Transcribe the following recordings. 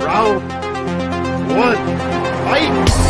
Round one, fight!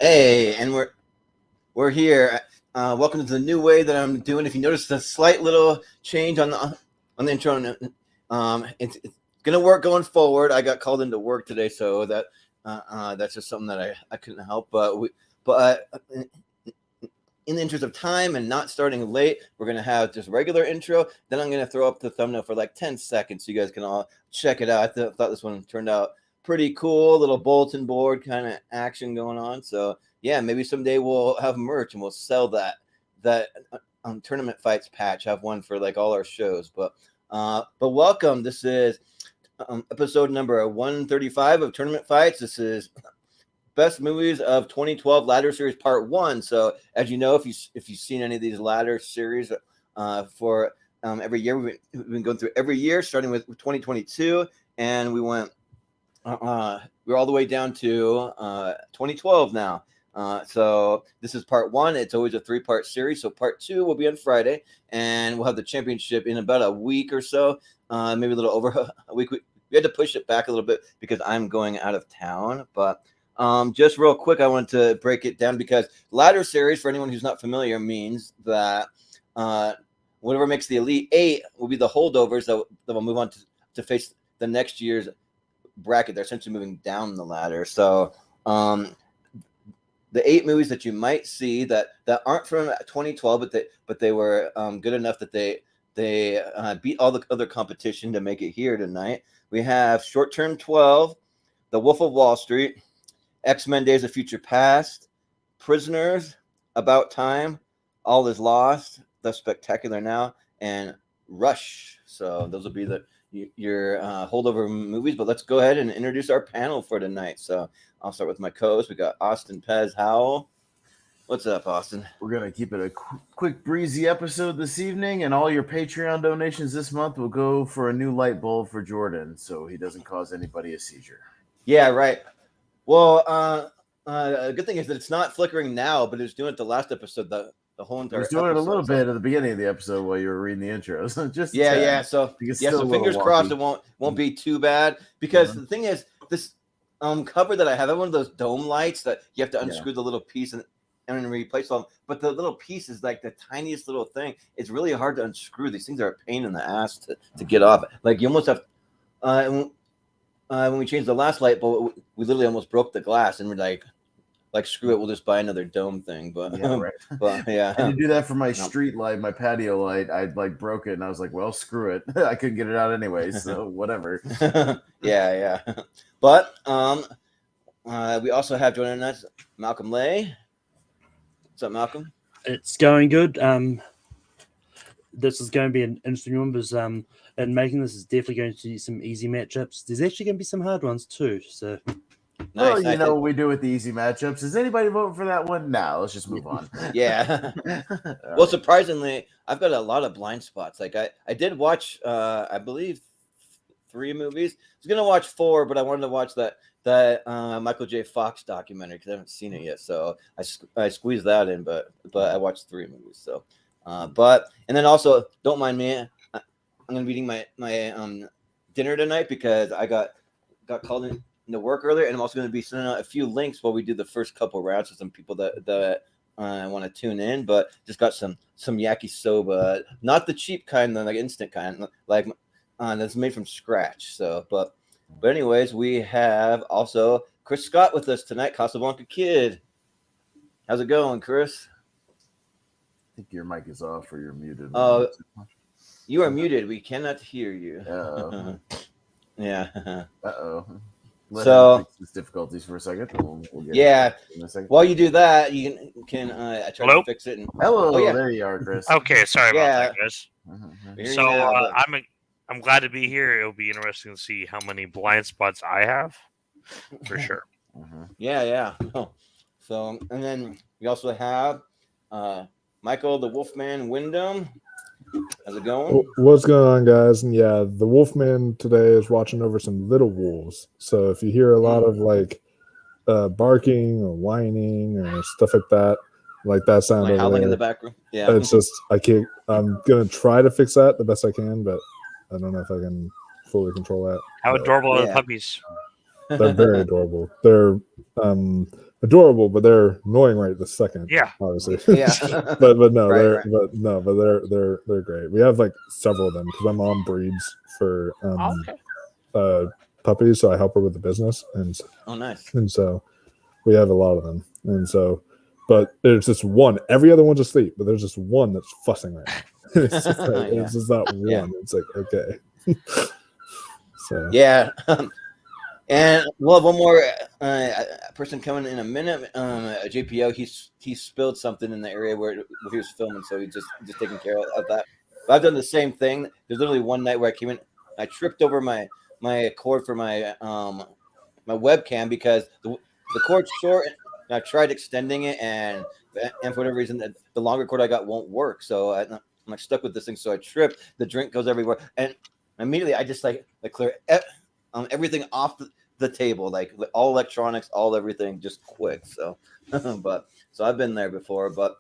Hey, and we're here. Welcome to the new way that I'm doing. If you notice the slight little change on the intro, it's gonna work going forward. I got called into work today, so that's just something that I couldn't help. But in the interest of time and not starting late, we're gonna have just regular intro. Then I'm gonna throw up the thumbnail for like 10 seconds, so you guys can all check it out. I thought this one turned out pretty cool, little bulletin board kind of action going on. So yeah, maybe someday we'll have merch and we'll sell that tournament fights patch. Have one for like all our shows. But welcome. This is episode number 135 of Tournament Fights. This is Best Movies of 2012 Ladder Series Part 1. So as you know, if you've seen any of these ladder series for every year, we've been going through every year, starting with 2022, and we went. We're all the way down to 2012 now. So this is part 1. It's always a 3-part series. So part 2 will be on Friday, and we'll have the championship in about a week or so, maybe a little over a week. We had to push it back a little bit because I'm going out of town. But just real quick, I wanted to break it down because ladder series, for anyone who's not familiar, means that whatever makes the Elite 8 will be the holdovers that will move on to face the next year's bracket. They're essentially moving down the ladder. So the 8 movies that you might see that aren't from 2012, but they were good enough that they beat all the other competition to make it here tonight. We have Short Term 12, The Wolf of Wall Street, X-Men Days of Future Past, Prisoners, About Time, All Is Lost, The Spectacular Now, and Rush. So those will be your holdover movies. But let's go ahead and introduce our panel for tonight. So I'll start with my co-host. We got Austin Pez Howell. What's up, Austin? We're going to keep it a quick, breezy episode this evening, and all your Patreon donations this month will go for a new light bulb for Jordan so he doesn't cause anybody a seizure. Yeah, right. Well, the good thing is that it's not flickering now, but it's doing it the last episode, the whole entire episode. It was doing it a little bit at the beginning of the episode while you were reading the intros. Yeah. So fingers crossed it won't be too bad, because the thing is, this cover that I have one of those dome lights that you have to unscrew the little piece and replace them. But the little piece is like the tiniest little thing. It's really hard to unscrew. These things are a pain in the ass to get off. Like you almost have. When we changed the last light bulb, we literally almost broke the glass, and we're like screw it, we'll just buy another dome thing. But yeah, right. But yeah, I had to do that for my street light, my patio light. I broke it, and I was like, well, screw it. I couldn't get it out anyway, so whatever. yeah. But we also have joining us Malcolm Lay. What's up, Malcolm? It's going good. This is going to be an interesting one because and making this is definitely going to be some easy matchups. There's actually going to be some hard ones too. So, well, you know what we do with the easy matchups. Is anybody voting for that one? No, let's just move on. Yeah. Well, surprisingly, I've got a lot of blind spots. Like I did watch, I believe, 3 movies. I was gonna watch 4, but I wanted to watch that Michael J. Fox documentary because I haven't seen it yet. So I squeezed that in, but I watched 3 movies. So, and then also don't mind me. I'm gonna be eating my dinner tonight because I got called into work earlier, and I'm also gonna be sending out a few links while we do the first couple rounds to some people that want to tune in. But just got some yakisoba, not the cheap kind, like instant kind, like that's made from scratch. So, but anyways, we have also Chris Scott with us tonight, Casablanca Kid. How's it going, Chris? I think your mic is off or you're muted. You are muted. We cannot hear you. Uh-oh. Yeah. Uh-oh. Let So- him fix his difficulties for a second. We'll get Yeah. in a second. While you do that, you can I try Hello? to fix it. And, Hello, Oh, yeah. there you are, Chris. Okay, sorry about Yeah. that, guys. Mhm. Hear you So now, but- I'm glad to be here. It'll be interesting to see how many blind spots I have, for sure. Mhm. Yeah. So, and then we also have Michael the Wolfman Wyndham. How's it going? What's going on, guys? And yeah, the Wolfman today is watching over some little wolves. So if you hear a lot of like barking or whining or stuff like that sound Like over howling there, in the back room. Yeah. it's just I can't. I'm gonna try to fix that the best I can, but I don't know if I can fully control that. How But adorable are the Yeah. puppies? they're very adorable. They're adorable, but they're annoying right this second. Yeah. obviously. Yeah. but no, Right. they're great. We have like several of them because my mom breeds for Okay. puppies, so I help her with the business, and Oh, nice. so we have a lot of them, and so. But there's just one. Every other one's asleep, but there's just one that's fussing right now. It's just, like, Yeah. it's just that one. Yeah. It's like okay. So Yeah. And we'll have one more person coming in a minute. JPO, he spilled something in the area where he was filming, so he's just taking care of that. But I've done the same thing. There's literally one night where I came in, I tripped over my cord for my my webcam because the cord's short. And I tried extending it, and for whatever reason, the longer cord I got won't work. So I'm like stuck with this thing. So I trip. The drink goes everywhere, and immediately I just like clear everything off the table, like all electronics, all everything, just quick. So, but so I've been there before, but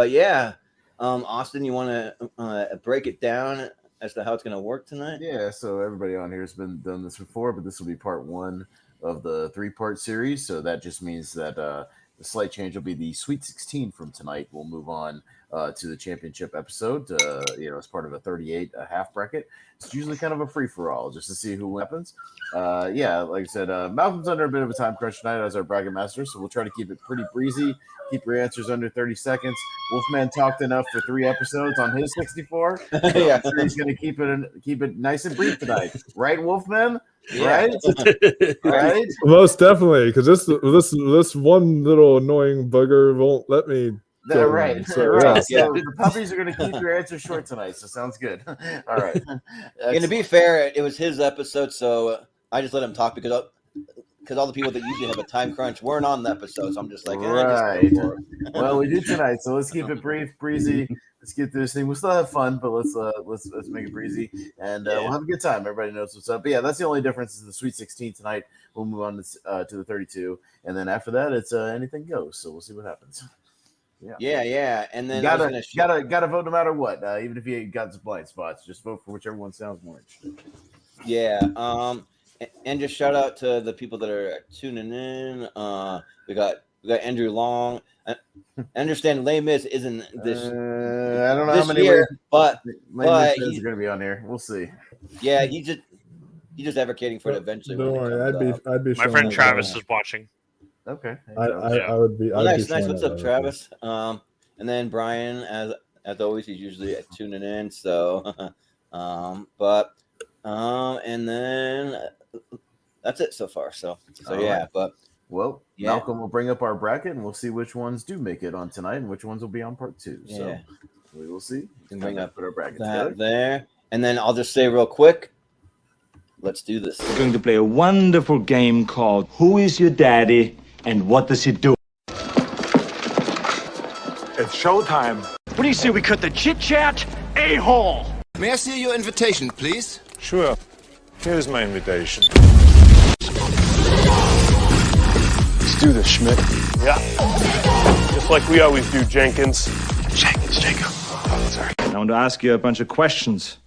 yeah, Austin, you want to break it down as to how it's going to work tonight? Yeah, so everybody on here has been done this before, but this will be part 1 of the 3-part series. So that just means that the slight change will be the Sweet 16 from tonight. We'll move on to the championship episode, as part of a 38 half bracket. It's usually kind of a free-for-all just to see who happens. Yeah, like I said, Malcolm's under a bit of a time crunch tonight as our bracket master, so we'll try to keep it pretty breezy. Keep your answers under 30 seconds. Wolfman talked enough for 3 episodes on his 64. So Yeah. I'm sure he's going to keep it nice and brief tonight. Right, Wolfman? Yeah. Right? most definitely, because this one little annoying bugger won't let me. Yeah, right. So, Right. yeah. So the puppies are going to keep your answers short tonight. So sounds good. All right. And to be fair, it was his episode, so I just let him talk because all the people that usually have a time crunch weren't on the episode. So I'm just like, Right. just go for it. Well, we do tonight, so let's keep it brief, breezy. Let's get through this thing. We'll still have fun, but let's make it breezy, and we'll have a good time. Everybody knows what's up. But yeah, that's the only difference is the Sweet 16 tonight. We'll move on to the 32, and then after that, it's anything goes. So we'll see what happens. Yeah. And then You I was gonna gotta vote no matter what, even if you got some blind spots. Just vote for whichever one sounds more interesting. Yeah. And just shout out to the people that are tuning in. We got Andrew Long. I understand Les Mis isn't this I don't know this how many year, but fans he's- are going to be on here. We'll see. yeah, he's just advocating for it eventually. Don't when it worry, comes out. I'd be. My showing friend it Travis right is watching. Okay. I would be. Oh, I'd be nice. showing What's it up, right Travis? And then Brian, as always, he's usually tuning in. So, and then that's it so far. So All yeah, right. but Well, Yeah. Malcolm will bring up our bracket, and we'll see which ones do make it on tonight and which ones will be on part 2. So Yeah. we will see. Can bring up put our bracket that together. there, and then I'll just say real quick, let's do this. We're going to play a wonderful game called Who is Your Daddy and What Does He Do? It's showtime. What do you say we cut the chit-chat? A-hole! May I see your invitation, please? Sure. Here's my invitation. Let's do this, Schmidt. Yeah. Just like we always do, Jenkins. Jacob. Oh, sorry. I want to ask you a bunch of questions.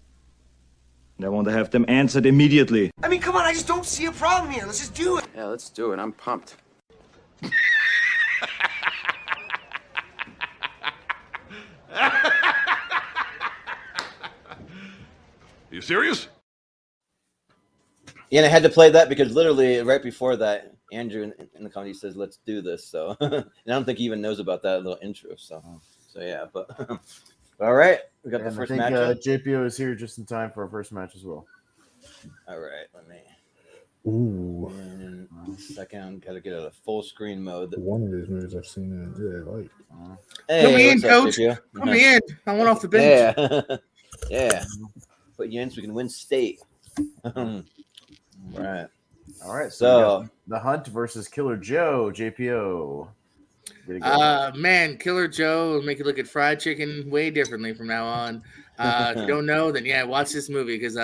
And I want to have them answered immediately. I mean, come on, I just don't see a problem here. Let's just do it. Yeah, let's do it. I'm pumped. You serious? Yeah, and I had to play that because literally right before that, Andrew in the comedy says, "Let's do this." So, and I don't think he even knows about that little intro. So yeah, but all right, we got the And I first think match. JPO is here just in time for our first match as well. All right, let me Ooh, And second, gotta get out of full screen mode. one of these movies I've seen and really like. Hey, Come in, what's up, coach. JPO? Come in. I went off the bench. Yeah, yeah. Put you in so we can win state. Right. All right. So- we got The Hunt versus Killer Joe. JPO. Way to go. Man, Killer Joe will make you look at fried chicken way differently from now on. If you don't know, then yeah, watch this movie because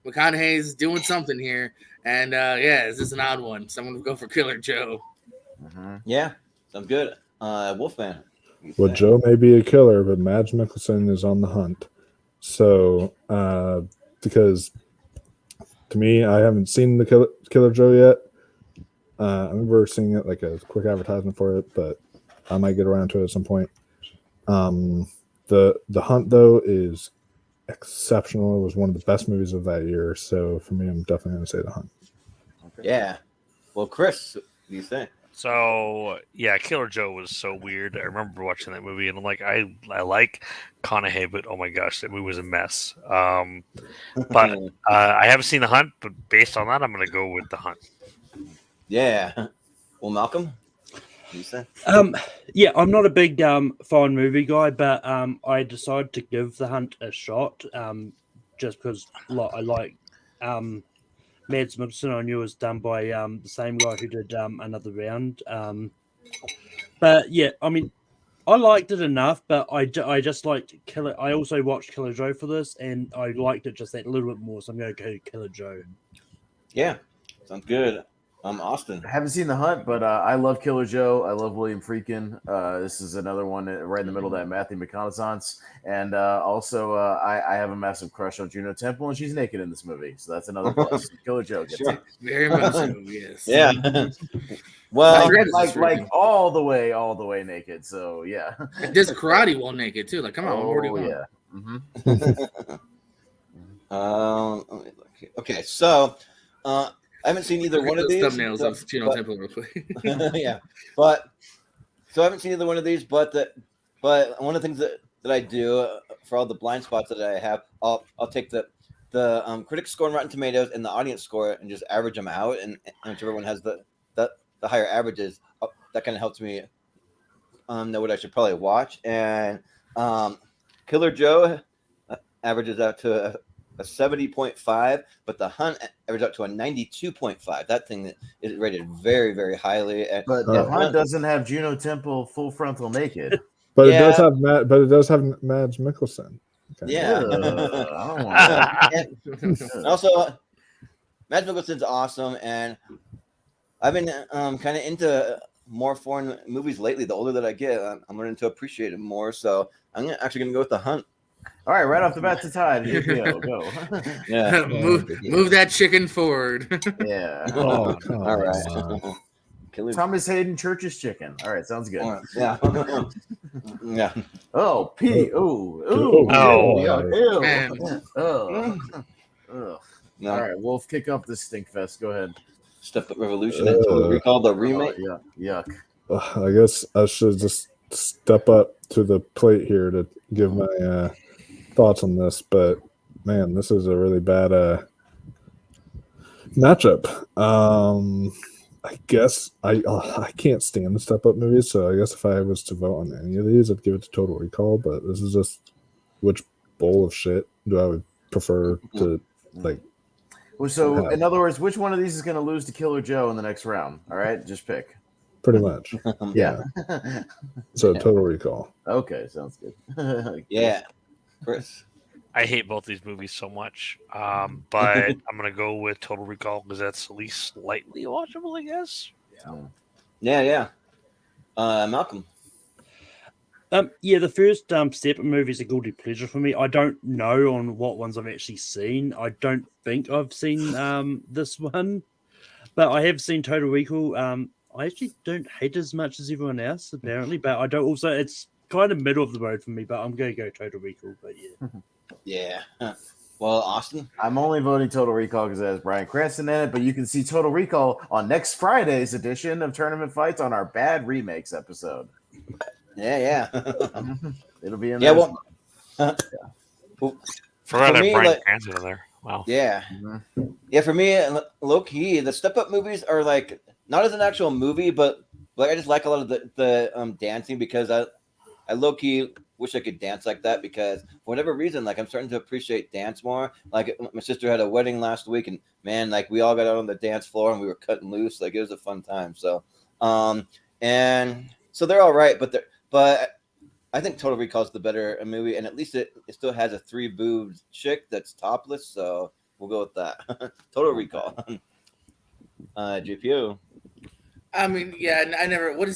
McConaughey's doing something here, and yeah, is this an odd one? Someone will go for Killer Joe. Yeah, sounds good. Wolfman. Well, Joe may be a killer, but Mads Mikkelsen is on the hunt. So, because to me, I haven't seen the Killer Joe yet. I remember seeing it like a quick advertisement for it, but I might get around to it at some point. The Hunt though is exceptional. It was one of the best movies of that year. So for me, I'm definitely going to say The Hunt. Okay. Yeah. Well, Chris, what do you think? So yeah, Killer Joe was so weird. I remember watching that movie, and I'm like, I like Conahey, but oh my gosh, that movie was a mess. But I haven't seen The Hunt, but based on that, I'm going to go with The Hunt. Yeah. Well, Malcolm, what do you say? Yeah, I'm not a big foreign movie guy, but I decided to give The Hunt a shot just because I like Mads Mikkelsen. I knew it was done by the same guy who did Another Round. But yeah, I mean, I liked it enough, but I just liked Killer. I also watched Killer Joe for this, and I liked it just that little bit more. So I'm going to go Killer Joe. Yeah, sounds good. Austin. I haven't seen The Hunt, but I love Killer Joe. I love William Friedkin. This is another one right in the middle of that Matthew McConaughey. And also, I have a massive crush on Juno Temple, and she's naked in this movie. So that's another plus. Killer Joe gets it. Very much so, yes. Yeah. Well, like all the way naked. So yeah. It does karate while naked too. Like, come on, what more do you want? Yeah. Okay, so I haven't seen either one of these. Thumbnails of Juno Temple real quick. Yeah, but so I haven't seen either one of these. But one of the things that I do for all the blind spots that I have, I'll take the critic score on Rotten Tomatoes and the audience score and just average them out, and whichever one has the higher averages, that kind of helps me know what I should probably watch. And Killer Joe averages out to a 70.5, but The Hunt averages out to a 92.5. That thing is rated very, very highly. But The Hunt doesn't have Juno Temple full frontal naked. But it does have Mads Mikkelsen. Okay. Yeah. And also, Mads Mikkelsen's awesome, and I've been kind of into more foreign movies lately. The older that I get, I'm learning to appreciate it more. So I'm actually going to go with The Hunt. All right, right off the bat to Tide. Go. Yeah. Move that chicken forward. Yeah. Oh, all right. Thomas Hayden Church's chicken. All right, sounds good. Yeah. Yeah. Oh, P. Ooh. Oh. Man. Oh. No. All right, Wolf, kick off this stink fest. Go ahead. Step Up Revolution and Total Recall, the remake. Yuck. I guess I should just step up to the plate here to give my thoughts on this, but man, this is a really bad matchup. I guess I can't stand the Step Up movies, so I guess if I was to vote on any of these, I'd give it to Total Recall. But this is just which bowl of shit do I would prefer to like. Well, so in other words, which one of these is going to lose to Killer Joe in the next round? All right, just pick. Pretty much. Yeah. So Total Recall. Okay, sounds good. Yeah. Chris. I hate both these movies so much, but I'm gonna go with Total Recall because that's at least slightly watchable, I guess. Yeah. Malcolm. Yeah, the first Step Up movie is a guilty pleasure for me. I don't know on what ones I've actually seen. I don't think I've seen this one, but I have seen Total Recall. I actually don't hate it as much as everyone else, apparently, but I don't also. It's kind of middle of the road for me, but I'm going to go Total Recall. But yeah. Yeah. Well, Austin? I'm only voting Total Recall because it has Bryan Cranston in it, but you can see Total Recall on next Friday's edition of Tournament Fights on our Bad Remakes episode. Yeah. It'll be in there. Well, forgot that me, Bryan Cranston in there. Wow. Yeah. Yeah, for me, low key, the Step Up movies are like not as an actual movie, but like I just like a lot of the dancing because I low key wish I could dance like that because for whatever reason, like I'm starting to appreciate dance more. Like my sister had a wedding last week, and man, like we all got out on the dance floor and we were cutting loose. Like it was a fun time. So, and so they're all right, but I think Total Recall is the better movie, and at least it still has a 3-boobed chick that's topless. So we'll go with that. Total Recall. GPU. I mean, yeah, I never. What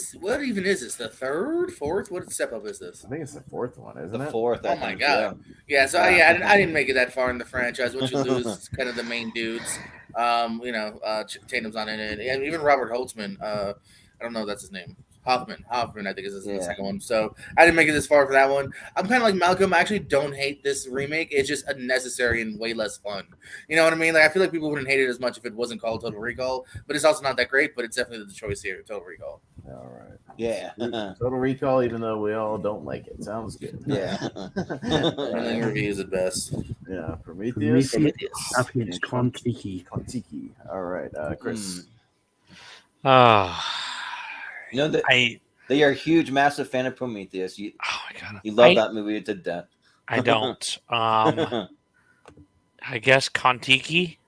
even is this? The third, fourth? What Step Up is this? I think it's the fourth one, isn't it? The fourth. Oh my god! Yeah, so I didn't make it that far in the franchise. Once you lose kind of the main dudes, Tatum's on in it, and even Robert Holtzman. I don't know if that's his name. Hoffman, I think is the second one. So I didn't make it this far for that one. I'm kind of like Malcolm. I actually don't hate this remake. It's just unnecessary and way less fun. You know what I mean? Like I feel like people wouldn't hate it as much if it wasn't called Total Recall, but it's also not that great. But it's definitely the choice here, Total Recall. All right. Yeah. Total Recall, even though we all don't like it. Sounds good. Yeah. Running reviews at best. Yeah. Prometheus. It's Kon-Tiki. Kon-Tiki. All right. Chris. You know that they are a huge, massive fan of Prometheus. Oh my god, you love that movie to death. I don't. I guess Kon-Tiki.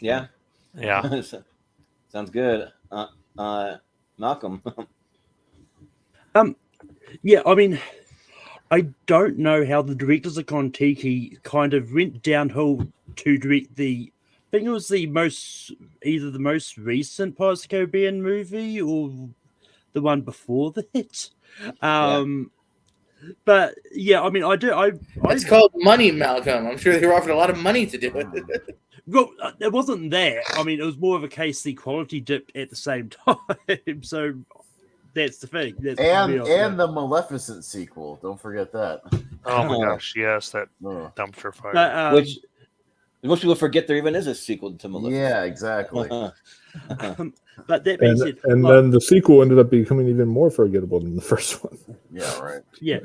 Yeah. Yeah. Sounds good. Malcolm. Yeah, I mean, I don't know how the directors of Kon-Tiki kind of went downhill to direct I think it was either the most recent Pirates of the Caribbean movie or the one before that. But yeah, I mean, it's called money, Malcolm. I'm sure they were offered a lot of money to do it. Well, it wasn't that. I mean, it was more of a case the quality dipped at the same time. So that's the thing. And the Maleficent sequel. Don't forget that. Oh my gosh, yes, that dumpster fire. Which most people forget there even is a sequel to Maleficent. Yeah, exactly. But that being said, then the sequel ended up becoming even more forgettable than the first one. Yeah, right. Yeah,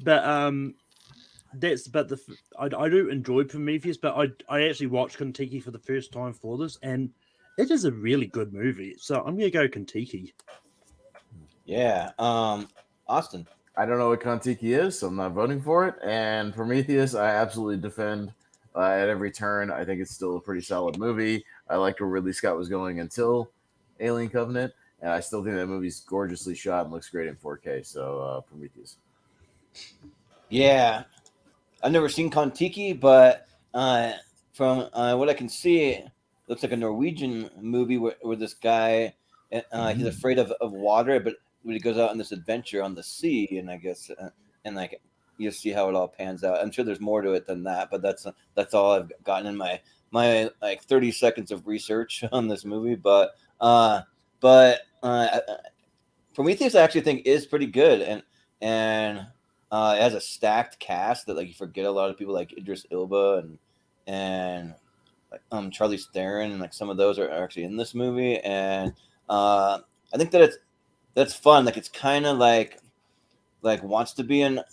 but I do enjoy Prometheus, but I actually watched Kon-Tiki for the first time for this, and it is a really good movie. So I'm gonna go Kon-Tiki. Yeah, Austin. I don't know what Kon-Tiki is, so I'm not voting for it. And Prometheus, I absolutely defend at every turn. I think it's still a pretty solid movie. I liked where Ridley Scott was going until Alien Covenant, and I still think that movie's gorgeously shot and looks great in 4K. So Prometheus. Yeah, I've never seen Kon-Tiki, but from what I can see, it looks like a Norwegian movie where this guy he's afraid of water, but when he goes out on this adventure on the sea, and I guess and like you see how it all pans out. I'm sure there's more to it than that, but that's all I've gotten in my like 30 seconds of research on this movie. But Prometheus I actually think is pretty good, and it has a stacked cast that like you forget a lot of people like Idris Elba and like, Charlize Theron, and like some of those are actually in this movie, and I think that that's fun. Like it's kind of like wants to be an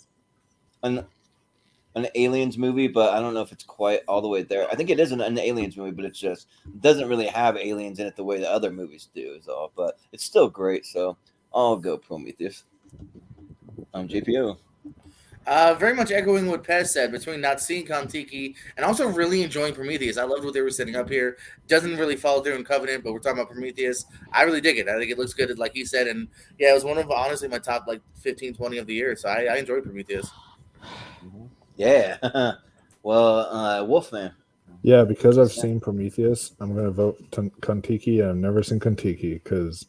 Aliens movie, but I don't know if it's quite all the way there. I think it is an Aliens movie, but it's just doesn't really have aliens in it the way the other movies do. Is all, but it's still great. So I'll go Prometheus. GPU. Very much echoing what Pez said between not seeing Kon-Tiki and also really enjoying Prometheus. I loved what they were setting up here. Doesn't really follow through in Covenant, but we're talking about Prometheus. I really dig it. I think it looks good, like he said. And yeah, it was one of, honestly, my top like 15, 20 of the year. So I enjoyed Prometheus. Yeah. Well, Wolfman. Yeah, because I've seen Prometheus, I'm going to vote Kon-Tiki. I've never seen Kon-Tiki because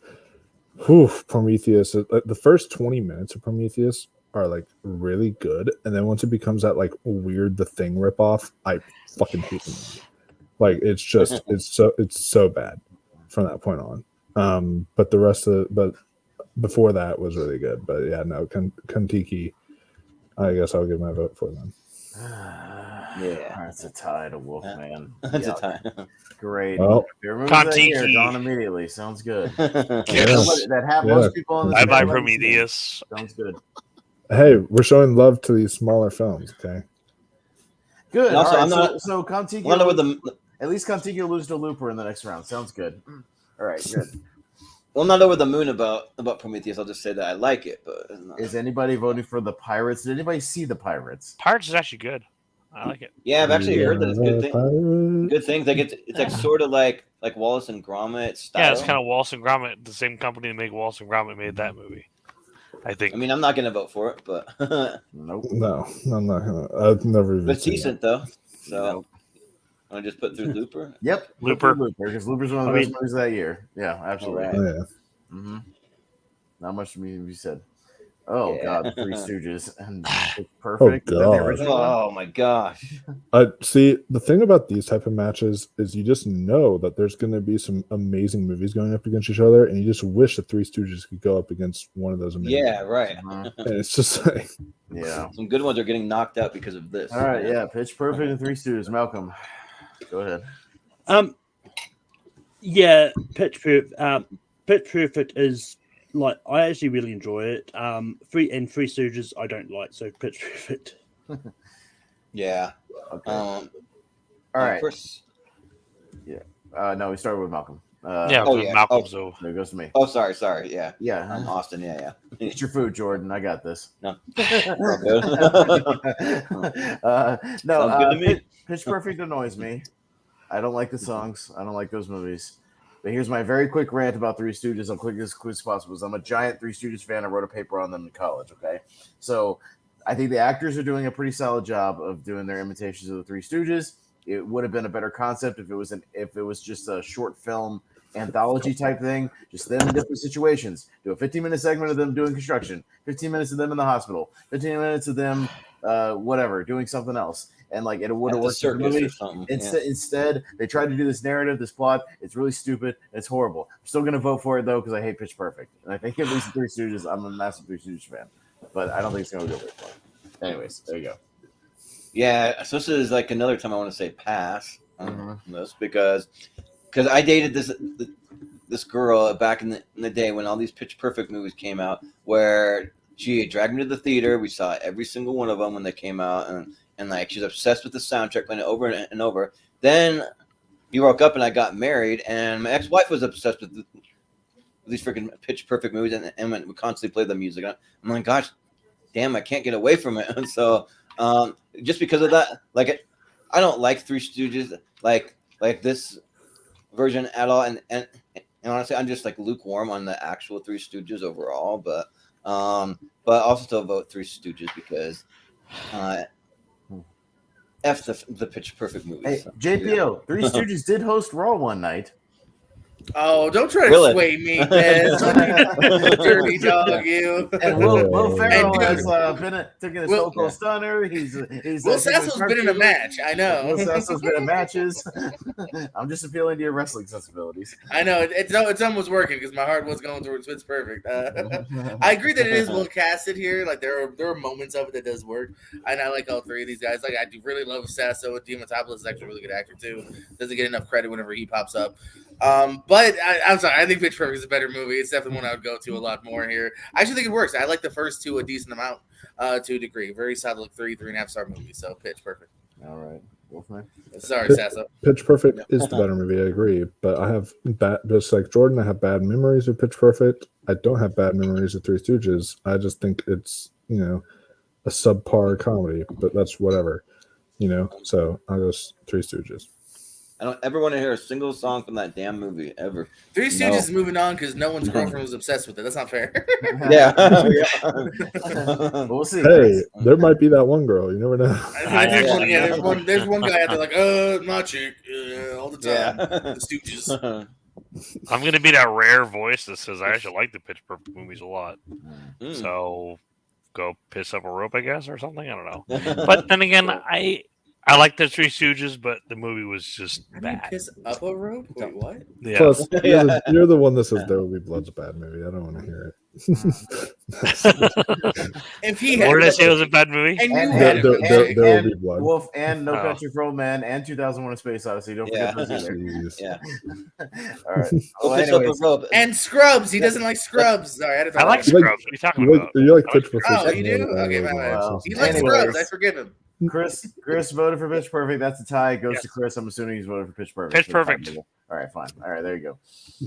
Prometheus, the first 20 minutes of Prometheus are like really good, and then once it becomes that like weird The Thing ripoff, I fucking hate the movie. Like it's just it's so bad from that point on. But the rest of but before that was really good. But yeah, no, Kon-Tiki, I guess I'll give my vote for them. Yeah, that's a tie to Wolfman. That's a tie. Great. Well, Kon-Tiki gone immediately. Sounds good. That have most people on the I buy Prometheus. Sounds good. Hey, we're showing love to these smaller films, okay? Good. And also, All right, I'm not. so I don't know what at least Contigo loses to Looper in the next round. Sounds good. All right, good. Well, I'm not over the moon about Prometheus. I'll just say that I like it. But Is anybody voting for the Pirates? Did anybody see the Pirates? Pirates is actually good. I like it. yeah, I've actually heard that it's good thing. Pirate. Good things. Like it's like sort of like Wallace and Gromit style. Yeah, it's kind of Wallace and Gromit. The same company that made Wallace and Gromit made that movie. I think. I mean, I'm not gonna vote for it, but Nope. No, I'm not gonna. I've never even. it's seen decent though. So I just put through Looper. Yep. Looper. Because Looper's one of the best movies of that year. Yeah, absolutely. All That. right. Oh, yeah. Mm-hmm. Not much to me you said. Oh Yeah. God, Three Stooges and it's perfect. Oh, Is that the God. original one? Oh my gosh. See, the thing about these type of matches is you just know that there's going to be some amazing movies going up against each other, and you just wish the Three Stooges could go up against one of those amazing. Yeah, right. Mhm. And it's just like, Yeah. Some good ones are getting knocked out because of this. All right. Yeah. Pitch Perfect and Three Stooges. Malcolm, go ahead. Yeah, Pitch Perfect is like I actually really enjoy it. Three Stooges I don't like, so Pitch Perfect. Yeah. Okay. All right. First, No, we started with Malcolm. Yeah, oh, with yeah. Malcolm. Oh. So There it goes to me. oh, sorry. Yeah. Yeah. Austin. Yeah. Eat your food, Jordan. I got this. No. No, Sounds good to me. Pitch Perfect annoys me. I don't like the songs. I don't like those movies. But here's my very quick rant about Three Stooges. I'll quick as quick as possible. I'm a giant Three Stooges fan. I wrote a paper on them in college. Okay, so I think the actors are doing a pretty solid job of doing their imitations of the Three Stooges. It would have been a better concept if it was just a short film anthology type thing, just them in different situations. Do a 15-minute segment of them doing construction, 15 minutes of them in the hospital, 15 minutes of them whatever doing something else, and like it would have worked for the movie. Instead, they tried to do this narrative, this plot. It's really stupid. It's horrible. I'm still gonna vote for it though because I hate Pitch Perfect, and I think at least Three Stooges. I'm a massive Three Stooges fan, but I don't think it's gonna go very far. Anyways, there you go. Yeah. So this is like another time I want to say pass on this because I dated this girl back in the day when all these Pitch Perfect movies came out, where she dragged me to the theater. We saw every single one of them when they came out, and like she's obsessed with the soundtrack, playing it over and over. Then he woke up and I got married, and my ex-wife was obsessed with these freaking Pitch Perfect movies, and we constantly play the music. I'm like, gosh, damn, I can't get away from it. And so just because of that, like I don't like Three Stooges like this version at all, and honestly, I'm just like lukewarm on the actual Three Stooges overall, but also still vote Three Stooges because F the Pitch Perfect movies. Hey, JPO, Three Stooges did host Raw one night. Oh, don't try to sway me, Pez. Dirty dog, you. And Will Ferrell And has been taking a Stone Stunner. He's Will Sasso's been in a match. I know. Will Sasso's been in matches. I'm just appealing to your wrestling sensibilities. I know it's almost working because my heart was going towards Pitch Perfect. I agree that it is well casted here. Like there are moments of it that does work, and I like all three of these guys. Like I do really love Sasso. Dematopoulos is actually a really good actor too. Doesn't get enough credit whenever he pops up. But I'm sorry. I think Pitch Perfect is a better movie. It's definitely one I would go to a lot more here. I actually think it works. I like the first two a decent amount to a degrry. Very solid, like 3.5 star movie. So Pitch Perfect. All right, Wolfman. Sorry, Sasso. Pitch Perfect is the better movie. I agree, but I have just like Jordan. I have bad memories of Pitch Perfect. I don't have bad memories of Three Stooges. I just think it's a subpar comedy, but that's whatever, So I'll go Three Stooges. I don't ever want to hear a single song from that damn movie ever. Three Stooges is moving on because no one's girlfriend was obsessed with it. That's not fair. Yeah. We'll see. Hey, there might be that one girl. You never know. There's one guy out there like, my chick, all the time. The Stooges. I'm gonna be that rare voice that says I actually like the Pitch Perfect movies a lot. So go piss up a rope, I guess, or something. I don't know. But then again, I like the Three Stooges, but the movie was just bad. Piss up a rope? Wait, what? Yeah. Plus, you're the one that says There Will Be Blood's a bad movie. I don't want to hear it. If he What did I say it was a bad movie? And you had There Will Be Blood. Wolf and No Country for Old Men and 2001: A Space Odyssey. Don't forget those either. Yeah. All right. Well, anyways. And Scrubs. He doesn't like Scrubs. Sorry, I like Scrubs. What are you talking about? You like Pitch Perfect? Oh, you do? Okay, my bad. He likes Scrubs. I forgive him. Chris voted for Pitch Perfect. That's a tie. It goes Yes. to Chris. I'm assuming he's voted for Pitch Perfect. Pitch Perfect. All right, fine. All right, there you go.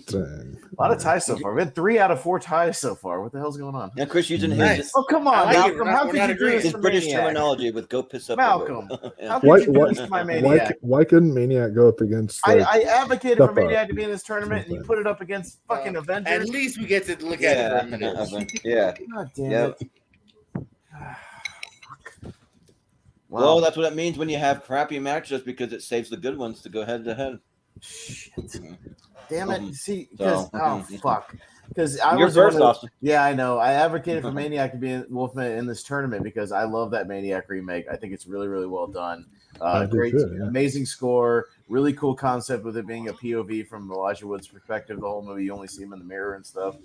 Dang. A lot of ties so far. We had 3 out of 4 ties so far. What the hell's going on? Yeah, Chris using Nice. Oh, come on, I like it. Malcolm. We're How not could you do agreeing. this his to British Maniac? terminology with "go piss up." Malcolm, Yeah. how could you do this to my Maniac? Why couldn't Maniac go up against? Like, I advocated for Step Up. Maniac to be in this tournament, and you Something. put it up against fucking At Avengers. least we get to look at it for a minute. Yeah. God damn Yep. it. Well, that's what it means when you have crappy matches, because it saves the good ones to go head to head. Shit. Damn it. See, So- because fuck. Because I You're was first, one of- Austin. Yeah, I know. I advocated for Maniac to be in Wolfman in this tournament because I love that Maniac remake. I think it's really, really well done. I do Great, too, yeah. amazing score. Really cool concept with it being a POV from Elijah Wood's perspective. The whole movie, you only see him in the mirror and stuff.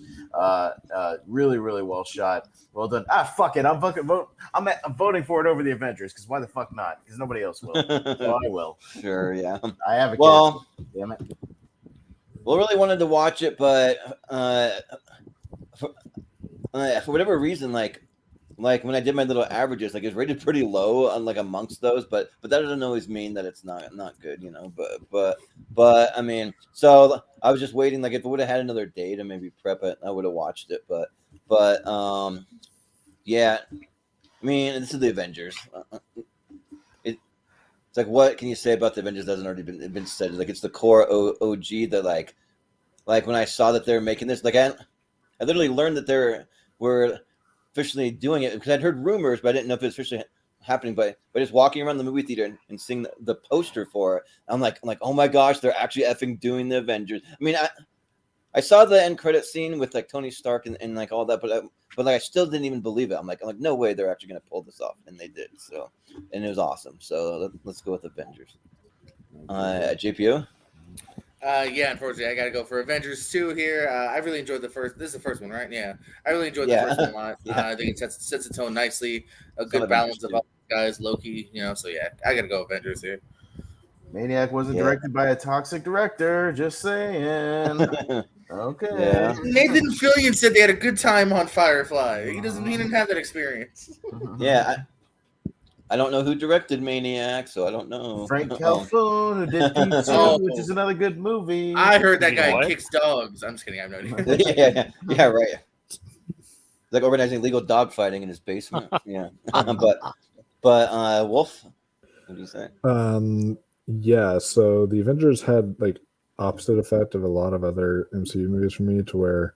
Really, really well shot. Well done. Fuck it. I'm voting for it over the Avengers because why the fuck not? Because nobody else will. So I will. Sure, yeah. I advocate. Well, damn it. well, really wanted to watch it, but for whatever reason, like when I did my little averages, like it's rated pretty low on like amongst those, but that doesn't always mean that it's not good, you know. But I mean, so I was just waiting. Like if it would have had another day to maybe prep it, I would have watched it. But yeah, I mean, this is the Avengers. It's like, what can you say about the Avengers that hasn't already been said? Like it's the core OG that like when I saw that they were making this, like I literally learned that they were officially doing it because I'd heard rumors, but I didn't know if it was officially happening. But just walking around the movie theater and seeing the poster for it, I'm like, oh my gosh, they're actually effing doing the Avengers. I mean, I saw the end credit scene with like Tony Stark and like all that, but like I still didn't even believe it. I'm like, no way they're actually gonna pull this off, and they did. So, and it was awesome. So let's go with Avengers. JPO. Yeah, unfortunately, I got to go for Avengers 2 here. I really enjoyed the first. This is the first one, right? Yeah, I really enjoyed the first one a lot. I think it sets the tone nicely. A good balance of all the guys, Loki. You know, so yeah, I got to go Avengers here. Maniac wasn't directed by a toxic director. Just saying. Okay. Yeah. Nathan Fillion said they had a good time on Firefly. He didn't have that experience. Yeah. I don't know who directed Maniac, so I don't know. Frank Calhoun, who did Pizza, which is another good movie. I heard that guy kicks dogs. I'm just kidding. I have no idea. yeah, right. It's like organizing legal dog fighting in his basement. Yeah, but Wolf, what do you say? Yeah, so the Avengers had like opposite effect of a lot of other MCU movies for me, to where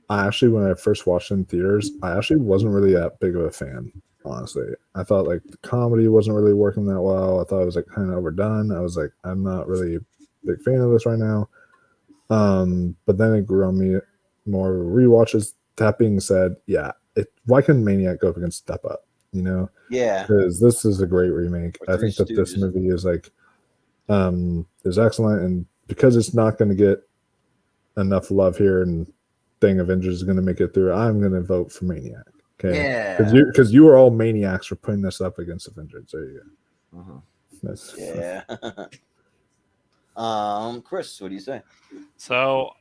I actually, when I first watched in theaters, I actually wasn't really that big of a fan. Honestly, I thought like the comedy wasn't really working that well. I thought it was like kind of overdone. I was like, I'm not really a big fan of this right now. But then it grew on me more rewatches. That being said, yeah, why couldn't Maniac go up against Step Up? You know, Yeah, because this is a great remake. Or I think that Three this Stooges. movie is like is excellent, and because it's not going to get enough love here, and Thing Avengers is going to make it through, I'm going to vote for Maniac. Okay, Yeah. because you are all maniacs for putting this up against Avengers. There you go. That's, yeah. Chris, what do you say? So,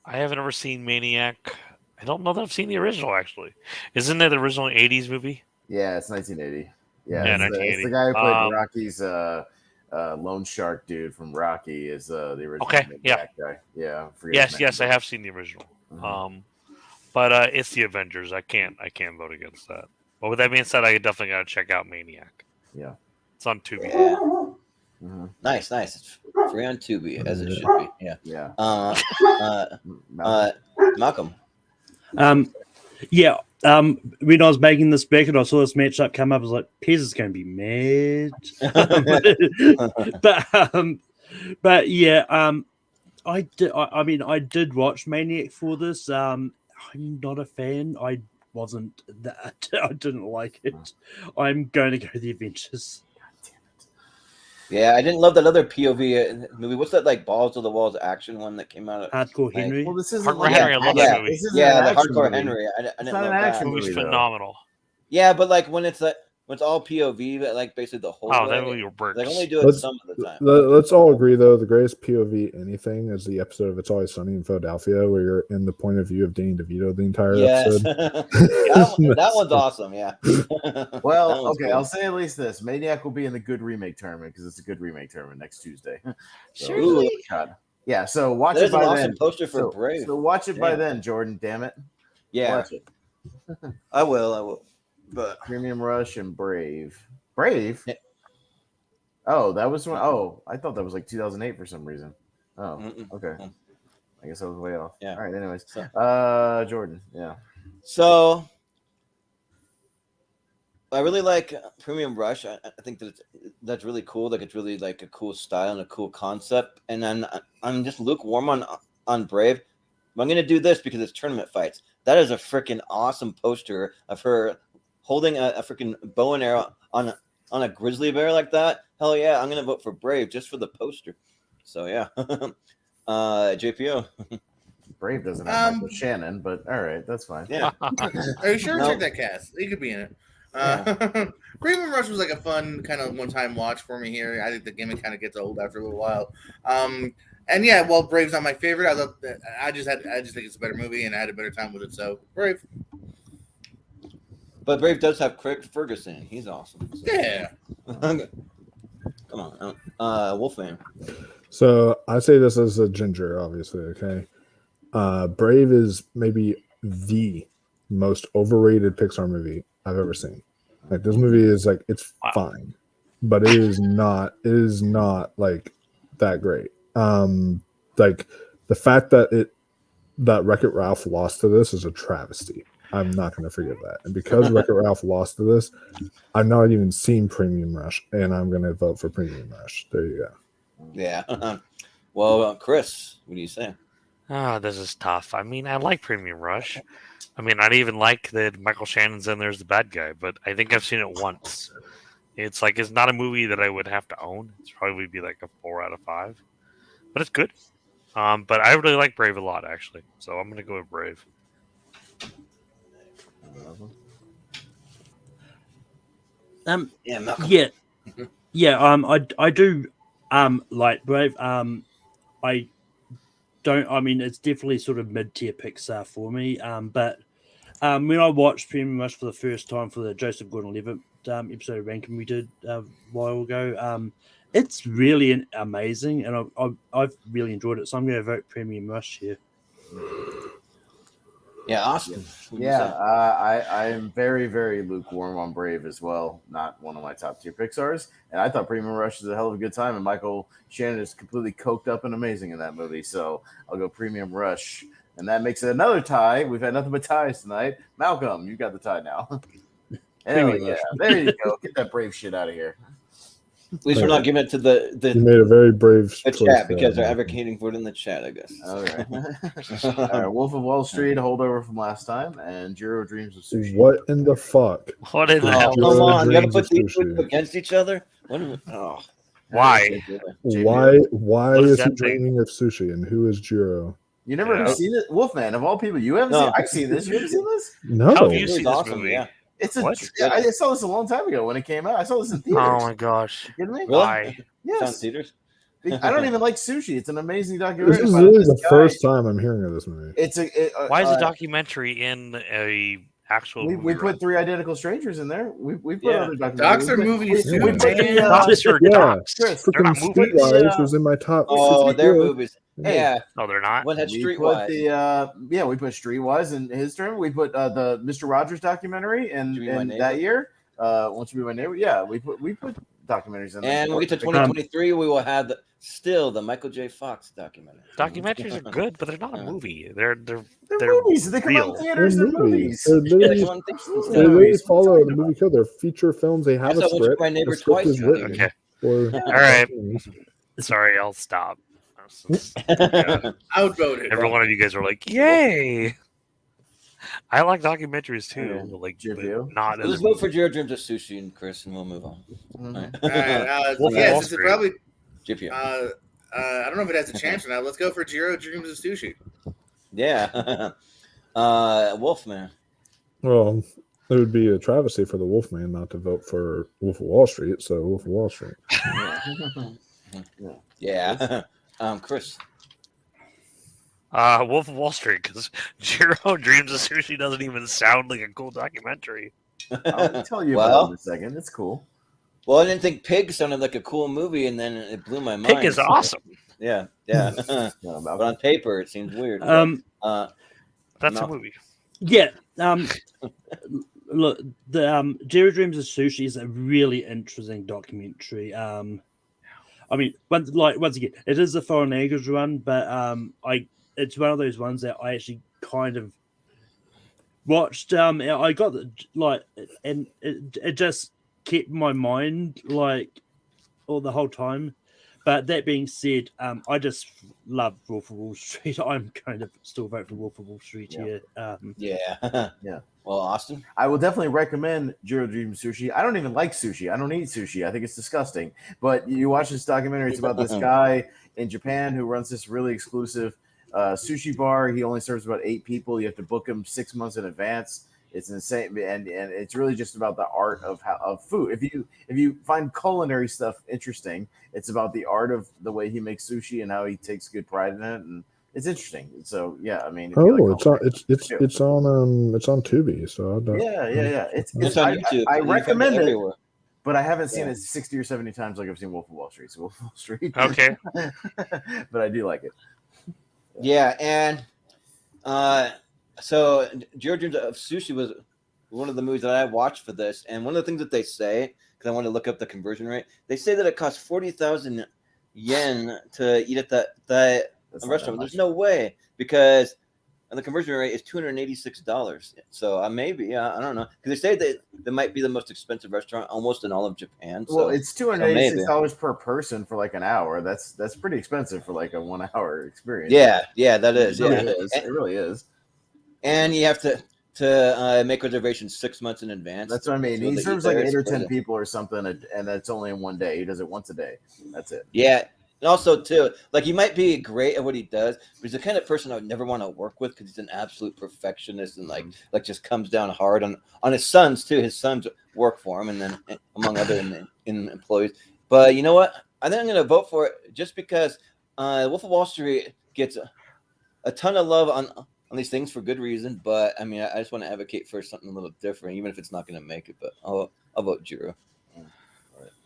I haven't ever seen Maniac. I don't know that I've seen the original, actually. Isn't it the original 80s movie? Yeah, it's 1980. Yeah, Yeah, it's 1980. the guy who played Rocky's loan shark dude from Rocky is the original Maniac guy. Yeah. I forget his name. Yes, I have seen the original. But it's the Avengers. I can't vote against that. But with that being said, I definitely got to check out Maniac. Yeah. It's on Tubi. Yeah. Nice. It's free on Tubi, as it should be. Yeah. Yeah. Malcolm. Yeah. When I was making this back and I saw this matchup come up, I was like, Pez is going to be mad. but yeah, I did watch Maniac for this. I'm not a fan. I wasn't that. I didn't like it. I'm going to go the Avengers. Yeah, I didn't love that other POV movie. What's that, like, Balls to the Walls action one that came out? Hardcore Henry. Well, this isn't Hardcore Henry. I love that movie. The Hardcore Henry. I didn't not love an action that. movie. Movie's though. phenomenal. Yeah, but like when it's when it's all POV, but like basically the whole Oh, way, that movie works. like only do it some of the time. Let's all agree, though, the greatest POV anything is the episode of It's Always Sunny in Philadelphia, where you're in the point of view of Danny DeVito the entire episode. that one's awesome. Yeah. Well, okay, cool. I'll say at least this: Maniac will be in the good remake tournament because it's a good remake tournament next Tuesday. Seriously? Yeah. So watch There's it by an awesome then. poster for Brave. So watch it by then, Jordan. Damn it. Yeah. Watch it. I will. But Premium Rush and Brave. Brave? Yeah. Oh, that was when. Oh, I thought that was like 2008 for some reason. Oh, okay. I guess I was way off. Yeah. All right. Anyways, Jordan. Yeah. So I really like Premium Rush. I think that's really cool. Like it's really like a cool style and a cool concept. And then I'm just lukewarm on Brave. But I'm gonna do this because it's tournament fights. That is a freaking awesome poster of her holding a freaking bow and arrow on a grizzly bear like that. Hell yeah, I'm gonna vote for Brave just for the poster. So yeah. JPO. Brave doesn't have Michael Shannon, but all right, that's fine. Yeah. Are you sure to check that cast? He could be in it. Premium Rush was like a fun kind of one-time watch for me here. I think the gimmick kind of gets old after a little while. And yeah, while Brave's not my favorite, I just think it's a better movie, and I had a better time with it. So Brave. But Brave does have Craig Ferguson. He's awesome. So. Yeah. Come on, Wolfman. So I say this as a ginger, obviously. Okay, Brave is maybe the most overrated Pixar movie I've ever seen. Like this movie is like it's fine, but it is not like that great. Like the fact that Wreck-It Ralph lost to this is a travesty. I'm not going to forget that. And because Wreck-It Ralph lost to this, I've not even seen Premium Rush, and I'm going to vote for Premium Rush. There you go. Yeah. Well, Chris, what do you say? This is tough. I mean, I like Premium Rush. I mean, I'd even like that Michael Shannon's in there as the bad guy, but I think I've seen it once. It's not a movie that I would have to own. It's probably be like a 4 out of 5, but it's good. But I really like Brave a lot, actually. So I'm going to go with Brave. I do like Brave. I mean, it's definitely sort of mid-tier Pixar for me. But when I watched Premium Rush for the first time for the Joseph Gordon-Levitt episode of Rankin we did a while ago, it's really amazing, and I've really enjoyed it. So I'm going to vote Premium Rush here. Yeah, Austin. Yeah, I am very, very lukewarm on Brave as well. Not one of my top tier Pixars. And I thought Premium Rush is a hell of a good time. And Michael Shannon is completely coked up and amazing in that movie. So I'll go Premium Rush. And that makes it another tie. We've had nothing but ties tonight. Malcolm, you got the tie now. Hell yeah. There you go. Get that Brave shit out of here. At least we're not giving it to the You made a very brave the choice chat there. because they're advocating for it in the chat, I guess. All right. All right. Wolf of Wall Street, holdover from last time, and Jiro Dreams of Sushi. What in the fuck? What in the Oh, hell? come on. You got to Dreams put of these Sushi. two against each other? Oh. Why? Why What is is he that thing? dreaming of sushi, and who is Jiro? You never Yeah. seen it? Wolfman, of all people, you haven't No. seen I've seen this. You haven't seen this? No. How have you It was seen this awesome, movie? yeah. It's a. What? I saw this a long time ago when it came out. I saw this in theaters. Oh my gosh. You kidding me? Really? Why? Sound Yes. theaters? I don't even like sushi. It's an amazing documentary. This is about really this the guy. first time I'm hearing of this movie. It's a. Why is a documentary in a actual We movie? put 3 Identical Strangers in there. We put Yeah. other documentaries. Docs are We put- movies we too, put the, man. Docs are Yeah. docs. Chris, They're not Freaking movies. Streetwise was in my top. Oh, 50 they're list. movies. Hey. Yeah. No, they're not. One had we put Streetwise. we put Streetwise in his term. We put the Mr. Rogers documentary in To Be My that Neighbor? year. Won't You Be My Neighbor? Yeah, we put documentaries in there. And when we get to Um, 2023, we will have the Michael J. Fox documentary. Documentaries are good, but they're not a Yeah. movie. They're They're they're movies. They come out real. in theaters. They're movies. They're Yeah, literally, that's one thing. they literally movies. follow What are you the talking movie code. They're feature films. They have I a saw Won't You script. Be My Neighbor The script twice, is yeah. written. Okay. For All right. Sorry, I'll stop. Yeah. I would vote it. Every one of you guys are like, "Yay!" I like documentaries too, but like, JPO? but not as Let's a vote for movie. Jared Dreams of Sushi and Chris, and we'll move on. Mhm. All right. All right, Wolf of yeah, Wall since it Street. probably. JPO. I don't know if it has a chance or not. Let's go for Jiro Dreams of Sushi. Yeah. Wolfman. Well, It would be a travesty for the Wolfman not to vote for Wolf of Wall Street. So Wolf of Wall Street. Yeah. Chris. Wolf of Wall Street, because Jiro Dreams of Sushi doesn't even sound like a cool documentary. I'll tell you Well- about it in a second. It's cool. Well, I didn't think Pig sounded like a cool movie, and then it blew my mind. Pig is awesome. Yeah. But on paper, it seems weird. That's No. a movie. Yeah. Look, the Jiro Dreams of Sushi is a really interesting documentary. I mean, once again, it is a Foreign Eagles run, but it's one of those ones that I actually kind of watched. I got and it just kept my mind all the whole time. But that being said, I just love Wolf of Wall Street. I'm kind of still vote for Wolf of Wall Street here. Yeah. Well, Austin? I will definitely recommend Jiro Dreams Sushi. I don't even like sushi. I don't eat sushi. I think it's disgusting. But you watch this documentary. It's about this guy in Japan who runs this really exclusive sushi bar. He only serves about 8 people. You have to book him 6 months in advance. It's insane, and it's really just about the art of food. If you find culinary stuff interesting, it's about the art of the way he makes sushi and how he takes good pride in it, and it's interesting. So yeah, I mean, It's on Tubi. So I don't, yeah. It's on YouTube. I You can find recommend it, everywhere. but I haven't seen it 60 or 70 times like I've seen Wolf of Wall Street. So Wolf of Wall Street, Okay. but I do like it. Yeah, and so Jiro Dreams of Sushi was one of the movies that I watched for this, and one of the things that they say, because I wanted to look up the conversion rate, they say that it costs 40,000 yen to eat at that restaurant. There's no way, because the conversion rate is $286. So maybe, I don't know, because they say that might be the most expensive restaurant almost in all of Japan. So, Well, it's $286 per person for like an hour. That's pretty expensive for like a 1 hour experience. Yeah, that is. It really is. It really is. And you have to make reservations 6 months in advance. That's what I mean. So He they serves eat like there. 8 or It's 10 crazy. people or something, and that's only in one day. He does it once a day. That's it. Yeah. And also, too, like, he might be great at what he does, but he's the kind of person I would never want to work with because he's an absolute perfectionist and, like just comes down hard on his sons, too. His sons work for him, and then, among other in employees. But you know what? I think I'm going to vote for it just because Wolf of Wall Street gets a ton of love on these things for good reason. But, I mean, I just want to advocate for something a little different, even if it's not going to make it. But I'll vote Jiro.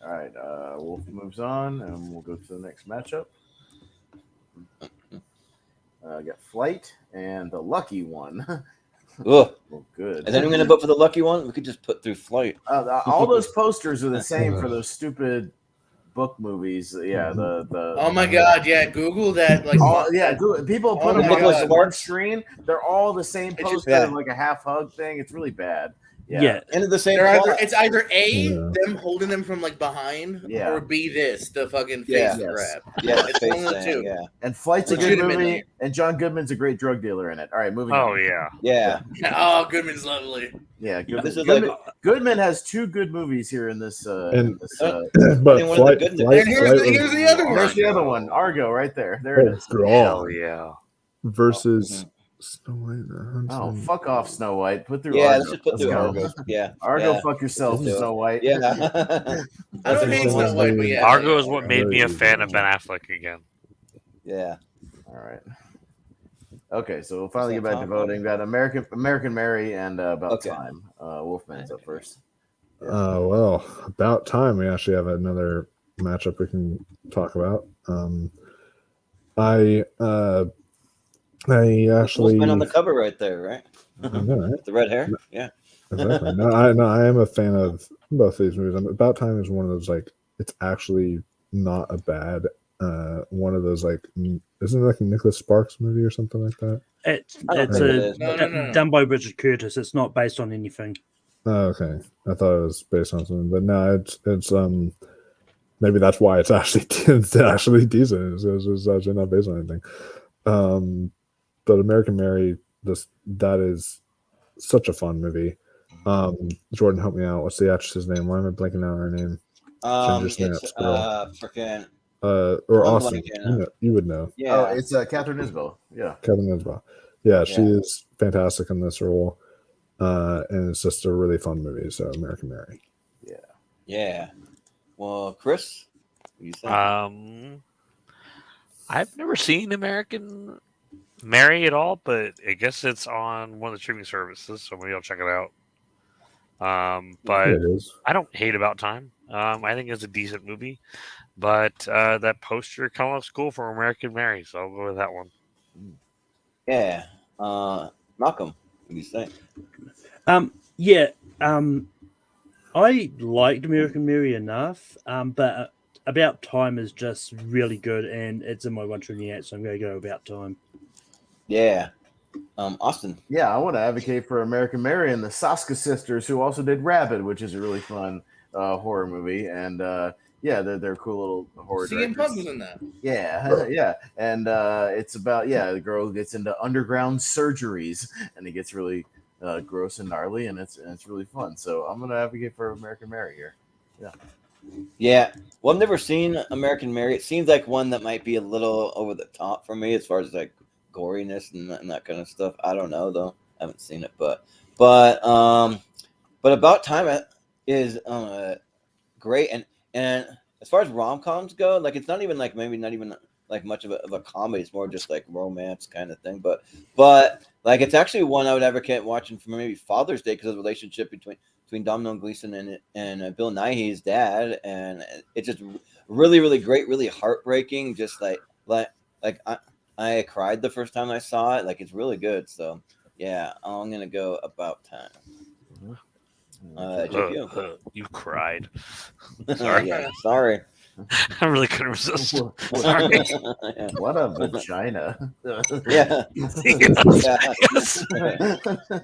All right. Wolf moves on, and we'll go to the next matchup. Got Flight and the Lucky One. Ugh. Well, good. And then I'm going to vote for the lucky one. We could just put through Flight. All those posters are the same for those stupid book movies. Yeah, the Oh my god, yeah, Google that. Like, people put Oh them my on God. the one screen. They're all the same It's just- poster, like a half hug thing. It's really bad. Yeah. And the same they're plot. it's either A, them holding them from like behind, Yeah. or B, the fucking face Yeah. grab. Yeah, It's face one of the thing, two. yeah. And Flight's a good Legitimately. movie, and John Goodman's a great drug dealer in it. All right, moving Oh on. yeah. Yeah. Oh, Goodman's lovely. Yeah, Goodman, This is Goodman has 2 good movies here in this. And- in this but one of the Flight, good- Flight, And here's Flight here's the other one. There's the other one, Argo, right there. There it is. Hell yeah. versus Snow White and the Huntsman. Oh, fuck off, Snow White. Put through Yeah, Argo. let's just put through go. Argo. Yeah. Argo, yeah. fuck yourself, Let's do it. Snow White. Yeah. I don't hate Snow White, but yeah. Argo is what made me a fan of Ben Affleck again. Yeah. All right. Okay, so we'll finally get What's back that to voting. Got American Mary and About Okay. Time. Wolfman's up first. Well, about time we actually have another matchup we can talk about. I actually Wolfman on the cover right there, right? I know, right? With the red hair. Yeah. Exactly. No, I am a fan of both these movies. About Time is one of those, like, it's actually not a bad one of those, like, isn't it like a Nicholas Sparks movie or something like that? It's I don't think it is. No. done by Richard Curtis. It's not based on anything. Oh, okay. I thought it was based on something, but no, it's maybe that's why it's actually actually decent. It's actually not based on anything. But American Mary, that is such a fun movie. Jordan, help me out. What's the actress's name? Why am I blanking out on her name? It's freaking. Or I'm Austin. blanking. You would know. Yeah. Oh, it's Catherine Isabel. Yeah. Kevin Isabel. Yeah, she Yeah. is fantastic in this role. and it's just a really fun movie. So American Mary. Yeah. Well, Chris, what do you think? I've never seen American Mary at all, but I guess it's on one of the streaming services, so maybe I'll check it out. But It is. I don't hate About Time. I think it's a decent movie, but that poster kind of looks cool for American Mary, so I'll go with that one. Yeah. Malcolm, what do you think? I liked American Mary enough, but About Time is just really good, and it's in my 128, so I'm going to go About Time. Yeah. Austin. Yeah, I want to advocate for American Mary and the Saska sisters, who also did Rabid, which is a really fun horror movie. And they're a cool little horror. CM Punk was in that. Yeah. And it's about the girl gets into underground surgeries, and it gets really gross and gnarly, and it's really fun. So I'm gonna advocate for American Mary here. Yeah. Well, I've never seen American Mary. It seems like one that might be a little over the top for me as far as like goriness and that kind of stuff. I don't know though. I haven't seen it, but About Time is great. And as far as rom-coms go, like it's not even like much of a comedy. It's more just like romance kind of thing. But like it's actually one I would advocate watching for maybe Father's Day because of the relationship between Domhnall Gleeson and Bill Nighy's dad, and it's just really, really great, really heartbreaking. Just like I cried the first time I saw it. Like it's really good. So yeah, I'm gonna go About Time. You cried. Sorry. Yeah, sorry. I really couldn't resist. Sorry. What a vagina. Yeah.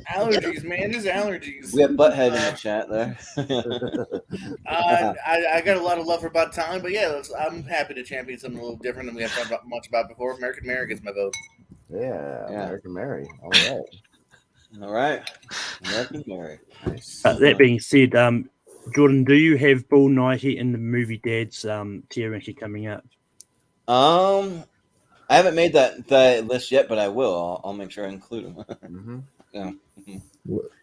Allergies, man. There's allergies. We have Butthead in the chat there. I got a lot of love for About Time, but yeah, I'm happy to champion something a little different than we haven't talked much about before. American Mary gets my vote. Yeah, American Mary. All right. American Mary. Nice. That being said, Jordan, do you have Bill Nighy in the movie Dad's tier ranking coming up? I haven't made that list yet, but I will. I'll make sure I include him. Mm-hmm. Yeah.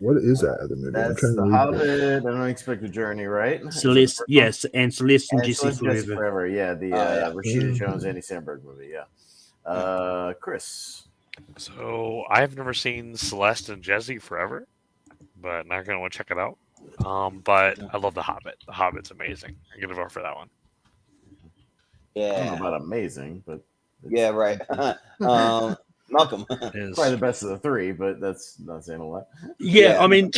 What is that other movie? That's The Hobbit, An Unexpected Journey, right? Celeste, yes, and Celeste and Jesse Celeste Forever. Yeah, the Rashida Jones, Andy Samberg movie. Yeah. Chris. So I've never seen Celeste and Jesse Forever, but not gonna want to check it out. But I love The Hobbit. The Hobbit's amazing. I'm gonna vote for that one. Yeah. I don't know about amazing, but yeah, right. Malcolm. Probably the best of the three, but that's not saying a lot. Yeah, I mean,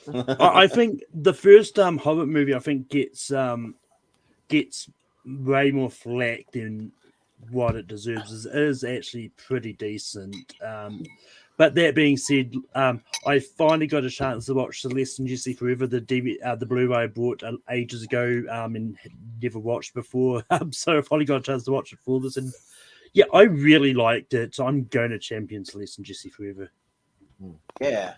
I think the first Hobbit movie, I think gets way more flack than what it deserves. It is actually pretty decent. But that being said, I finally got a chance to watch Celeste and Jesse Forever, the Blu-ray I bought ages ago and never watched before. So I finally got a chance to watch it for this. And yeah, I really liked it. So I'm going to champion Celeste and Jesse Forever. Yeah.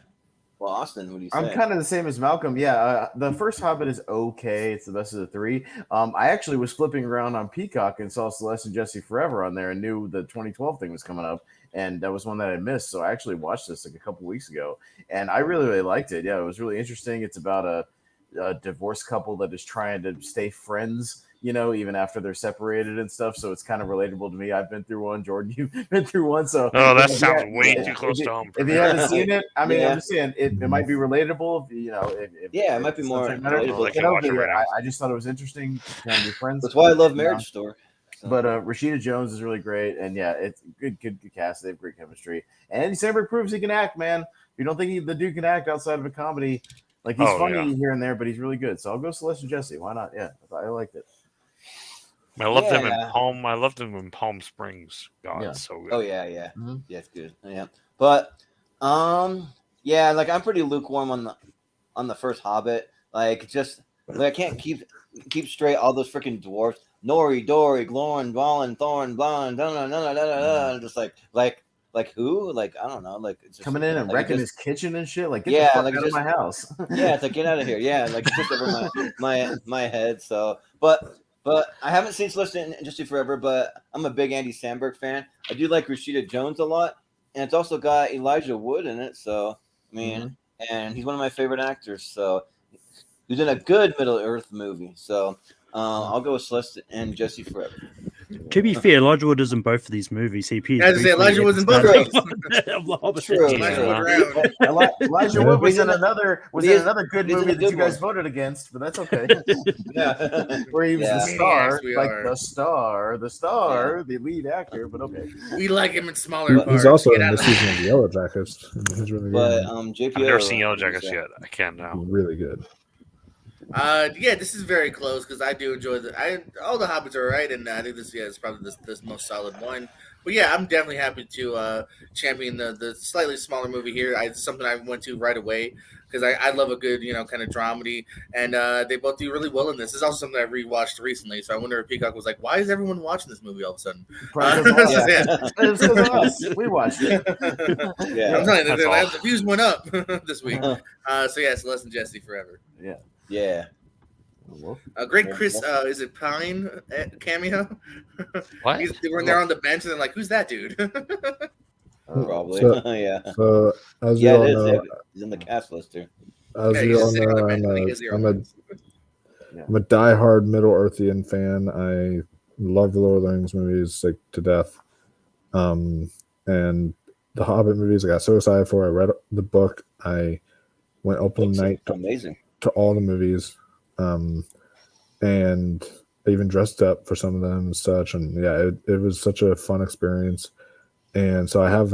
Well, Austin, what do you say? I'm kind of the same as Malcolm. Yeah, the first Hobbit is okay. It's the best of the three. I actually was flipping around on Peacock and saw Celeste and Jesse Forever on there and knew the 2012 thing was coming up. And that was one that I missed. So I actually watched this like a couple weeks ago. And I really, really liked it. Yeah, it was really interesting. It's about a divorced couple that is trying to stay friends, even after they're separated and stuff. So it's kind of relatable to me. I've been through one. Jordan, you've been through one. So that sounds way too close to home. If you haven't seen it, I mean, I'm just saying it might be relatable. It might be more relatable. I just thought it was interesting to kind of be friends. That's why I love Marriage Story. So. But Rashida Jones is really great, and yeah, it's good cast. They have great chemistry, and Andy Samberg proves he can act, man. If you don't think the dude can act outside of a comedy, like he's funny here and there, but he's really good. So I'll go Celeste and Jesse. Why not? Yeah, I liked it. I loved him in Palm. I loved him in Palm Springs. God, it's so good. Oh yeah. Mm-hmm. Yeah, it's good. Yeah, but like I'm pretty lukewarm on the first Hobbit. Like I can't keep straight all those freaking dwarfs. Nori, Dory, Glorn, Dwalin, Thorn, Blonde, just like who? Like I don't know. Like it's just, coming in and wrecking his kitchen and shit. Like get the fuck out of my house. Yeah, it's like get out of here. Yeah, like it's just over my head. So, but I haven't seen Celeste and Jesse Forever. But I'm a big Andy Samberg fan. I do like Rashida Jones a lot, and it's also got Elijah Wood in it. So I mean, and he's one of my favorite actors. So he's in a good Middle Earth movie. So I'll go with Celeste and Jesse forever. To be fair, Elijah Wood is in both of these movies. He appears. I was to say, Elijah was in both of them. True. Elijah Wood was in another good he's in movie a that good you guys one. voted against, but that's okay. Yeah. Where he was Yeah. the star, Maniacs we like are. the star, the lead actor. But okay. We like him in smaller But parts. He's also Get in out this of season of Yellow Jackets. He's really But good. JPO, I've never seen Yellow Jackets yet. I can now. Really good. Yeah, this is very close because I do enjoy all the Hobbits are right, and I think this is probably the most solid one. But yeah, I'm definitely happy to champion the slightly smaller movie here. It's something I went to right away because I love a good kind of dramedy, and they both do really well in this. This is also something I rewatched recently, so I wonder if Peacock was like, "Why is everyone watching this movie all of a sudden?" It's because of us. We watched it. Yeah. I'm telling you, That's all. the views went up this week. So yeah, Celeste and Jesse forever. Yeah. Yeah. Great Chris, is it Pine cameo? What? When they're on the bench and they're like, "Who's that dude?" Probably. So- Yeah. So as you Yeah, all it is. know, Yeah. He's in the cast list here. as Yeah, you he's all just sitting on the know, bench when he gets the I'm awards. a diehard Middle Earthian fan. I love the Lord of the Rings movies like to death. And the Hobbit movies I got so excited for. I read the book. I went opening night Amazing. to all the movies. And I even dressed up for some of them and such. And yeah, it was such a fun experience. And so I have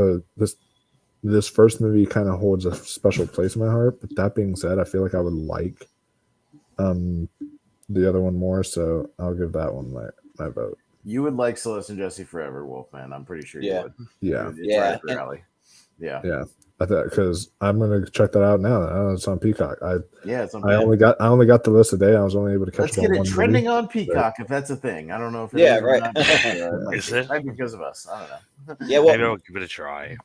this first movie kind of holds a special place in my heart. But that being said, I feel like I would like the other one more. So I'll give that one my vote. You would like Celeste and Jesse forever, Wolfman. I'm pretty sure you would. Yeah. It's Yeah. right up your alley. Yeah. Yeah. I thought because I'm gonna check that out now. It's on Peacock. It's on I only got the list today. I was only able to catch Let's up get on it one trending movie. on Peacock if that's a thing. I don't know if it Yeah, is or right. not, but, Is it? Might be because of us. I don't know. Yeah, Maybe well, I'll give it a try.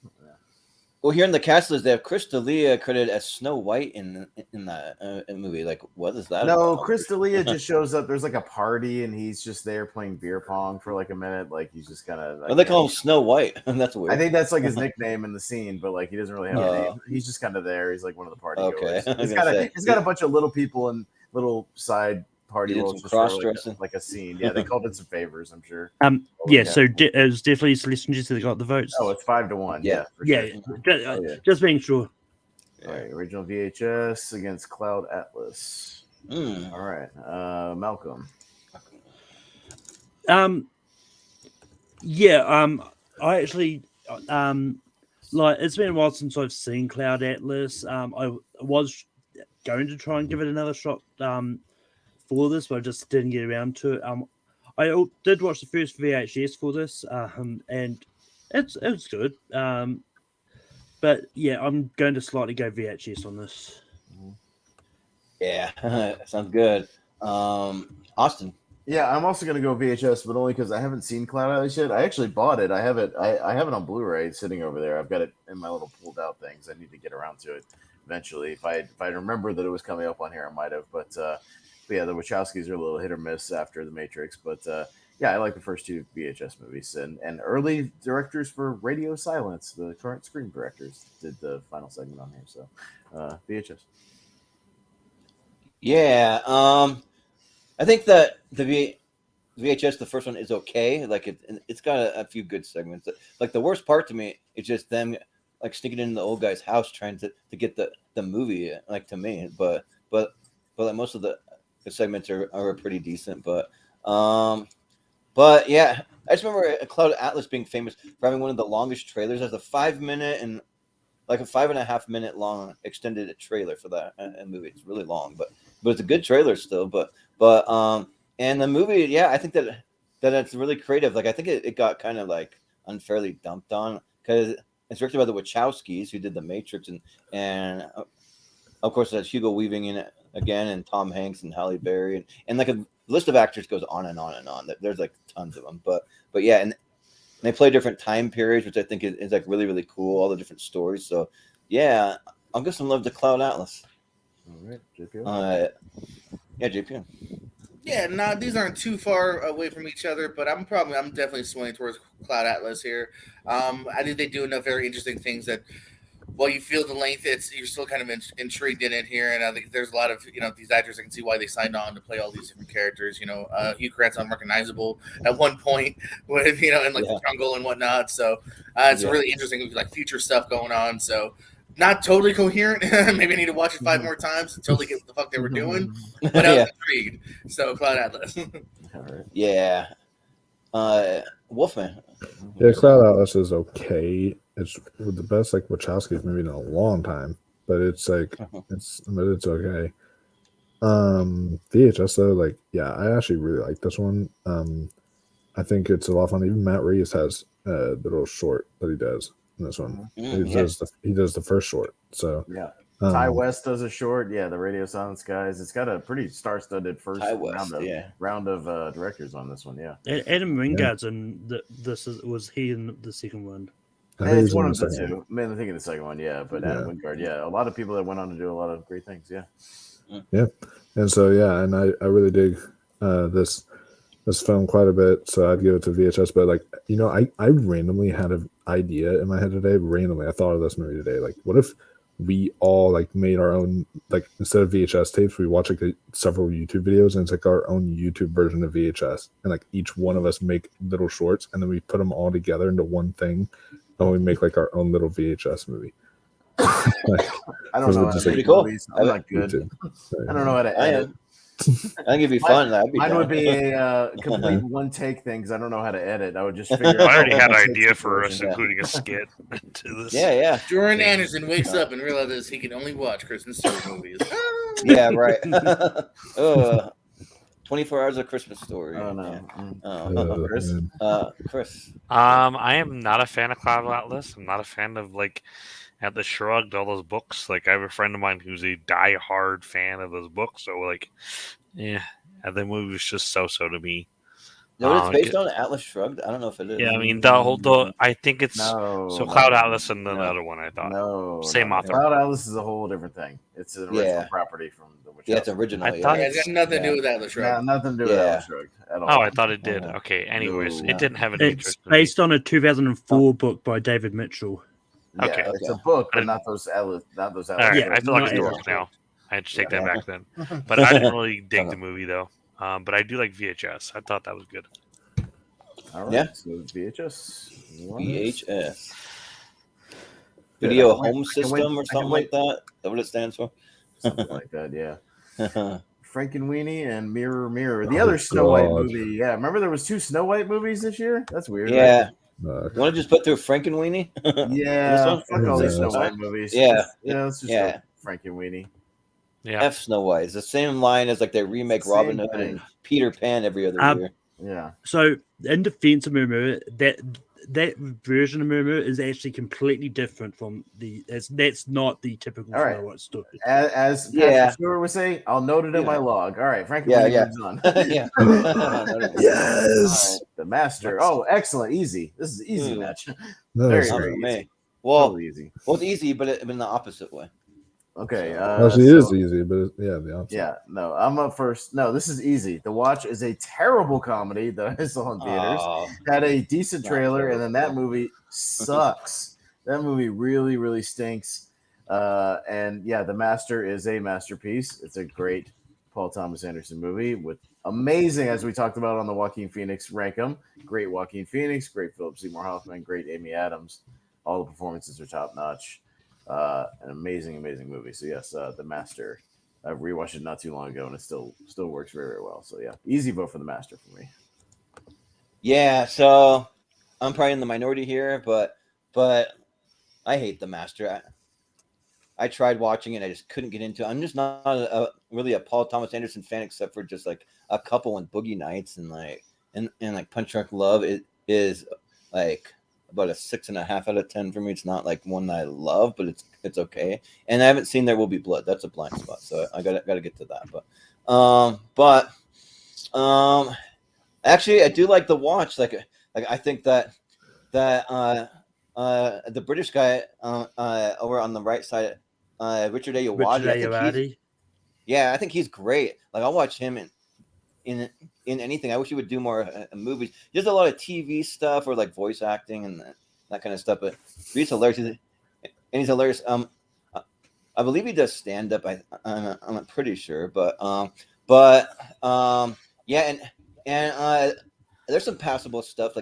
well, here in the cast list, they have Chris D'Elia credited as Snow White in that movie. Like, what is that? No, about? Chris D'Elia just shows up. There's like a party, and he's just there playing beer pong for like a minute. Like he's just kind of. Well, they call him Snow White. That's weird. I think that's like his nickname in the scene, but like he doesn't really have a name. He's just kind of there. He's like one of the party Okay. goers. He's got a bunch of little people and little side party He did roles some just for, cross-dressing. like a scene. Yeah, they called it some favors, I'm sure. Yeah. So it was definitely Celeste and Jesse that got the votes. Oh, it's 5-1. Yeah. For yeah. sure. Just being sure. All right, original VHS against Cloud Atlas. All right, Malcolm. Yeah. I actually like it's been a while since I've seen Cloud Atlas. I was going to try and give it another shot for this, but I just didn't get around to it. I did watch the first VHS for this, and it's good. But yeah, I'm going to slightly go VHS on this. Yeah, sounds good. Austin. Yeah, I'm also gonna go VHS, but only because I haven't seen Cloud Atlas yet. I actually bought it. I have it on Blu-ray sitting over there. I've got it in my little pulled out things. I need to get around to it eventually. If I remember that it was coming up on here, I might have. But yeah, the Wachowskis are a little hit or miss after The Matrix. But yeah, I like the first two VHS movies and early directors for Radio Silence. The current Scream directors did the final segment on here. So VHS. Yeah, I think that the VHS, the first one, is okay. Like it's got a few good segments. Like the worst part to me is just them like sneaking in the old guy's house trying to get the movie. Like to me, but like most of the segments are pretty decent. But yeah, I just remember Cloud Atlas being famous for having one of the longest trailers. As a 5 minute and like a 5.5 minute long extended trailer for that movie. It's really long, but it's a good trailer still. But and the movie, yeah, I think that it's really creative. Like I think it got kind of like unfairly dumped on because it's directed by the Wachowskis who did The Matrix and of course there's Hugo Weaving in it again and Tom Hanks and Halle Berry and like a list of actors goes on and on and on. There's like tons of them, but yeah, and they play different time periods, which I think is like really, really cool. All the different stories. So, yeah, I'll give some love to Cloud Atlas. All right, JPO. Yeah, JPO. Yeah, no, these aren't too far away from each other, but I'm definitely swaying towards Cloud Atlas here. I think they do enough very interesting things that while you feel the length, you're still kind of intrigued in it here. And I think there's a lot of these actors. I can see why they signed on to play all these different characters. Hugh Grant's unrecognizable at one point with in the jungle and whatnot. So it's really interesting, like future stuff going on. So. Not totally coherent. Maybe I need to watch it 5 more times to totally get what the fuck they were doing. But I was intrigued. So Cloud Atlas. Yeah. Wolfman. Yeah, Cloud Atlas is okay. It's the best like Wachowski's movie in a long time, but it's like it's okay. VHS though, like I actually really like this one. I think it's a lot of fun. Even Matt Reeves has the little short that he does. In this one, he does the first short. So Ty West does a short. Yeah, the Radio Silence guys. It's got a pretty star-studded first round of directors on this one. Yeah, Adam Wingard's in was he in the second one? It's one of the two. Man, I think in the second one, but Adam Wingard. Yeah, a lot of people that went on to do a lot of great things. Yeah, and so and I really dig this film quite a bit, so I'd give it to VHS. But like I randomly had an idea in my head today. I thought of this movie today. Like, what if we all like made our own, like, instead of VHS tapes, we watch like several YouTube videos, and it's like our own YouTube version of VHS, and like each one of us make little shorts, and then we put them all together into one thing, and we make like our own little VHS movie. Like, I don't know. That's pretty cool. I'm not good. I don't know how to edit. I think it'd be fun. Mine would be a complete one take thing because I don't know how to edit. I would just figure out. I already had an idea for us, including a skit to this. Yeah. Jordan Anderson wakes up and realizes he can only watch Kristen Stewart movies. Yeah, right. 24 Hours of Christmas Story. Oh no. Chris. Chris. I am not a fan of Cloud Atlas. I'm not a fan of Atlas Shrugged, all those books. Like, I have a friend of mine who's a die-hard fan of those books. So, the movie was just so-so to me. No, it's based on Atlas Shrugged. I don't know if it is. Yeah, I mean, I think it's Cloud Atlas and then the other one. I thought same author. Cloud Atlas is a whole different thing. It's an original property from the Witch. Yeah, it's original. I thought it's got nothing to do with Atlas Shrugged. Nothing to do with Atlas Shrugged at all. Oh, I thought it did. Okay. Anyways, it didn't have any interest. It's based on a 2004 book by David Mitchell. Okay, it's a book, but not those Atlas. All right, I feel like it's a book now. I had to take that back then, but I didn't really dig the movie though. But I do like VHS. I thought that was good. All right, so VHS. Video Home System or something like that. Is that what it stands for? Something like that, yeah. Frankenweenie and Mirror Mirror. The other Snow White movie. Yeah, remember there was 2 Snow White movies this year? That's weird. Yeah. Right? You want to just put through Frankenweenie? Yeah, fuck all these Snow White movies. Let's just go Frankenweenie. Yeah, F Snow White. It's the same line as like they remake Robin Hood and Peter Pan every other year. Yeah. So in defense of Moo, that version of Moo is actually completely different from that's not the typical Snow White story. As Pastor Stewart would say, I'll note it in my log. All right, Frankenweenie moves on. Yes. The Master. Oh, excellent. Easy. This is an easy match. Very easy. Well, totally easy. Well, it's easy, but in the opposite way. Okay. Actually, it is easy, but the opposite. Yeah, no, I'm up first. No, this is easy. The Watch is a terrible comedy that I saw in theaters. Had a decent trailer, and then that movie sucks. That movie really, really stinks. And The Master is a masterpiece. It's a great Paul Thomas Anderson movie with amazing, as we talked about on the Joaquin Phoenix rank 'em. Great Joaquin Phoenix, great Philip Seymour Hoffman, great Amy Adams. All the performances are top notch. An amazing movie. So yes, The Master. I rewatched it not too long ago, and it still works very, very well. So easy vote for The Master for me. Yeah, so I'm probably in the minority here, but I hate The Master. I tried watching it, I just couldn't get into it. I'm just not really a Paul Thomas Anderson fan, except for just like a couple in Boogie Nights and like Punch Drunk Love. It is like about a 6.5 out of 10 for me. It's not like one that I love, but it's okay. And I haven't seen There Will Be Blood. That's a blind spot, so I gotta get to that. But actually, I do like The Watch. Like I think that the British guy over on the right side, Richard Ayoade. I think he's great. Like, I'll watch him in anything. I wish he would do more movies. He does a lot of TV stuff or like voice acting and that kind of stuff. But he's hilarious. he's hilarious. I believe he does stand up. I'm not pretty sure, but yeah, and there's some passable stuff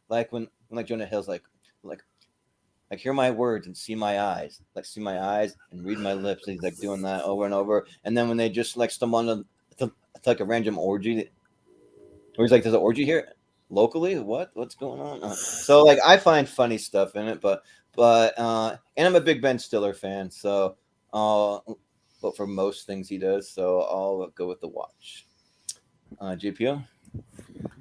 like when Jonah Hill's like hear my words and see my eyes, and read my lips. He's like doing that over and over, and then when they just like stumble on to like a random orgy, where he's like, "There's an orgy here locally? What's going on?" So like I find funny stuff in it, but and I'm a big Ben Stiller fan, so but for most things he does, so I'll go with The Watch. GPO.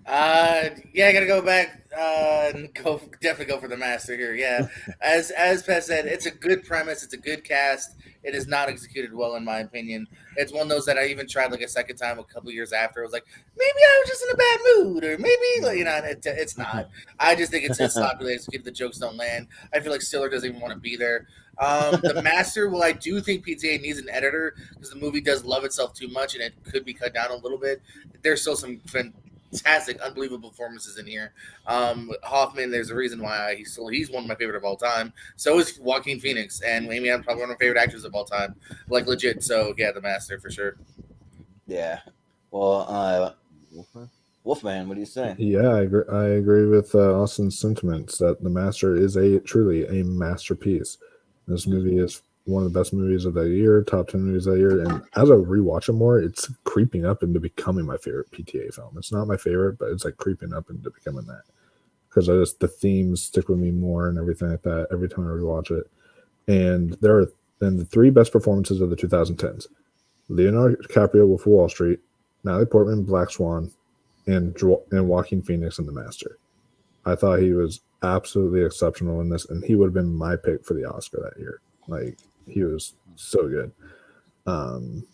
Yeah, I gotta go back and definitely go for The Master here. Yeah, as Pez said, it's a good premise, it's a good cast. It is not executed well, in my opinion. It's one of those that I even tried like a second time a couple years after. I was like, maybe I was just in a bad mood, or maybe it's not. I just think it's sloppily executed. The jokes don't land. I feel like Stiller doesn't even want to be there. The Master, well, I do think PTA needs an editor because the movie does love itself too much, and it could be cut down a little bit. There's still some fantastic, unbelievable performances in here. Hoffman, there's a reason why he's one of my favorite of all time. So is Joaquin Phoenix, and Amy, I'm probably one of my favorite actors of all time, like legit. So yeah, The Master for sure. Yeah. Well, Wolfman, what do you say? Yeah, I agree with Austin's sentiments that The Master is truly a masterpiece. This movie is one of the best movies of the year, top 10 movies of the year. And as I rewatch it more, it's creeping up into becoming my favorite PTA film. It's not my favorite, but it's like creeping up into becoming that. Because the themes stick with me more and everything like that every time I rewatch it. And there are the three best performances of the 2010s. Leonardo DiCaprio, Wolf of Wall Street, Natalie Portman, Black Swan, and Joaquin Phoenix in The Master. I thought he was absolutely exceptional in this, and he would have been my pick for the Oscar that year. Like, he was so good.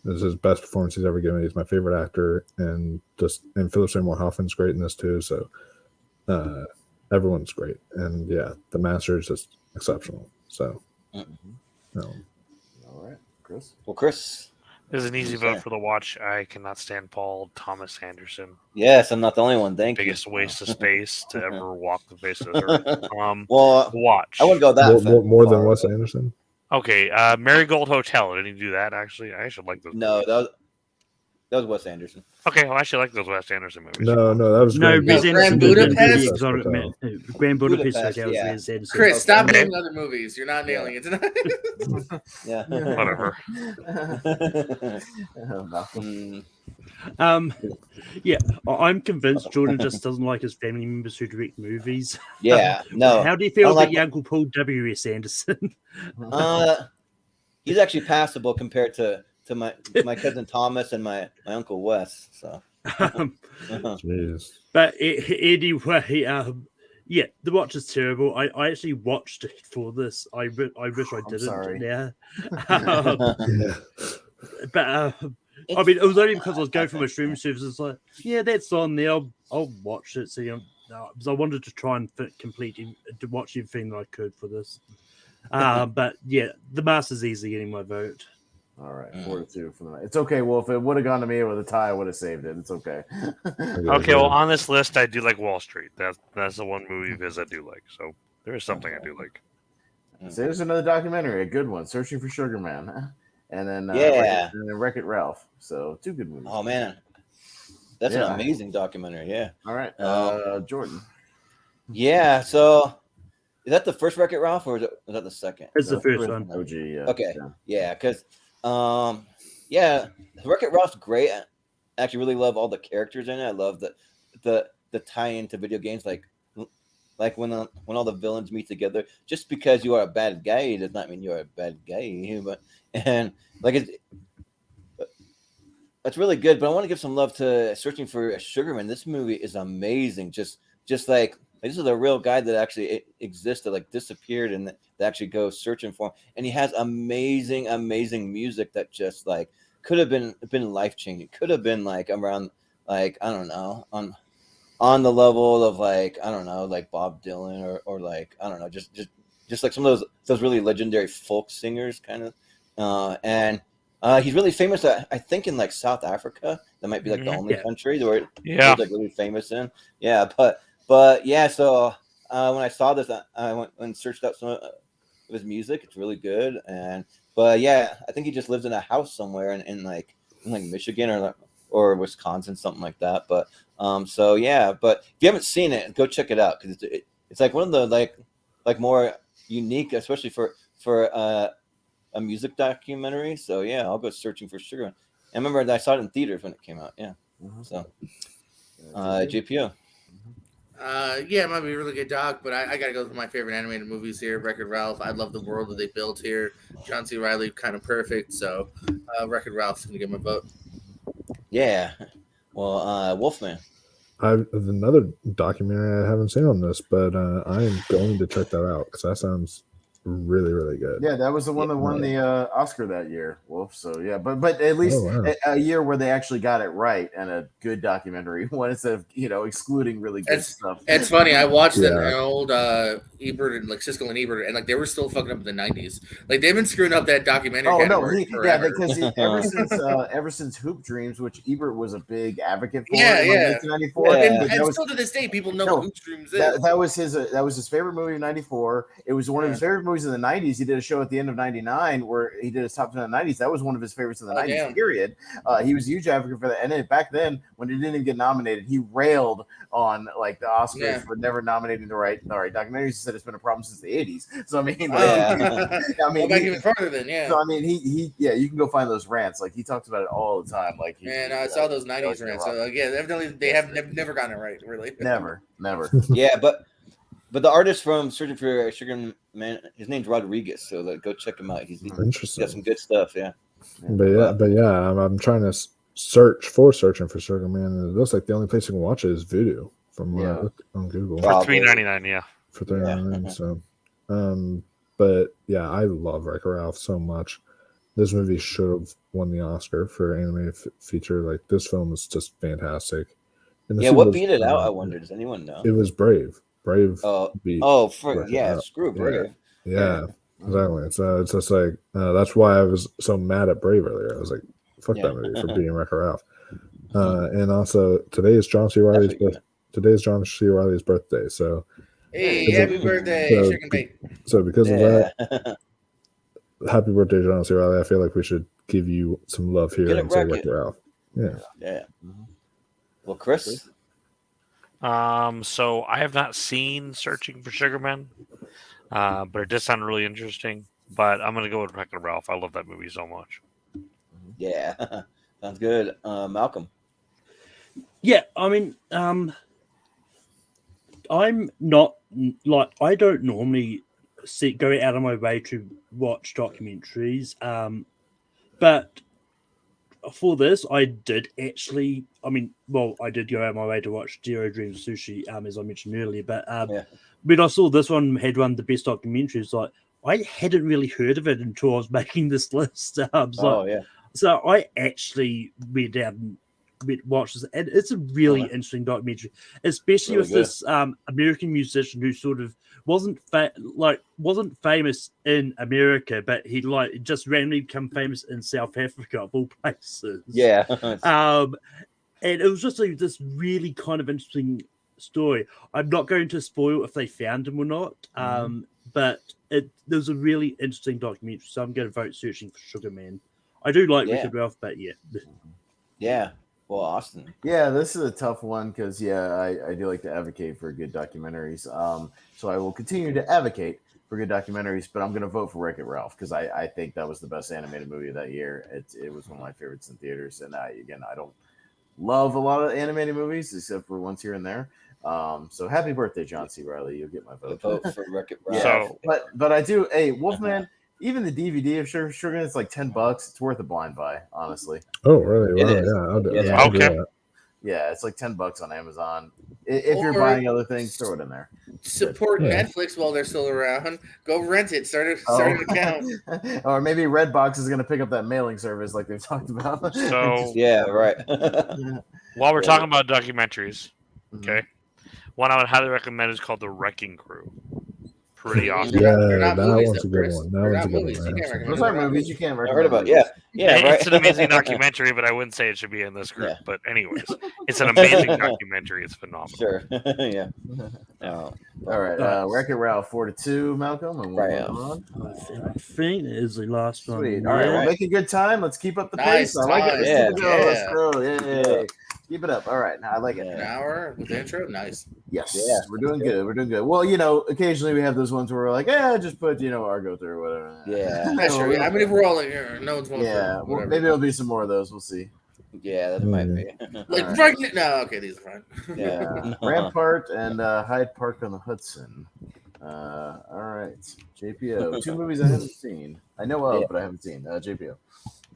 This is his best performance he's ever given. He's my favorite actor, and Philip Seymour Hoffman's great in this too. So everyone's great, and yeah, The Master is just exceptional. So, all right, Chris. Well, Chris. There's an easy vote for The Watch. I cannot stand Paul Thomas Anderson. Yes, I'm not the only one. Thank Biggest you. waste of space to ever walk the face of the earth. Well, Watch. I wouldn't go that more than Wes Anderson. Okay, Marigold Hotel. Did he do that? Actually, I actually like those. No, that was Wes Anderson. Okay, well, I actually like those Wes Anderson movies. No, that was Grand Budapest. Grand Budapest Hotel was Wes Anderson. Chris, stop naming other movies. You're not nailing it tonight. Yeah, whatever. Yeah, I'm convinced Jordan just doesn't like his family members who direct movies. Yeah, no. How do you feel about your Uncle Paul W.S. Anderson? He's actually passable compared to my cousin Thomas and my uncle Wes. So, but anyway, yeah, The Watch is terrible. I actually watched it for this. I wish I didn't. Sorry. Yeah, but I mean, it was only because I was going for my streaming services. Like, yeah, that's on there. I'll watch it. So because I wanted to try and to watch everything that I could for this. But yeah, The Master's easily getting my vote. All right, 4-2 for the night. It's okay, Wolf. It would have gone to me with a tie. I would have saved it. It's okay. Okay, well, on this list, I do like Wall Street. That's the one movie Viz I do like. So there is something I do like. So there's another documentary, a good one, Searching for Sugar Man, and then Wreck-It Ralph. So 2 good movies. Oh man, that's an amazing documentary. Yeah. All right, Jordan. Yeah. So is that the first Wreck-It Ralph, or is that the second? It's the first one. OG. Okay. Yeah, because Wreck-It Ralph's great. I actually really love all the characters in it. I love the tie-in to video games, like when all the villains meet together. Just because you are a bad guy does not mean you are a bad guy. That's really good. But I want to give some love to Searching for a Sugarman. This movie is amazing. Just like this is a real guy that actually existed, like disappeared, and that actually goes searching for him. And he has amazing music that just like could have been life changing. Could have been like around, like, I don't know, on the level of like, I don't know, like Bob Dylan or like, I don't know, just like some of those really legendary folk singers kind of. And he's really famous, I think, in like South Africa. That might be like the only country where he's like really famous in. Yeah, but yeah. So when I saw this, I went and searched out his music. It's really good, but yeah, I think he just lives in a house somewhere in like Michigan or Wisconsin, something like that. But so yeah, but if you haven't seen it, go check it out because it's like one of the like more unique, especially for a music documentary. So yeah, I'll go searching for Sugar. I remember that I saw it in theaters when it came out. Yeah. So JPO. Yeah, it might be a really good doc, but I gotta go with my favorite animated movies here. Wreck-It Ralph. I love the world that they built here. John C. Reilly, kind of perfect. So, Wreck-It Ralph's gonna get my vote. Yeah. Well, Wolfman. I've another documentary I haven't seen on this, but I am going to check that out because that sounds really, really good. Yeah, that was the one that won the Oscar that year, Wolf. So yeah, but at least a year where they actually got it right and a good documentary one instead of excluding really good stuff. It's funny. I watched an old Ebert and like Siskel and Ebert, and like they were still fucking up in the '90s. Like they've been screwing up that documentary. Oh no, because ever since Hoop Dreams, which Ebert was a big advocate for, in 1994, and still to this day, people know what Hoop Dreams is. That was his favorite movie of '94. It was one of his favorite movies in the '90s. He did a show at the end of '99 where he did his top 10 in the '90s. That was one of his favorites in the '90s. Period. He was a huge advocate for that. And then back then, when he didn't even get nominated, he railed on like the Oscars for never nominating the right documentaries. He said it's been a problem since the '80s. So I mean, I mean, back even farther than So I mean, he you can go find those rants. Like he talks about it all the time. Like I saw those '90s rants. So evidently they have never gotten it right. Really, never. Yeah, but the artist from Searching for Sugar Man, his name's Rodriguez. So go check him out. He's got some good stuff. Yeah. But yeah, I'm trying to search for Searching for Sugar Man, and it looks like the only place you can watch it is Vudu from what I looked on Google for $3.99. Yeah, for $3.99. So, but yeah, I love Wreck-It Ralph so much. This movie should have won the Oscar for animated feature. Like this film is just fantastic. And what beat it out? I wonder. Does anyone know? It was Brave. Brave. Screw Brave. Yeah, exactly. So it's just like that's why I was so mad at Brave earlier. I was like, "Fuck that movie for beating Wreck-It Ralph." And also today is John C. Reilly's birthday. So hey, happy birthday, Chicken Bake. So because of that, happy birthday, John C. Reilly. I feel like we should give you some love here and say Wreck-It Ralph. Yeah. Well, Chris. So I have not seen Searching for Sugar Man, but it does sound really interesting. But I'm gonna go with Wreck-It Ralph. I love that movie so much. Yeah, sounds good. Malcolm. Yeah, I mean, I'm not like I don't normally go out of my way to watch documentaries, but for this, I did actually. I mean, I did go out of my way to watch Zero Dreams of Sushi, as I mentioned earlier. But when I saw this one had one of the best documentaries, like I hadn't really heard of it until I was making this list. So I actually went out and watched this, and it's a really interesting documentary, especially with this American musician who sort of wasn't famous in America, but he just randomly become famous in South Africa of all places. Yeah. And it was just this really kind of interesting story. I'm not going to spoil if they found him or not, but there was a really interesting documentary. So I'm going to vote Searching for Sugar Man. I do like Wreck-It Ralph, but yeah. Well, Austin. Yeah, this is a tough one because I do like to advocate for good documentaries. So I will continue to advocate for good documentaries, but I'm going to vote for Wreck-It Ralph because I think that was the best animated movie of that year. It was one of my favorites in theaters, and I don't love a lot of animated movies except for ones here and there. So happy birthday, John C. Reilly. You'll get my vote. Vote for Wreck-It Ralph. But I do. Hey, Wolfman. Even the DVD of Sugar, it's like $10. It's worth a blind buy, honestly. Oh, really? Wow, I'll do that. Yeah, it's like $10 on Amazon. If you're buying other things, throw it in there. Support Netflix while they're still around. Go rent it. Start an account. Or maybe Redbox is going to pick up that mailing service like they've talked about. So right. While we're talking about documentaries, okay, one I would highly recommend is called The Wrecking Crew. pretty awesome. Yeah, They're not that movies, one's a though, good Chris. one. That They're one's not a good movies. one. You can't Absolutely. recommend Those aren't movies you can't I recommend. heard about. Yeah, yeah, right. It's an amazing documentary, but I wouldn't say it should be in this group. Yeah. But anyways, it's an amazing documentary. It's phenomenal. Sure. Yeah. All right, Wreck-It Ralph 4-2, Malcolm, and we'll Right. move on. I think it is the last one. Sweet. All right, Yeah. we'll make a good time. Let's keep up the Nice pace. I like it. Let's time. keep it going. Let's Yeah. go. Yay. Keep it up. All right, I like it. An hour with the intro? Nice. Yes, Yeah. we're doing good. We're doing good. Well, occasionally we have those ones where we're like, just put, Argo through or whatever. Yeah. That's true. Yeah, I mean, if we're all in here, no one's going Yeah, for well, whatever. maybe there'll be some more of those. We'll see. Yeah, that might be. Like, All right. No, okay, these are fine. Yeah. Rampart and Hyde Park on the Hudson. All right, JPO. 2 movies I haven't seen. I know of, but I haven't seen. JPO.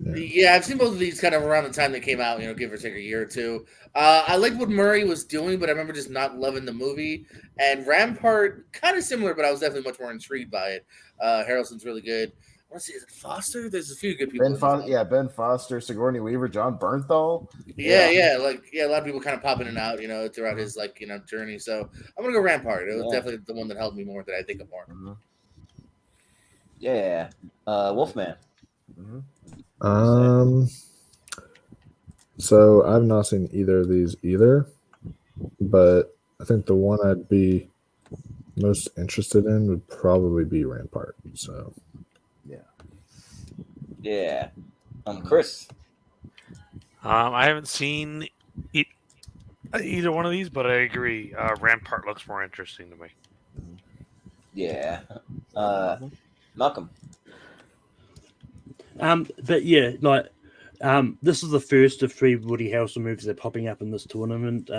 Yeah, I've seen both of these kind of around the time they came out, give or take a year or two. I liked what Murray was doing, but I remember just not loving the movie. And Rampart, kind of similar, but I was definitely much more intrigued by it. Harrelson's really good. I want to see, is it Foster? There's a few good people. Ben Foster, Sigourney Weaver, John Bernthal. Yeah, a lot of people kind of popping in and out, throughout his journey. So I'm gonna go Rampart. It was definitely the one that held me more, that I think of more. Mm-hmm. Yeah. Wolfman. So I've not seen either of these either, but I think the one I'd be most interested in would probably be Rampart. So Yeah. Chris. I haven't seen either one of these, but I agree. Rampart looks more interesting to me. Yeah. Malcolm. But yeah, this is the first of 3 Woody Harrelson movies that are popping up in this tournament.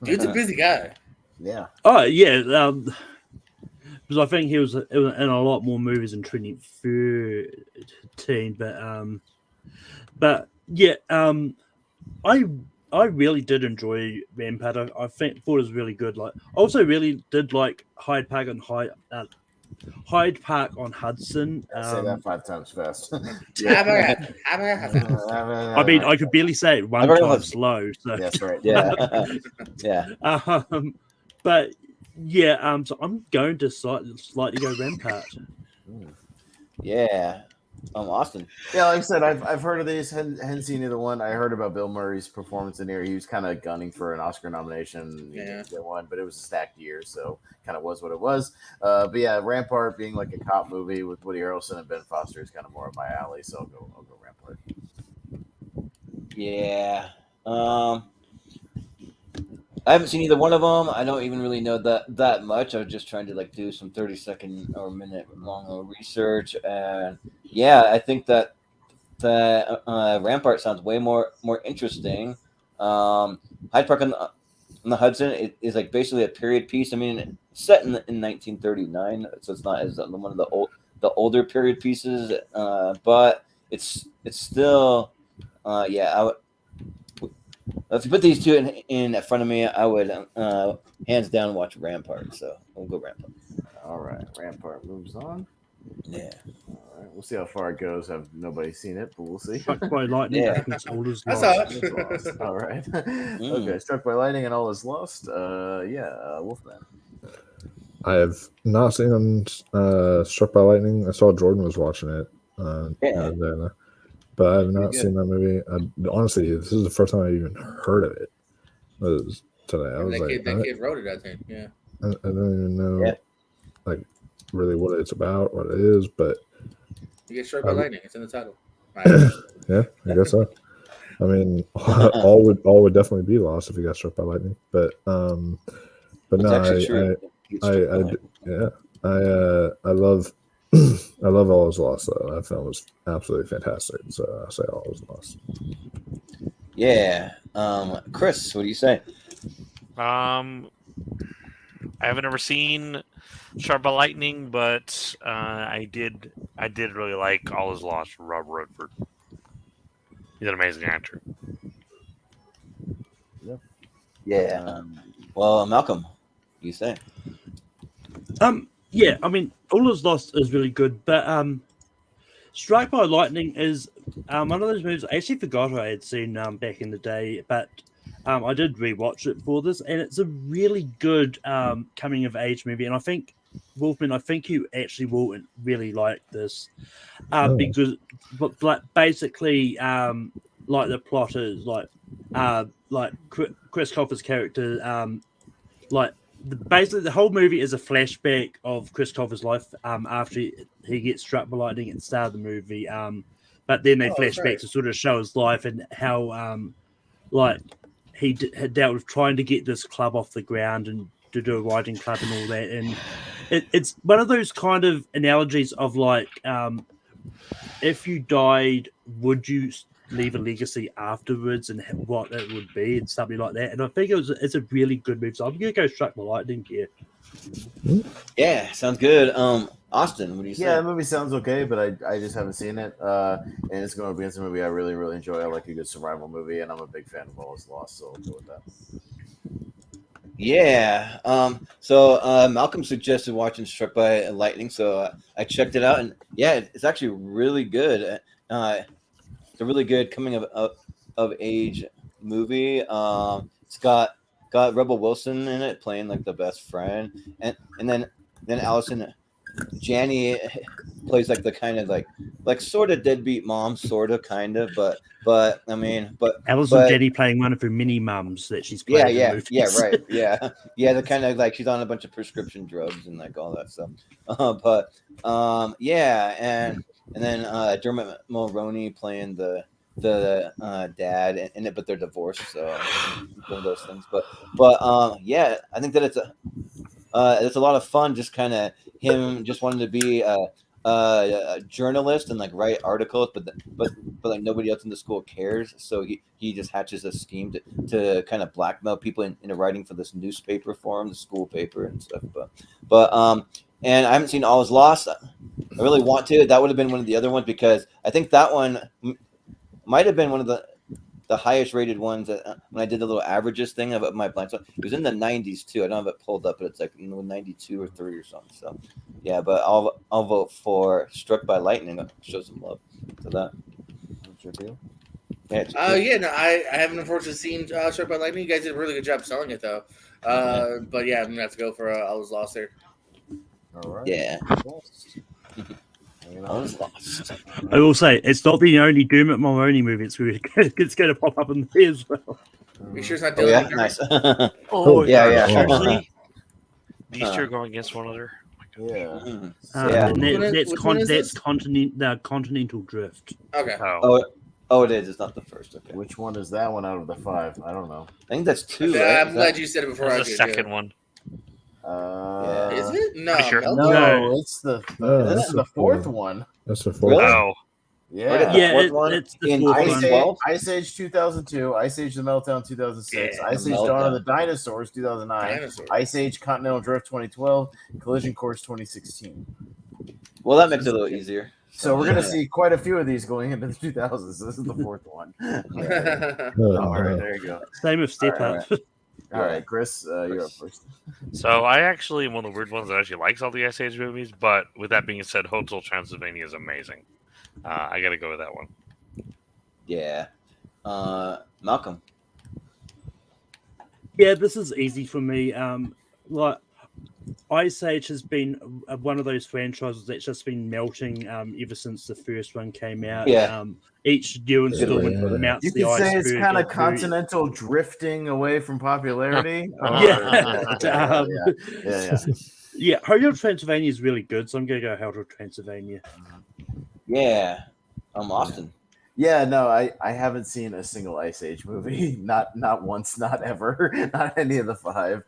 Dude's a busy guy. Yeah. Oh yeah, because I think he was in a lot more movies in 2013. But yeah, I really did enjoy Rampart. I thought it was really good. I also really did like Hyde Park on Hudson. Say that 5 times fast. I mean, I could barely say it one time slow. So. That's right. Yeah. Yeah. But yeah, so I'm going to slightly go Rampart. Yeah. Austin. Yeah, like I said, I've heard of these. Hadn't seen either one. I heard about Bill Murray's performance in here. He was kind of gunning for an Oscar nomination. He didn't get one, but it was a stacked year, so kind of was what it was. But yeah, Rampart being like a cop movie with Woody Harrelson and Ben Foster is kind of more of my alley. So I'll go Rampart. Yeah. I haven't seen either one of them. I don't even really know that much. I was just trying to do some 30-second or minute long research, and yeah, I think that Rampart sounds way more interesting. Hyde Park on the Hudson is basically a period piece. I mean, it's set in 1939, so it's not as one of the older period pieces, but it's still yeah. If you put these two in front of me, I would hands down watch Rampart. So we'll go Rampart. All right, Rampart moves on. Yeah. All right, we'll see how far it goes. Nobody's seen it, but we'll see. Struck by lightning. Yeah. All is I lost. saw it. Lost. All right. Okay, struck by lightning and all is lost. Wolfman. I have not seen him Struck by Lightning. I saw Jordan was watching it. But I have not seen that movie. Honestly, this is the first time I even heard of it. Today. I was that kid wrote it, I think. Yeah. I don't even know, really what it's about, what it is, but You get struck by lightning. It's in the title. yeah, I guess so. I mean, all would definitely be lost if you got struck by lightning. But no, I love I love All Is Lost, though. That film was absolutely fantastic. So I say All Is Lost. Yeah. Chris, what do you say? I haven't ever seen Struck by Lightning, but I did really like All Is Lost from Rob Redford. He's an amazing actor. Yeah. Well, Malcolm, you say? Yeah, I mean, All Is Lost is really good, but Strike by Lightning is one of those movies I actually forgot I had seen back in the day, but I did rewatch it for this, and it's a really good coming of age movie, and I think Wolfman, I think you actually will really like this, Oh. because, but basically, like the plot is like Chris Coffer's character, basically the whole movie is a flashback of Chris Coffer's life after he gets struck by lightning at the start of the movie, but then they flash back to sort of show his life and how he had dealt with trying to get this club off the ground and to do a riding club and all that, and it's one of those kind of analogies of like, if you died, would you leave a legacy afterwards, and what it would be, and something like that. And I think it's a really good movie. So I'm gonna go Struck by Lightning here. Yeah, sounds good. Austin, what do you say? Yeah, the movie sounds okay, but I just haven't seen it. And it's going to be a movie I really, really enjoy. I like a good survival movie, and I'm a big fan of All Is Lost, so I'll go with that. Yeah. So Malcolm suggested watching Struck by Lightning, so I checked it out, and yeah, it's actually really good. It's a really good coming of age movie. It's got Rebel Wilson in it playing like the best friend, and then Allison Janney plays like the kind of like sort of deadbeat mom, sort of kind of, but I mean, but Allison Janney playing one of her mini mums that she's playing. Yeah, in yeah, movies. right, yeah. The kind of like she's on a bunch of prescription drugs and like all that stuff. Yeah, and then Dermot Mulroney playing the dad in it, but they're divorced, so one of those things. But yeah, I think that it's a lot of fun. Just kind of him just wanting to be a journalist and like write articles, but like nobody else in the school cares. So he just hatches a scheme to kind of blackmail people into writing for this newspaper for him, the school paper and stuff. But and I haven't seen All Is Lost. I really want to. That would have been one of the other ones, because I think that one might have been one of the highest rated ones when I did the little averages thing of my blind spot. It was in the 90s too. I don't have it pulled up, but it's like 92 or 3 or something. So yeah, but I'll vote for Struck by Lightning. I'll show some love to that. What's your deal? Yeah, no, I haven't unfortunately seen Struck by Lightning. You guys did a really good job selling it though. But yeah, I'm gonna have to go for All Is Lost there. All right. Yeah. All Is Lost. I will say it's not the only Dermot Mulroney movie. It's going to pop up in there as well. You sure it's not Oh, Dylan? yeah, nice. Yeah. Seriously? These two are going against one another. Yeah. That's Continental Drift. Okay. Oh, it is. It's not the first. Okay. Which one is that one out of the 5? I don't know. I think that's 2. Yeah, right? I'm glad you said it before I That's did. the second one. Is it? No. Pretty sure. No, it's the that's the fourth one. That's the fourth. Really? Oh, Yeah. It's the fourth one. Ice Age 2002, Ice Age The Meltdown 2006, Yeah, Ice Age Dawn of the Dinosaurs 2009, Ice Age Continental Drift 2012, Collision Course 2016. Well, that makes it a little easier. So we're going to see quite a few of these going into the 2000s. This is the fourth one. All right, there you go. Same with Step Up. All right, Chris, you're up first. so I actually one of the weird ones that actually likes all the Ice Age movies, but with that being said, Hotel Transylvania is amazing. I got to go with that one. Yeah. Malcolm. Yeah, this is easy for me. Like Ice Age has been one of those franchises that's just been melting ever since the first one came out. Yeah. Each new installment mounts You the could say iceberg. it's kind of continental drifting away from popularity. Yeah, Hotel Transylvania is really good, so I'm going to go Hotel Transylvania. Yeah. Austin. Yeah, no, I haven't seen a single Ice Age movie. Not once, not ever. Not any of the 5.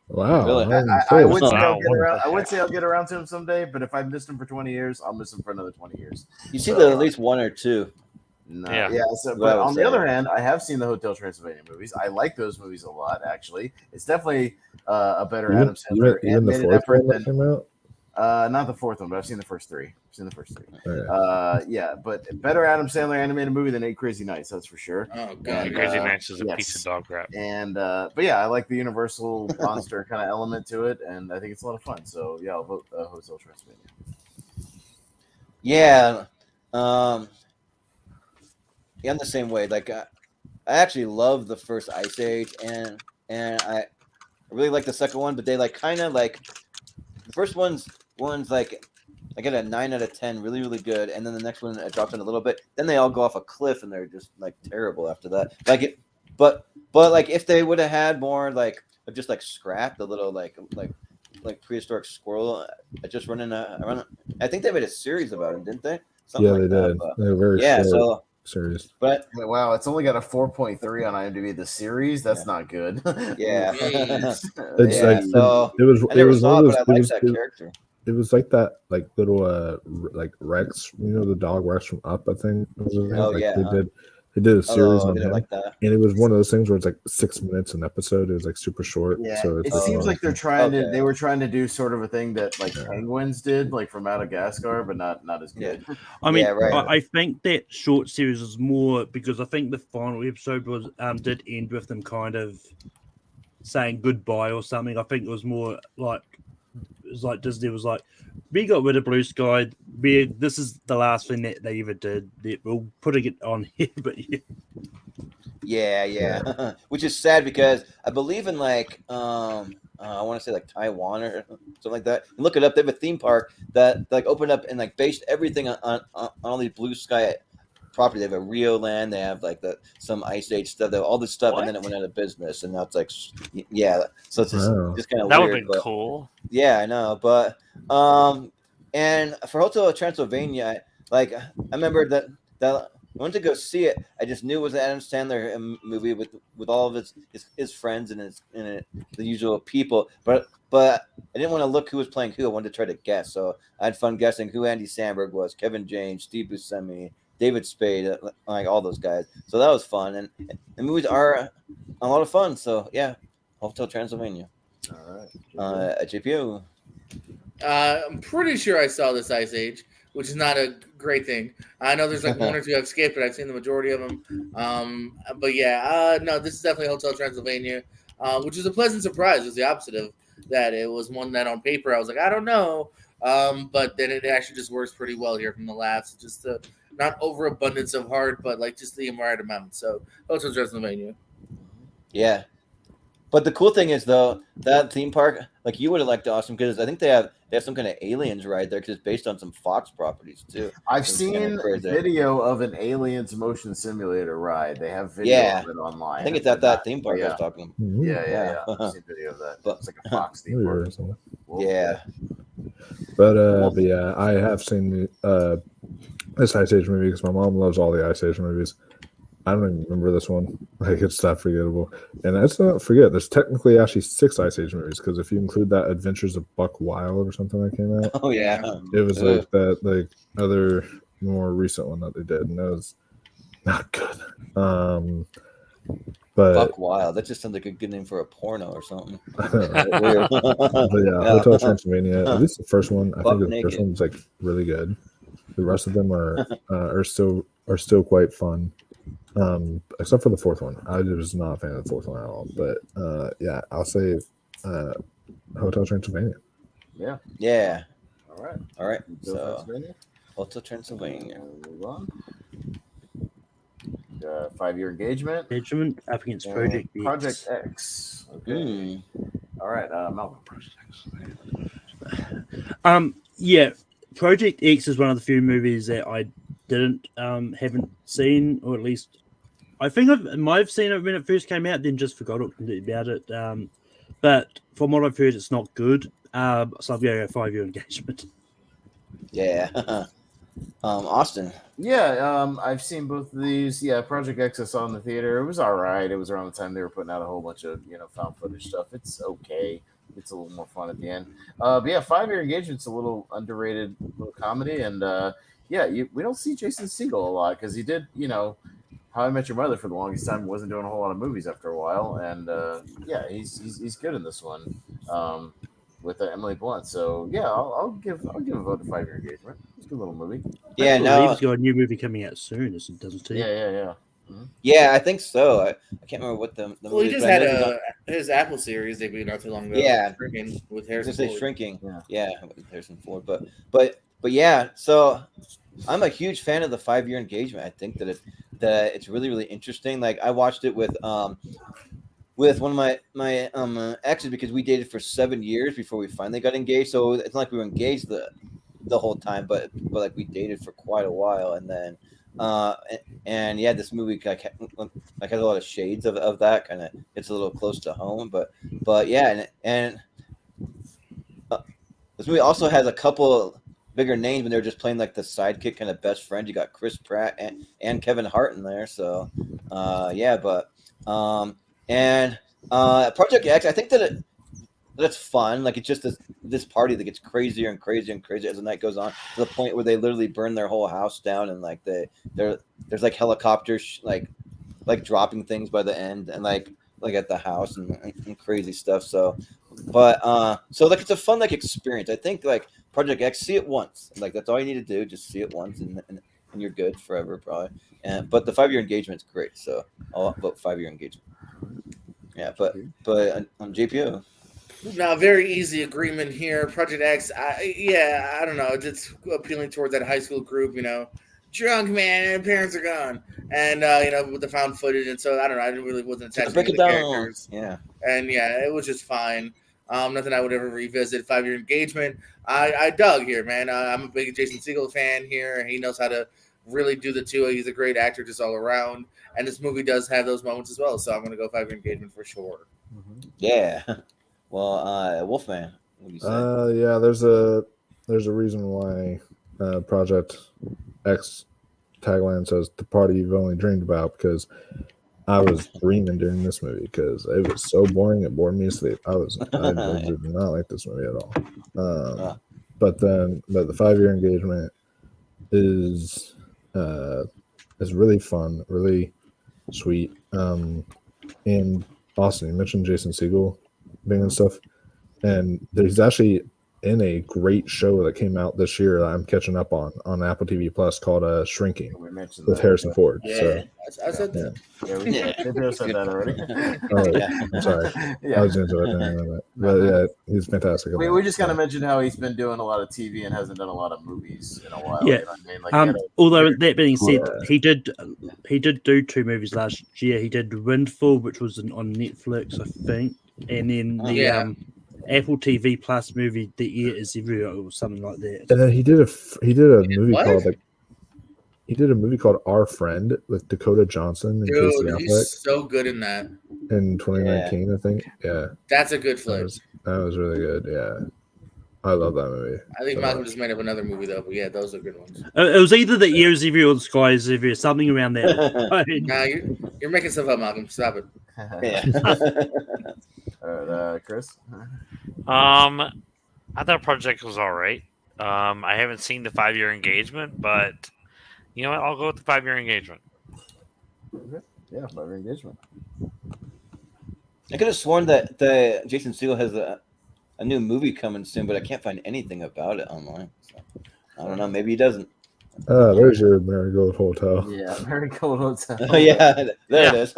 Wow. Really? I would say I'll get around. I would say I'll get around to him someday, but if I've missed him for 20 years, I'll miss him for another 20 years. You see at least 1 or 2. No, Yeah. So, but on the other hand, I have seen the Hotel Transylvania movies. I like those movies a lot, actually. It's definitely a better Adam Sandler Even the animated fourth effort one that came out? not the fourth one, but I've seen the first 3. Right. Yeah, but better Adam Sandler animated movie than 8 Crazy Nights, that's for sure. Oh god. Crazy Nights is a yes. piece of dog crap. And but yeah, I like the Universal monster kind of element to it, and I think it's a lot of fun. So yeah, I'll vote Hotel Transylvania. Yeah. Yeah, I'm the same way. Like, I actually love the first Ice Age, and I really like the second one, but they like kind of like the first one's like I get a 9 out of 10, really, really good, and then the next one drops in a little bit. Then they all go off a cliff, and they're just like terrible after that. But like if they would have had more like just like scrap the little like prehistoric squirrel, just running around. I think they made a series about him, didn't they? Something Yeah, like they that, did. but- They were very yeah, short so series. but Wow, it's only got a 4.3 on IMDb. The series, that's not good. yeah, Jeez. It's yeah. like So it was. I never It was saw one it, of but I those. like It was. that It, character. it was like that, like little, like Rex. You know, the dog Rex from Up. I think. Was his name. Oh, like yeah, huh? They did a series Oh, on I didn't him, like that. and it was one of those things where it's like 6 minutes an episode. It was like super short. Yeah, So it it's like, seems like they're trying to. Okay. They were trying to do sort of a thing that like Penguins did, like from Madagascar, but not as good. I mean, Yeah, right. I think that short series is more because I think the final episode was did end with them kind of saying goodbye or something. I think it was more like it was like Disney was like, we got rid of Blue Sky. This is the last thing that they ever did. We'll putting it on here, but yeah. Yeah. Which is sad because I believe in like I want to say like Taiwan or something like that. And look it up. They have a theme park that like opened up and like based everything on all these Blue Sky property. They have a Rio Land. They have like some Ice Age stuff. They have all this stuff, and then it went out of business. And now it's like yeah. So it's just Wow. kind of That weird. would have been but- cool. Yeah, I know, but and for Hotel Transylvania, like I remember that I went to go see it. I just knew it was an Adam Sandler movie with all of his friends and the usual people, but I didn't want to look who was playing who. I wanted to try to guess, so I had fun guessing who Andy Samberg was, Kevin James, Steve Buscemi, David Spade, like all those guys. So that was fun, and the movies are a lot of fun. So yeah, Hotel Transylvania. All right. JPO. I'm pretty sure I saw this Ice Age, which is not a great thing. I know there's like one or two I've skipped, but I've seen the majority of them. But yeah, no, this is definitely Hotel Transylvania, which is a pleasant surprise. It was the opposite of that. It was one that on paper I was like, I don't know. But then it actually just works pretty well here from the laughs. Just the not overabundance of heart, but like just the right amount. So Hotel Transylvania. Yeah. But the cool thing is though, that theme park, like you would have liked Austin because I think they have some kind of aliens ride there because it's based on some Fox properties too. I've It's seen kinda crazy. video of an aliens motion simulator ride. They have video Yeah. of it online. I think it's at that theme park I was talking about. Mhm. Yeah. Yeah. I've seen video of that. But- It's like a Fox theme Maybe park. or something. Yeah. But yeah, I have seen this Ice Age movie because my mom loves all the Ice Age movies. I don't even remember this one. Like it's that forgettable. And let's not forget, there's technically actually 6 Ice Age movies because if you include that Adventures of Buck Wild or something that came out, Oh yeah. it was like that like other more recent one that they did, and that was not good. But Buck Wild. That just sounds like a good name for a porno or something. But yeah, Hotel Transylvania. At least the first one, I Buck think the first naked. one's like really good. The rest of them are still quite fun, except for the fourth one. I was not a fan of the fourth one at all. But yeah, I'll say Hotel Transylvania. Yeah. Yeah. All right. All right. Hotel So Transylvania. Hotel Transylvania. Move on. 5-year engagement. Benjamin up against and Project X. Project X. Okay. Mm. All right, Malcolm. Yeah, Project X is one of the few movies that I haven't seen, or at least I think I might have seen it when it first came out, then just forgot about it. But from what I've heard, it's not good. So I'm going to go 5-year engagement. Yeah. Austin. Yeah, I've seen both of these. Yeah, Project X I saw in the theater. It was all right. It was around the time they were putting out a whole bunch of found footage stuff. It's okay. It's a little more fun at the end. But yeah, 5-year engagement's a little underrated little comedy, and we don't see Jason Segel a lot because he did How I Met Your Mother for the longest time. Wasn't doing a whole lot of movies after a while, and he's good in this one. With Emily Blunt, so yeah, I'll give a vote to 5-year engagement. It's a good little movie. Yeah, I believe no. he's got a new movie coming out soon, doesn't he? Yeah. Yeah, I think so. I can't remember what the Well, he movie is, just but I had know he's his Apple series debuted not too long ago. Yeah. Shrinking with I was Harrison gonna say Ford. Shrinking. Yeah. Yeah, with Harrison Ford. But yeah. So I'm a huge fan of the 5-year engagement. I think that it's really really interesting. Like I watched it with with one of my exes because we dated for 7 years before we finally got engaged. So it's not like we were engaged the whole time, but like we dated for quite a while, and then and yeah, this movie like has a lot of shades of that kind of. It's a little close to home, but yeah, and this movie also has a couple bigger names when they're just playing like the sidekick kind of best friend. You got Chris Pratt and Kevin Hart in there, so yeah, but and Project X, I think that's fun. Like it's just this party that gets crazier and crazier and crazier as the night goes on, to the point where they literally burn their whole house down, and like there's like helicopters like dropping things by the end, and like at the house and crazy stuff. So, but so like it's a fun like experience. I think like Project X, see it once. Like that's all you need to do. Just see it once, and you're good forever probably. But the 5-year engagement's great. So I'll vote 5-year engagement. Yeah, but on JPO. Now, very easy agreement here. Project X, I don't know. It's appealing towards that high school group, drunk man, parents are gone, and with the found footage, and so I don't know. I really wasn't attached to the characters. Yeah, and yeah, it was just fine. Nothing I would ever revisit. 5-year engagement, I dug here, man. I'm a big Jason Segel fan here. He knows how to really do the two. He's a great actor just all around, and this movie does have those moments as well. So I'm going to go 5-year engagement for sure. Yeah. Well, Wolfman, what do you say? Yeah, there's a reason why Project X tagline says the party you've only dreamed about, because I was dreaming during this movie because it was so boring it bored me to sleep. I did not like this movie at all. But the 5-year engagement is really fun, really sweet. And Austin, you mentioned Jason Segel being and stuff, and he's actually in a great show that came out this year that I'm catching up on Apple TV Plus called Shrinking with Harrison Ford. Yeah, so, I said that. Yeah, we said that already. I'm sorry. I was into it. But yeah, he's fantastic. We just kind of mentioned how he's been doing a lot of TV and hasn't done a lot of movies in a while. Yeah. You know what I mean? Like, although that being said, he did do 2 movies last year. He did Windfall, which was on Netflix, I think, and then the Apple TV Plus movie, The Year Is Everywhere, or something like that. And then he did a movie called Our Friend with Dakota Johnson and Casey Dude, Affleck he's so good in that. in 2019, I think. Yeah, that's a good flick. That was really good. Yeah, I love that movie. I think Malcolm just made up another movie though, but yeah, those are good ones. It was either The Year Is Everywhere or The Sky Is Everywhere, something around that. Nah, you're making stuff up, Malcolm. Stop it. All right, Chris. I thought Project was all right. I haven't seen the 5-year engagement, but you know what? I'll go with the 5-year engagement. Okay. Yeah, 5-year engagement. I could have sworn that the Jason Segel has a new movie coming soon, but I can't find anything about it online. So I don't know. Maybe he doesn't. There's your Marigold Hotel. Yeah, Marigold Hotel. Oh yeah, there it is.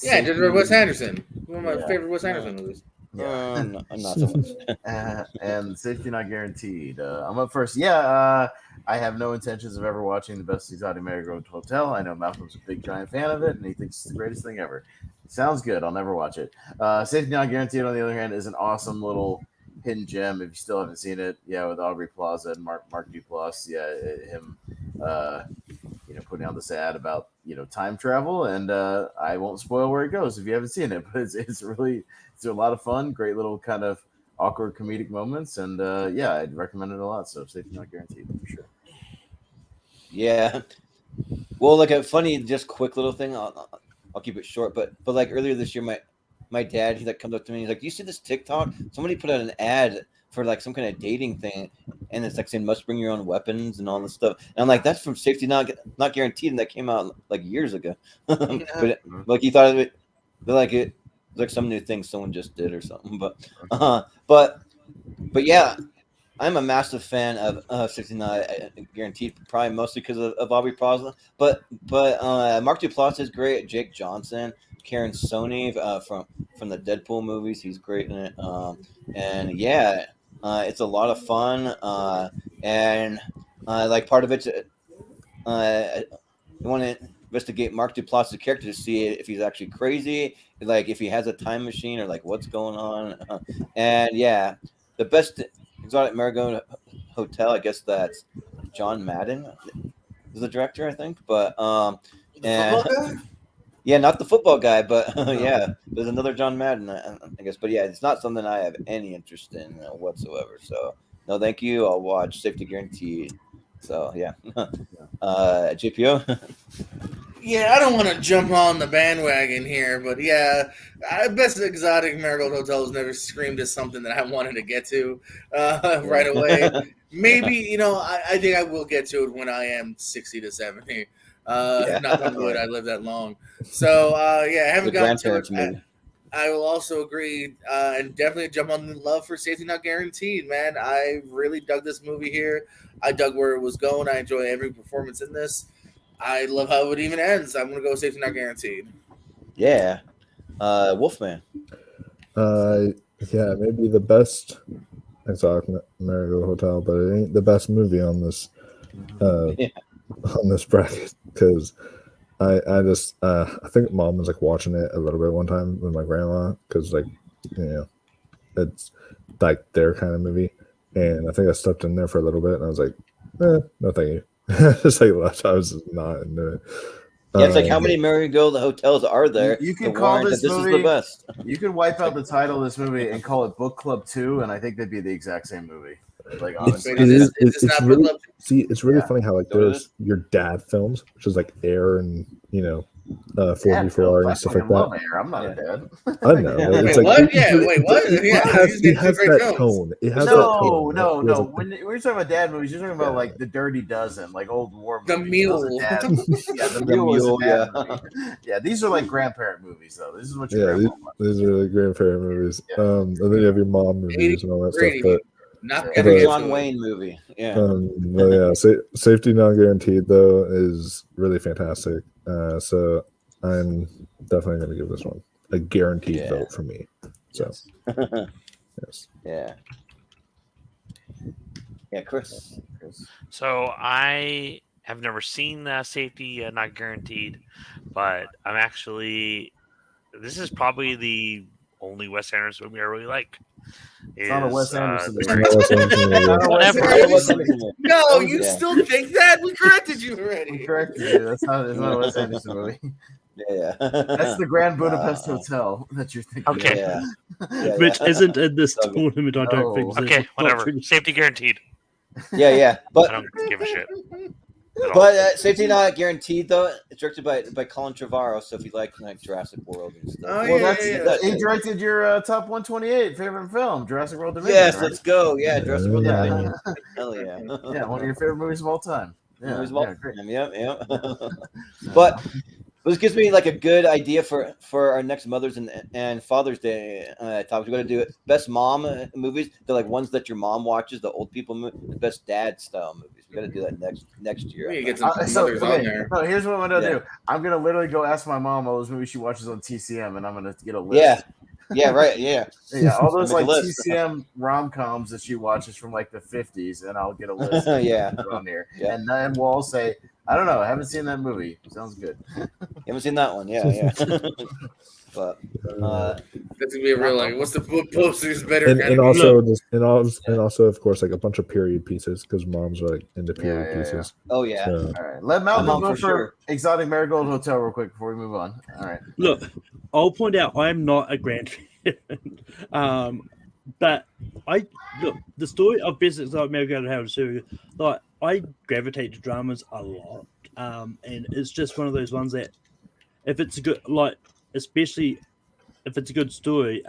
Yeah, just Wes Anderson. One of my favorite Wes Anderson movies. I'm not so much. And Safety Not Guaranteed. I'm up first. Yeah, I have no intentions of ever watching the Best Exotic Marigold Hotel. I know Malcolm's a big, giant fan of it, and he thinks it's the greatest thing ever. Sounds good. I'll never watch it. Safety Not Guaranteed, on the other hand, is an awesome little hidden gem. If you still haven't seen it, with Aubrey Plaza and Mark Duplass. Him, putting out this ad about time travel, and I won't spoil where it goes if you haven't seen it. But it's a lot of fun. Great little kind of awkward comedic moments, and I'd recommend it a lot. So Safety Not Guaranteed for sure. Yeah. Well, like a funny, just quick little thing. I'll keep it short, but like earlier this year, my dad, he like comes up to me, he's like, "Do you see this TikTok? Somebody put out an ad for like some kind of dating thing, and it's like saying must bring your own weapons and all this stuff." And I'm like, "That's from Safety Not Guaranteed," and that came out like years ago. But like he thought of it, like it was like some new thing someone just did or something. But yeah. I'm a massive fan of 69 Guaranteed, probably mostly because of Aubrey Plaza. But Mark Duplass is great. Jake Johnson, Karen Sony from the Deadpool movies, he's great in it. It's a lot of fun. Like part of it's I want to investigate Mark Duplass' character to see if he's actually crazy, like if he has a time machine or like what's going on. And yeah, the best exotic marigold hotel, I guess that's John Madden is the director, I think. But and Football guy? yeah, not the football guy, but yeah, there's another John Madden, I guess. But yeah, it's not something I have any interest in whatsoever. So no, thank you. I'll watch Safety Guaranteed. So yeah, JPO. Yeah, I don't want to jump on the bandwagon here, but yeah, Best Exotic Marigold Hotels never screamed as something that I wanted to get to right away. Maybe, I think I will get to it when I am 60 to 70. Knock on wood, I live that long. So, I haven't gotten to it. I will also agree and definitely jump on the love for Safety Not Guaranteed, man. I really dug this movie here. I dug where it was going. I enjoy every performance in this. I love how it even ends. I'm going to go Safety Not Guaranteed. Yeah. Wolfman. Yeah, maybe the best exotic marigold hotel, but it ain't the best movie on this on this bracket because I think Mom was like watching it a little bit one time with my grandma because it's like their kind of movie, and I think I stepped in there for a little bit and I was like, no thank you. Just like left, I was just not into it. Yeah, it's like how many marigold hotels are there? You can call this movie. Is the best. You could wipe out the title of this movie and call it Book Club 2, and I think they'd be the exact same movie. Like honestly, it's really funny how like there's your dad films, which is like Air and 44 and stuff like that. Air. I'm not a dad. I know. It's wait, like, what? Yeah, wait, what? It has that tone. It has that tone. No. When you're talking about dad movies, you're talking about like The Dirty Dozen, like old war movies. The Mule. The Mule. Yeah, these are like grandparent movies, though. This is what you're these are like grandparent movies. And then you have your mom movies and all that stuff. But every John Wayne movie. Yeah. Safety Not Guaranteed though is really fantastic. So I'm definitely going to give this one a guaranteed vote for me. So, yes. Yeah, Chris. So I have never seen Safety Not Guaranteed, but I'm actually. This is probably the only Wes Anderson movie I really like. It's not a Wes Anderson movie. No, you still think that? We corrected you already. We corrected you. It's not a Wes Anderson movie. Yeah. That's the Grand Budapest Hotel that you're thinking. Okay. Which isn't in this tournament, I don't think. Okay, whatever. Safety Guaranteed. Yeah. But I don't give a shit. But Safety Not Guaranteed, though, it's directed by Colin Trevorrow. So if you like Jurassic World and stuff, he directed your top 128 favorite film, Jurassic World Dominion. Yes, let's go. Yeah, Jurassic World Dominion. Hell yeah. Yeah, one of your favorite movies of all time. Yeah, great. Yep. But this gives me like a good idea for our next Mother's and Father's Day topics. We're gonna do best mom movies. They're like ones that your mom watches, the old people movies, the best dad style movies. We gotta do that next year. Get some mothers on there. So here's what I'm gonna do. I'm gonna literally go ask my mom all those movies she watches on TCM, and I'm gonna get a list. Yeah, right. Yeah, all those like TCM rom-coms that she watches from like the 50s, and I'll get a list. On here, and then we'll all say, I don't know, I haven't seen that movie. Sounds good. You haven't seen that one? Yeah. But that's gonna be a real like, what's the posters better? And also, of course, like a bunch of period pieces because moms are like into period pieces. Oh yeah. So, all right, let Malcolm go for Exotic Marigold Hotel real quick before we move on. All right. Look, I'll point out I am not a grandparent, but the story of Best Exotic Marigold Hotel. Like I gravitate to dramas a lot, and it's just one of those ones that if it's a good especially if it's a good story,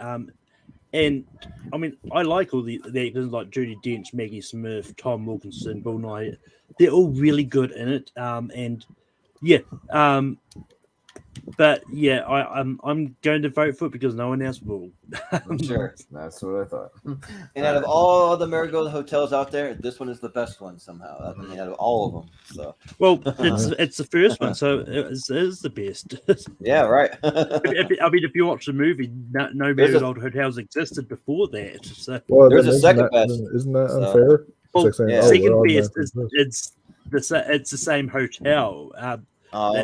and I mean I like all the actors like Judi Dench, Maggie Smith, Tom Wilkinson, Bill Nye. They're all really good in it, but yeah, I'm going to vote for it because no one else will. Sure, that's what I thought. And out of all the marigold hotels out there, this one is the best one somehow. I mean, out of all of them. So well, it's the first one, so it is the best. Yeah, right. If you watch the movie, no marigold hotels existed before that. So there's a second best. Isn't that unfair? Well, second best is it's the same hotel.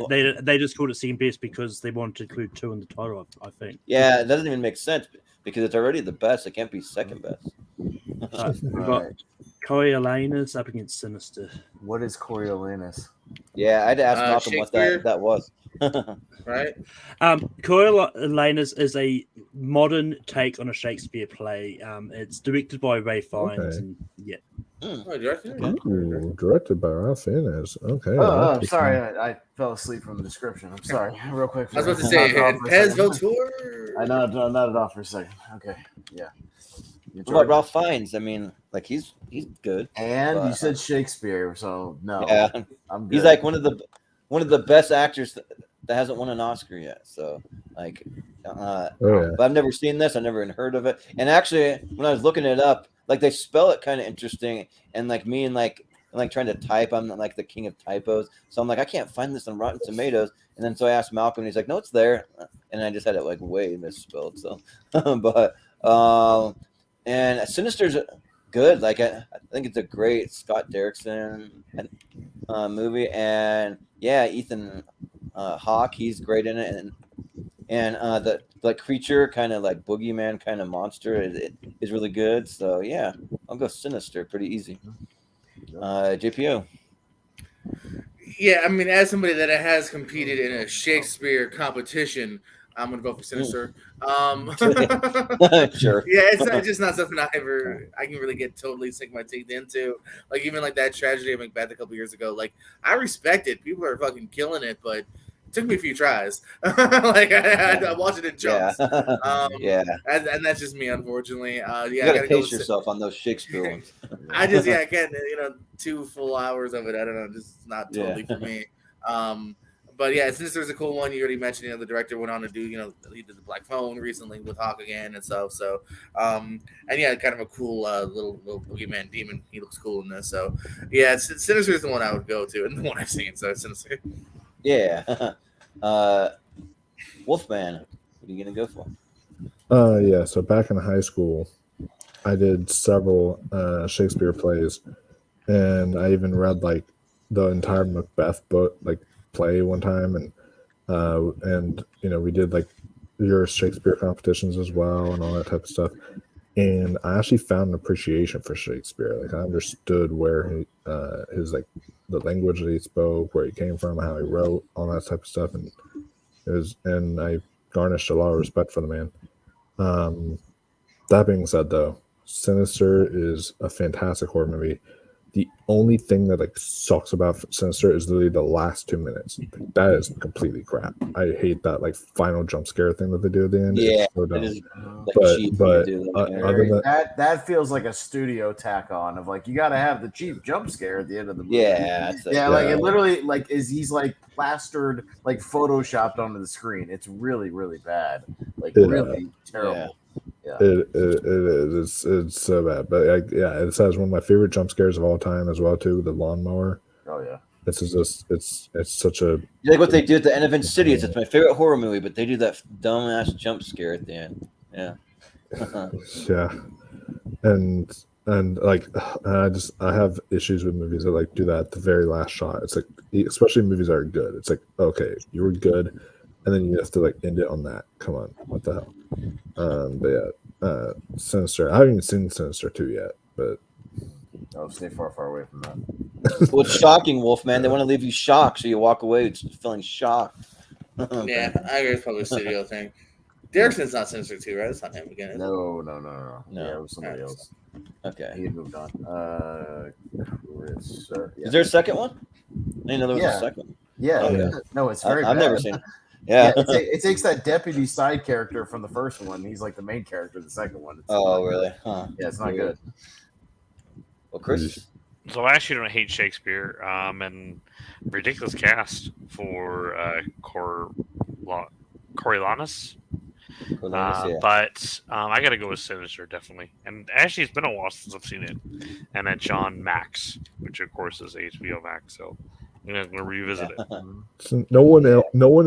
They just called it second best because they wanted to include 2 in the title, I think. Yeah, it doesn't even make sense because it's already the best. It can't be second best. We've got Coriolanus up against Sinister. What is Coriolanus? Yeah, I'd ask Malcolm what that was. Right. Coriolanus is a modern take on a Shakespeare play. It's directed by Ray Fiennes. Okay. And yeah. Ooh, directed by Ralph Fiennes. Okay. Oh, I'm sorry. I fell asleep from the description. I'm sorry. Real quick. I was about to say, Pez Howell. I nodded off for a second. Okay. Yeah. What about Ralph Fiennes? I mean, like he's good. And you said Shakespeare, so no. Yeah, I'm good. He's like one of the best actors that hasn't won an Oscar yet. So like, but I've never seen this. I've never even heard of it. And actually, when I was looking it up, like they spell it kind of interesting. And like me and like trying to type, I'm like the king of typos. So I'm like, I can't find this on Rotten Tomatoes. And then so I asked Malcolm, and he's like, no, it's there. And I just had it like way misspelled. So, but and Sinister's good. Like I think it's a great Scott Derrickson movie. And yeah, Ethan Hawke, he's great in it. And the like creature kind of like boogeyman kind of monster is really good. So yeah, I'll go Sinister pretty easy. JPO. Yeah, I mean, as somebody that has competed in a Shakespeare competition, I'm gonna go for Sinister. Sure. Yeah, it's just not something I can really get totally sink my teeth into. Like even like that tragedy of Macbeth a couple years ago. Like I respect it. People are fucking killing it, but it took me a few tries. Like I watched it in chunks. Yeah. And that's just me, unfortunately. You I gotta pace yourself on those Shakespeare ones. I can't. 2 full hours of it. I don't know. Just not totally for me. But yeah, since there's a cool one, you already mentioned, the director went on to do, he did the Black Phone recently with Hawk again and stuff. So, and yeah, kind of a cool little boogeyman demon. He looks cool in this. So, yeah, Sinister is the one I would go to and the one I've seen. So, Sinister. Yeah. Wolfman, what are you gonna go for? Yeah. So back in high school, I did several Shakespeare plays, and I even read like the entire Macbeth book, like play one time, and we did like your Shakespeare competitions as well and all that type of stuff. And I actually found an appreciation for Shakespeare. Like I understood where his like the language that he spoke, where he came from, how he wrote, all that type of stuff, and I garnished a lot of respect for the man. That being said, though, Sinister is a fantastic horror movie. The only thing that like sucks about Sinister is literally the last 2 minutes. That is completely crap. I hate that like final jump scare thing that they do at the end. Yeah, it's so dumb. it is, but other than that feels like a studio tack on of like you got to have the cheap jump scare at the end of the movie. Yeah, like it literally like he's like plastered, like photoshopped onto the screen. It's really really bad, like really terrible. Yeah. It is. It's so bad. But it has one of my favorite jump scares of all time as well too. The lawnmower. Oh yeah. It's just it's such a. You like what they do at the end of Insidious? It's my favorite horror movie, but they do that dumbass jump scare at the end. Yeah. Yeah, and like I have issues with movies that like do that at the very last shot. It's like especially movies that are good. It's like okay, you were good, and then you have to like end it on that. Come on, what the hell? But yeah, Sinister. I haven't even seen Sinister 2 yet, but I'll stay far away from that. Well, it's shocking, Wolfman. They want to leave you shocked, so you walk away feeling shocked. Yeah, I agree. It's probably a studio thing. Derrickson's not Sinister 2, right? It's not him again. No. Yeah, it was somebody else. Okay. He had moved on. Is there a second one? I didn't know there was a second one. Yeah. Okay. No, it's very I've bad. never seen it. Yeah. It takes that deputy side character from the first one. He's like the main character of the second one. Really? Huh. Yeah, it's not good. Well, Chris? So I actually don't hate Shakespeare, and ridiculous cast for Coriolanus. But I got to go with Sinister, definitely. And actually, it's been a while since I've seen it. And then John Max, which of course is HBO Max. So I'm going to revisit it. So no one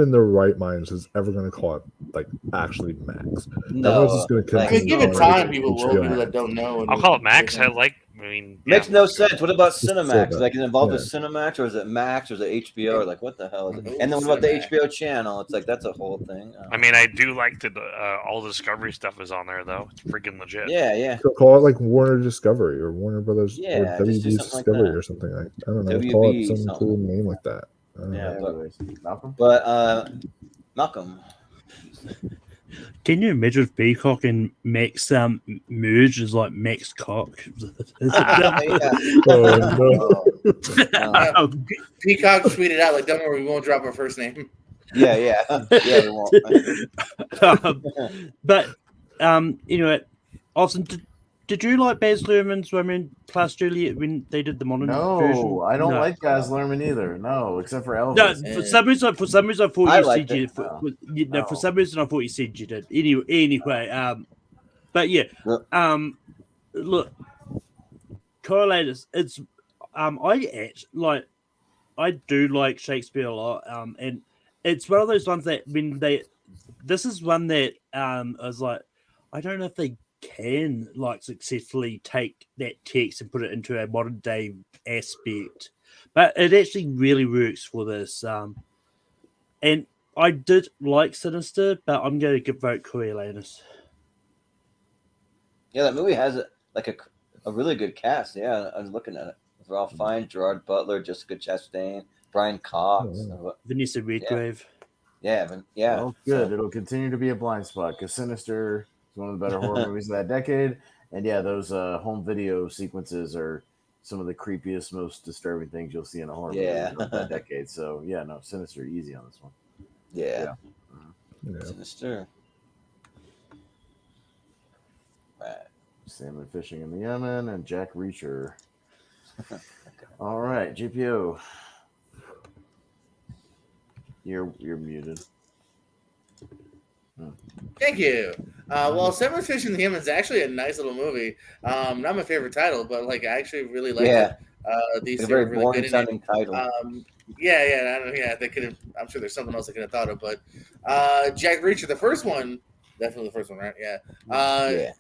in their right minds is ever going to call it like actually Max. No, just going to give it time. People will. People that don't know. I'll call it Max. I like. mean, Makes yeah, no let's go. sense. What about Just say Cinemax? that. Like, is it involved with Yeah. Cinemax, or is it Max, or is it HBO, or like what the hell is it? Ooh, And then what about the Cinemax. HBO channel? It's like that's a whole thing. I mean, I do like the all the Discovery stuff is on there though. It's freaking legit. yeah. Call it like Warner Discovery or Warner Brothers Yeah, or just do WB something like Discovery that. or something like. I don't know. WB Call it some something. cool name like that. I don't Yeah, know. Anyways, Malcolm. but Malcolm. Can you imagine if Peacock and Max merge as like Max Cock? Yeah. Oh, No. Peacock tweeted out like, "Don't worry, we won't drop our first name." Yeah, we won't. But anyway, Austin, did you like Baz Luhrmann's Romeo plus Juliet when they did the modern version? No, I don't No. like Baz Luhrmann either. No, except for No, Elvis. for some reason, I thought I you liked said you. it. No. For some reason, I thought you said you did. Anyway, but yeah, Yep. look, correlators. It's I do like Shakespeare a lot. And it's one of those ones that this is one that I was like, I don't know if they can like successfully take that text and put it into a modern day aspect, but it actually really works for this. And I did like Sinister, but I'm going to vote Coriolanus. Yeah, that movie has like a really good cast. Yeah, I was looking at it. Ralph Fiennes, Gerard Butler, Jessica Chastain, Brian Cox, Vanessa Redgrave. Yeah. Well, good. It'll continue to be a blind spot because Sinister is one of the better horror movies of that decade. And yeah, those home video sequences are some of the creepiest, most disturbing things you'll see in a horror movie of that decade. So yeah, no, Sinister, easy on this one. Yeah. yeah. Sinister. Right. Salmon fishing in the Yemen and Jack Reacher. All right, GPO. You're muted. Thank you. Well, Salmon Fish in the Yemen is actually a nice little movie. Not my favorite title, but like I actually really like it. These it's a two are very really boring good in sounding it. title. They could have. I'm sure there's something else I could have thought of, but Jack Reacher, the first one, definitely the first one, right? Yeah.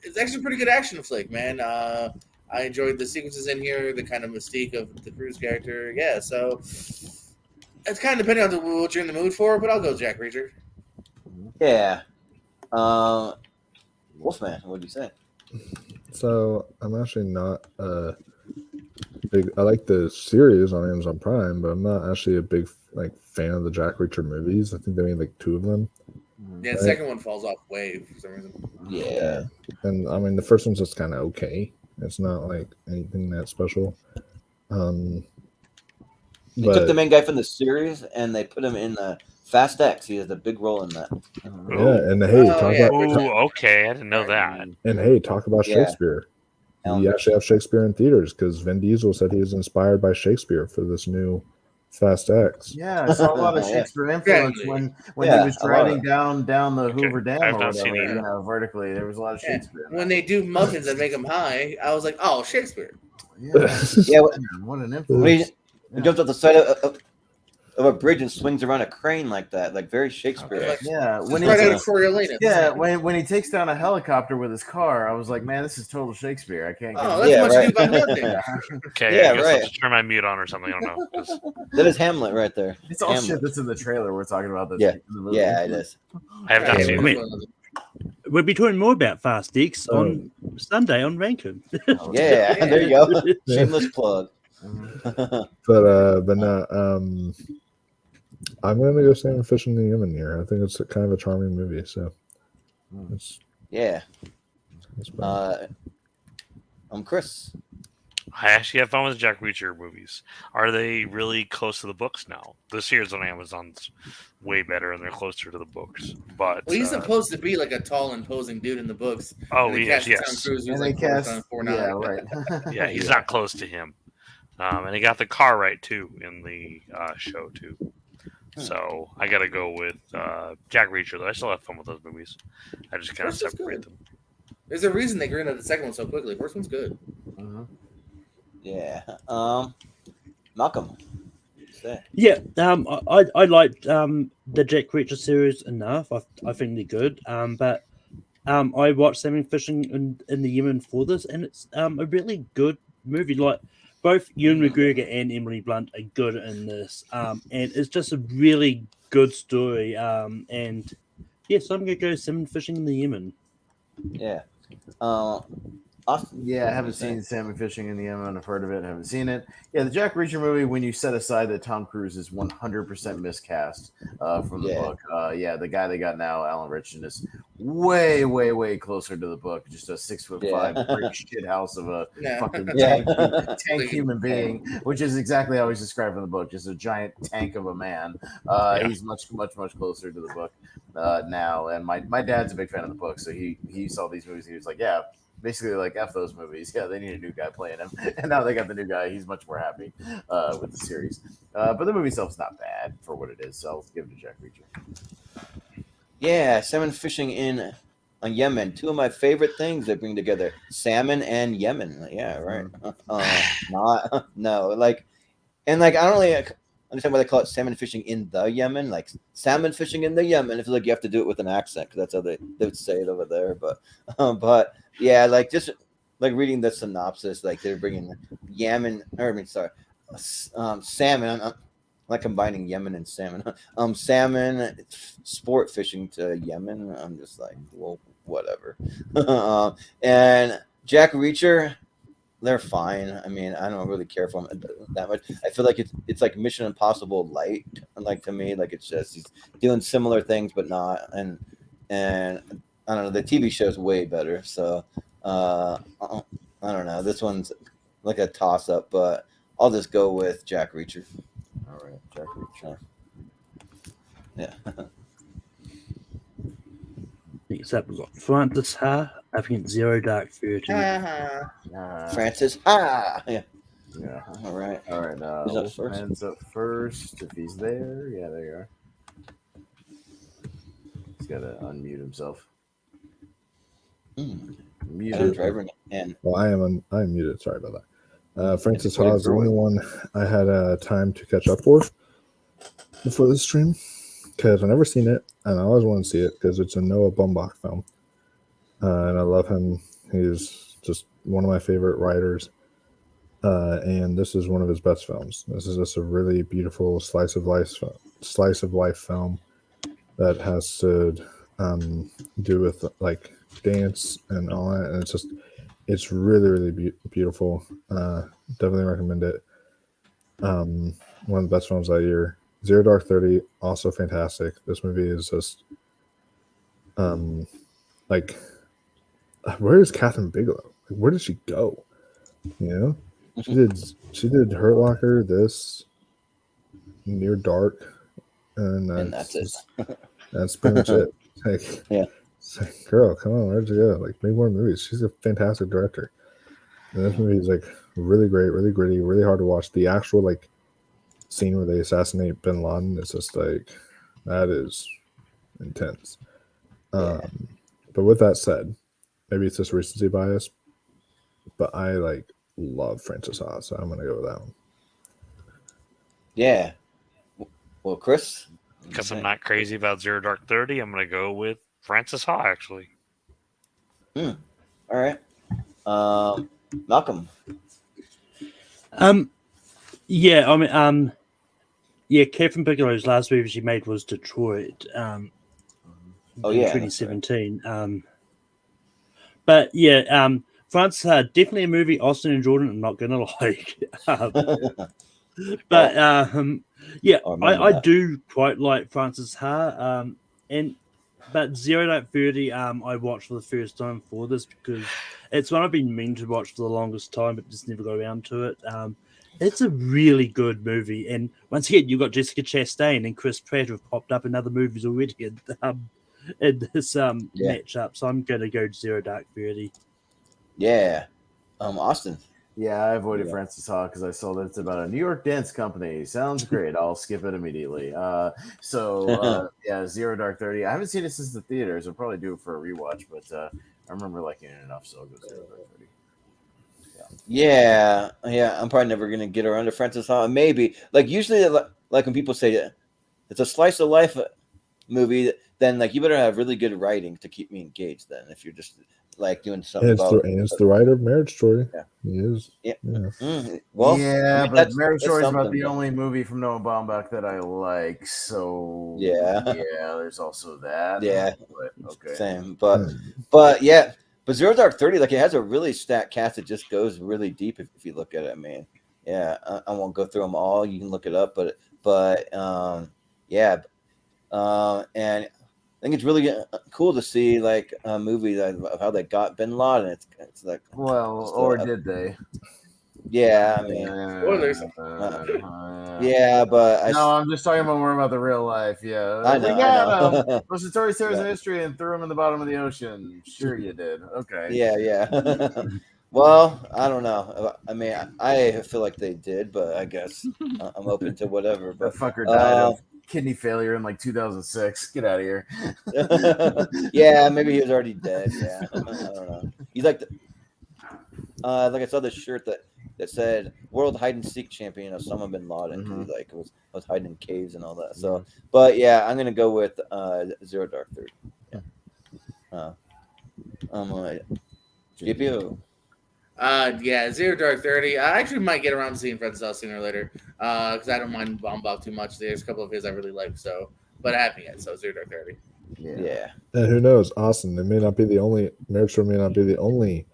It's actually a pretty good action flick, man. I enjoyed the sequences in here, the kind of mystique of the Cruise character. Yeah, so it's kind of depending on what you're in the mood for, but I'll go Jack Reacher. Yeah. Wolfman, what do you say? So I'm actually not big. I like the series on Amazon Prime, but I'm not actually a big fan of the Jack Reacher movies. I think they made like 2 of them. Yeah, the second one falls off way for some reason. Yeah, and I mean the first one's just kind of okay. It's not like anything that special. They took the main guy from the series and they put him in the Fast X. He has a big role in that. Yeah, and hey, okay, I didn't know that. And hey, talk about Yeah. Shakespeare. We actually have Shakespeare in theaters because Vin Diesel said he was inspired by Shakespeare for this new Fast X. Yeah, I saw a lot of Shakespeare influence when he was driving down the Hoover Dam I've or not seen whatever, vertically. There was a lot of Shakespeare. When they do muffins and make them high, I was like, oh, Shakespeare. Yeah, what an when influence. he jumps off the side of a bridge and swings around a crane like that, like very Shakespeare. Yeah, when he takes down a helicopter with his car, I was like, man, this is total Shakespeare. I can't. That's much ado about nothing. Okay, Yeah, I guess right. I'll just turn my mute on or something. I don't know. 'cause- That is Hamlet right there. It's all shit that's in the trailer we're talking about. This Yeah, in the movie. yeah, it is. I have not seen it. We'll be talking more about Fast X on Sunday on Rankin. Yeah, there you go. Shameless plug. But no, I'm gonna go Salmon Fish in the Yemen here. I think it's kind of a charming movie. So, Yeah. I'm Chris. I actually have fun with the Jack Reacher movies. Are they really close to the books now? The series on Amazon's way better, and they're closer to the books. But Well, he's supposed to be like a tall, imposing dude in the books. Oh, and they yes, cast yes. Tom Cruise, who's And like they cast, 4'9". yeah, right. yeah, he's not close to him. And he got the car right too in the show too. So I got to go with Jack Reacher. Though I still have fun with those movies. I just kind of First one's separate good. them. There's a reason they greenlit the second one so quickly. First one's good. Yeah. Malcolm. Yeah, I liked the Jack Reacher series enough. I think they're good. But I watched Salmon Fishing in the Yemen for this, and it's a really good movie. Like both Ewan McGregor and Emily Blunt are good in this, and it's just a really good story. And yes, I'm gonna go salmon fishing in the Yemen. Yeah. Austin? Yeah, I haven't seen Salmon Fishing in the Yemen. I've heard of it. I haven't seen it. Yeah, the Jack Reacher movie, when you set aside that Tom Cruise is 100% miscast from the book. The guy they got now, Alan Ritchson, is way, way, way closer to the book. Just a 6'5" brick shit house of a fucking tank human being, which is exactly how he's described in the book. Just a giant tank of a man. He's much, much, much closer to the book now. And my dad's a big fan of the book, so he saw these movies. And he was like, yeah. Basically, like, F those movies. Yeah, they need a new guy playing him. And now they got the new guy. He's much more happy with the series. But the movie itself's not bad for what it is. So I'll give it to Jack Reacher. Yeah, salmon fishing in Yemen. Two of my favorite things they bring together: salmon and Yemen. Yeah, right. I don't really understand why they call it salmon fishing in the Yemen. Like salmon fishing in the Yemen. It feels like you have to do it with an accent because that's how they would say it over there. But yeah, like just like reading the synopsis, like they're bringing salmon. I'm like combining Yemen and salmon. Salmon sport fishing to Yemen. I'm just like, well, whatever. And Jack Reacher, they're fine. I mean, I don't really care for him that much. I feel like it's like Mission Impossible light. Like to me, like it's just he's doing similar things but not. And I don't know. The TV show's way better. So I don't know. This one's like a toss up, but I'll just go with Jack Reacher. All right, Jack Reacher. Yeah. Next up, we've got Francis Ha. I think Zero Dark 30. Francis Ha. Yeah. All right. Wolfman's up first. If he's there, yeah, there you are. He's got to unmute himself. Muted. Well, I am muted. Sorry about that. Francis Ha is the only one I had time to catch up for before this stream because I've never seen it and I always want to see it because it's a Noah Baumbach film. And I love him. He's just one of my favorite writers. And this is one of his best films. This is just a really beautiful slice of life film that has to do with like dance and all that. And it's really, really beautiful. Definitely recommend it. One of the best films that year. Zero Dark 30, also fantastic. This movie is just like, where is Catherine Bigelow? Like, where did she go? You know, she did Hurt Locker, this, Near Dark, and that's it. That's pretty much it. Like, yeah. It's like, girl, come on, where'd you go? Like, make more movies. She's a fantastic director. And this movie is like really great, really gritty, really hard to watch. The actual like scene where they assassinate Bin Laden is just like, that is intense. But with that said, maybe it's just recency bias, but I like love Francis Ha, so I'm gonna go with that one. Yeah. Well, Chris, because I'm not crazy about Zero Dark 30, I'm gonna go with Francis Ha. Actually. All right. Malcolm. Yeah, I mean, Catherine Bigelow's last movie she made was Detroit. In 2017. Right. But yeah, Francis definitely a movie Austin and Jordan I'm not gonna like. But yeah, I do quite like Francis Ha. But Zero Dark 30 I watched for the first time for this because it's one I've been meaning to watch for the longest time, but just never got around to it. It's a really good movie, and once again, you've got Jessica Chastain and Chris Pratt who've popped up in other movies already in this matchup. So I'm going to go to Zero Dark 30. Yeah, Austin. Yeah, I avoided Francis Ha because I saw that it's about a New York dance company. Sounds great. I'll skip it immediately. Yeah, Zero Dark 30. I haven't seen it since the theaters. I'll probably do it for a rewatch, but I remember liking it enough, so I'll go Zero Dark 30. Yeah. I'm probably never gonna get around to Francis Ha. Maybe like usually, like when people say it's a slice of life movie, then like you better have really good writing to keep me engaged. Then if you're just like doing something And it's the writer of Marriage Story. Yeah. He is. Yeah. Yeah. Well, yeah, I mean, but Marriage Story is about something, the but- only movie from Noah Baumbach that I like. So Yeah. there's also that. Yeah. But, okay. Same, but yeah, but Zero Dark 30, like it has a really stacked cast that just goes really deep if you look at it. I mean, yeah, I won't go through them all. You can look it up, but yeah, and I think it's really cool to see like a movie of how they got Bin Laden. It's like, Well, or did they? Yeah, I mean, Spoilers. yeah, but I'm just talking about more about the real life. Yeah, I know. Those are stories of history and threw them in the bottom of the ocean. Sure, you did. Okay. Yeah. Well, I don't know. I mean, I feel like they did, but I guess I'm open to whatever. But that fucker died of kidney failure in like 2006. Get out of here. Yeah, maybe he was already dead. Yeah, I don't know. He's like, like I saw this shirt that said "World Hide and Seek Champion" of Osama bin Laden. Mm-hmm. He like was hiding in caves and all that. So, but yeah, I'm gonna go with Zero Dark 30. Yeah. GPO. Yeah, Zero Dark 30. I actually might get around to seeing Fred Cell sooner or later, because I don't mind Baumbach too much. There's a couple of his I really like, so, but I haven't yet. So Zero Dark 30. Yeah. And who knows, Austin? It may not be the only Marriage Story. May not be the only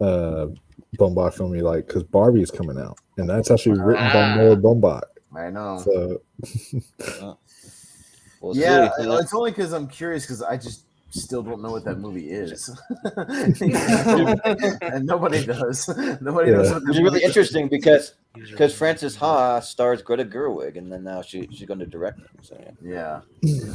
Baumbach film you like, because Barbie is coming out, and that's actually written by Noah Baumbach. I know. So, we'll yeah, see. It's only because I'm curious because I just still don't know what that movie is, and nobody does. Nobody knows. What It's really interesting because Frances Ha stars Greta Gerwig, and then now she's going to direct it. So yeah.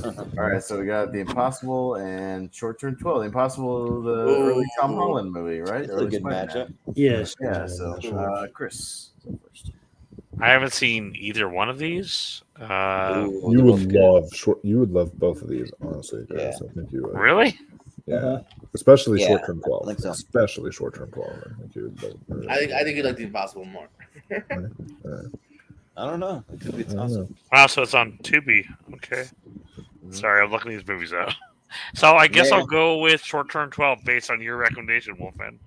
All right, so we got The Impossible and Short Term 12. The Impossible, the early Tom Holland movie, right? That's a good matchup. Yes. Yeah. So Chris, go first. I haven't seen either one of these. you would love both of these, honestly, guys. I think you would. Really? Yeah. Especially Yeah, Short Term 12. I think so. Especially Short Term 12. I think you would love. I think you like The Impossible more. I don't know. It could be awesome. Wow, so it's on Tubi. Okay. Sorry, I'm looking these movies out. So I guess I'll go with Short Term 12 based on your recommendation, Wolfman.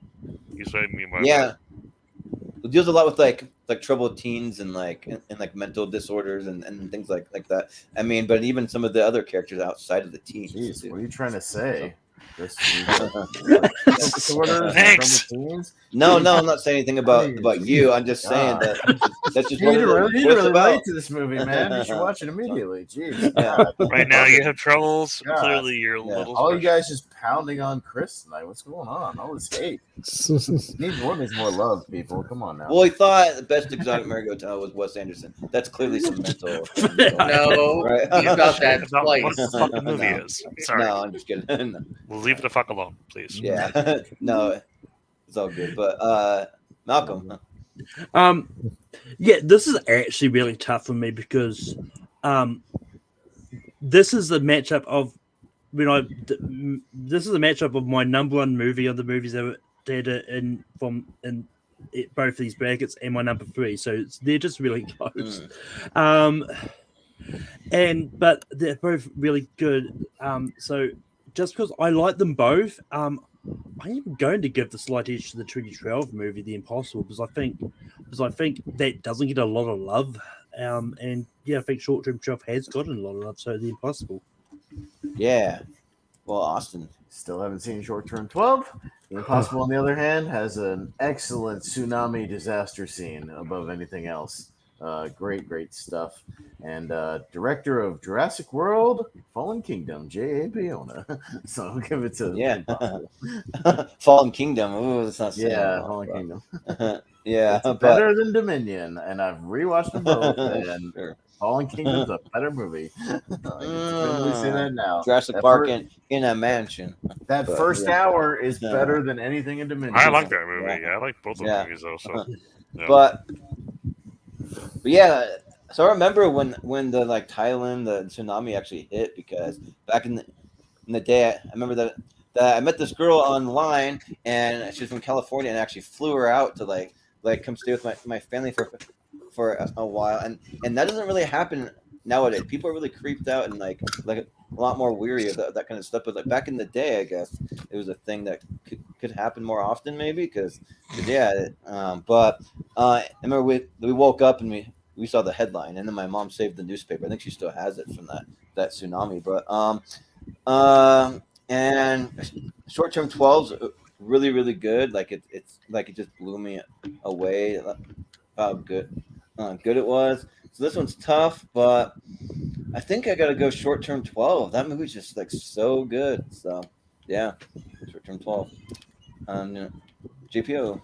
You said me my Yeah. It deals a lot with like troubled teens and like mental disorders and things like that. I mean, but even some of the other characters outside of the teens. Jeez, what are you trying to say? Thanks. No, I'm not saying anything about you. I'm just saying that's just you what need to it's about. relate to this movie, man. You should watch it immediately. Jeez. Right now you have troubles. God. Clearly you're a little all you special. guys just pounding on Chris tonight. What's going on? All this hate. Needs more love, people. Come on now. Well, he thought the best exotic Marigold Hotel was Wes Anderson. That's clearly some mental. No, right? you thought that That's not twice. what the fucking movie is. Sorry. No, I'm just kidding. No. We'll leave it the fuck alone, please. Yeah, no, it's all good. But Malcolm, yeah, this is actually really tough for me because this is the matchup of this is the matchup of my number one movie of the movies that in both of these brackets and my number three, so they're just really close. But they're both really good. So just because I like them both, I am going to give the slight edge to the 2012 movie, The Impossible, because I think that doesn't get a lot of love. And yeah, I think Short Term 12 has gotten a lot of love. So The Impossible. yeah. Well, Austin, Still haven't seen Short Term 12. The Impossible, on the other hand, has an excellent tsunami disaster scene above anything else. Great stuff. And director of Jurassic World, Fallen Kingdom, J.A. Bayona. So I'll give it to Fallen Kingdom. Ooh, that's not Fallen Kingdom. Yeah, it's better than Dominion, and I've rewatched them both. And Fallen Kingdom's a better movie. I can definitely say that now. Jurassic Park in a mansion. That first hour is better than anything in Dominion. I like that movie. Yeah, I like both of the movies though. So, yeah. But yeah, so I remember when the Thailand the tsunami actually hit, because back in the day, I remember that I met this girl online and she was from California, and I actually flew her out to like come stay with my family for a while, and that doesn't really happen nowadays. People are really creeped out and like a lot more weary of that kind of stuff. But like back in the day, I guess it was a thing that could happen more often, maybe because yeah. I remember we woke up and we saw the headline, and then my mom saved the newspaper. I think she still has it from that tsunami. But and short term 12s really really good. Like it's like it just blew me away how good it was. So this one's tough, but I think I gotta go short term 12. That movie's just like so good. So yeah, short term 12. JPO.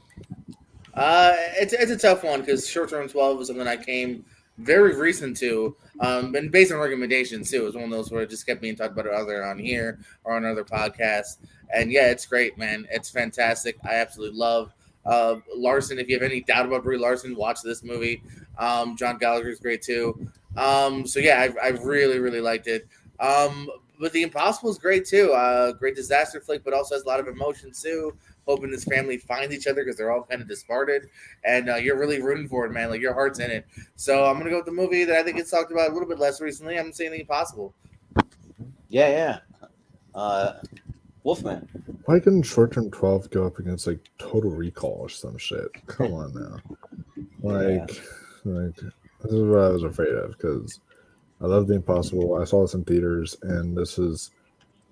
It's a tough one because short term 12 was something I came very recent to, and based on recommendations too. It was one of those where it just kept being talked about either on here or on other podcasts. And yeah, it's great, man. It's fantastic. I absolutely love Larson. If you have any doubt about Brie Larson, watch this movie. John Gallagher is great too. So yeah, I really really liked it. But The Impossible is great too. Great disaster flick, but also has a lot of emotion too. Hoping this family finds each other because they're all kind of disparted, and you're really rooting for it, man. Like your heart's in it. So I'm gonna go with the movie that I think it's talked about a little bit less recently. I'm saying The Impossible. Yeah. Wolfman. Why couldn't short term 12 go up against like Total Recall or some shit? Come on now. Like this is what I was afraid of because I love The Impossible. I saw this in theaters, and this is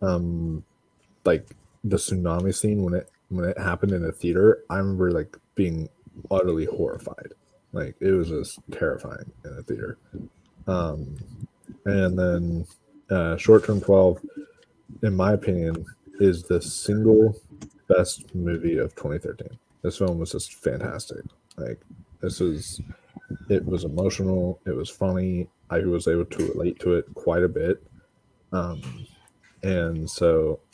like the tsunami scene when it happened in a theater. I remember like being utterly horrified. Like it was just terrifying in a theater. And then short term 12, in my opinion, is the single best movie of 2013. This film was just fantastic. Like it was emotional, it was funny. I was able to relate to it quite a bit. And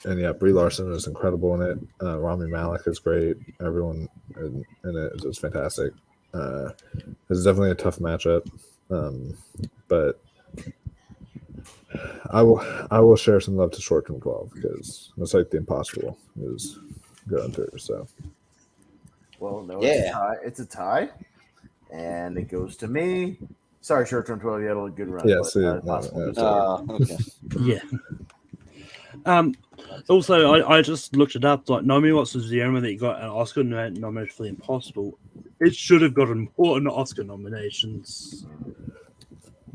yeah, Brie Larson is incredible in it. Rami Malek is great. Everyone in it is just fantastic. It's definitely a tough matchup, but I will share some love to short term 12 because it's like The Impossible is going through. So, Well, no, Yeah. it's a tie, and it goes to me. Sorry, short term 12. You had a good run. Yeah, but, see, no, Impossible no, goes to Okay. Yeah. Also, I just looked it up. Like, Naomi Watts was the only one that got an Oscar nomination for The Impossible. It should have gotten more Oscar nominations.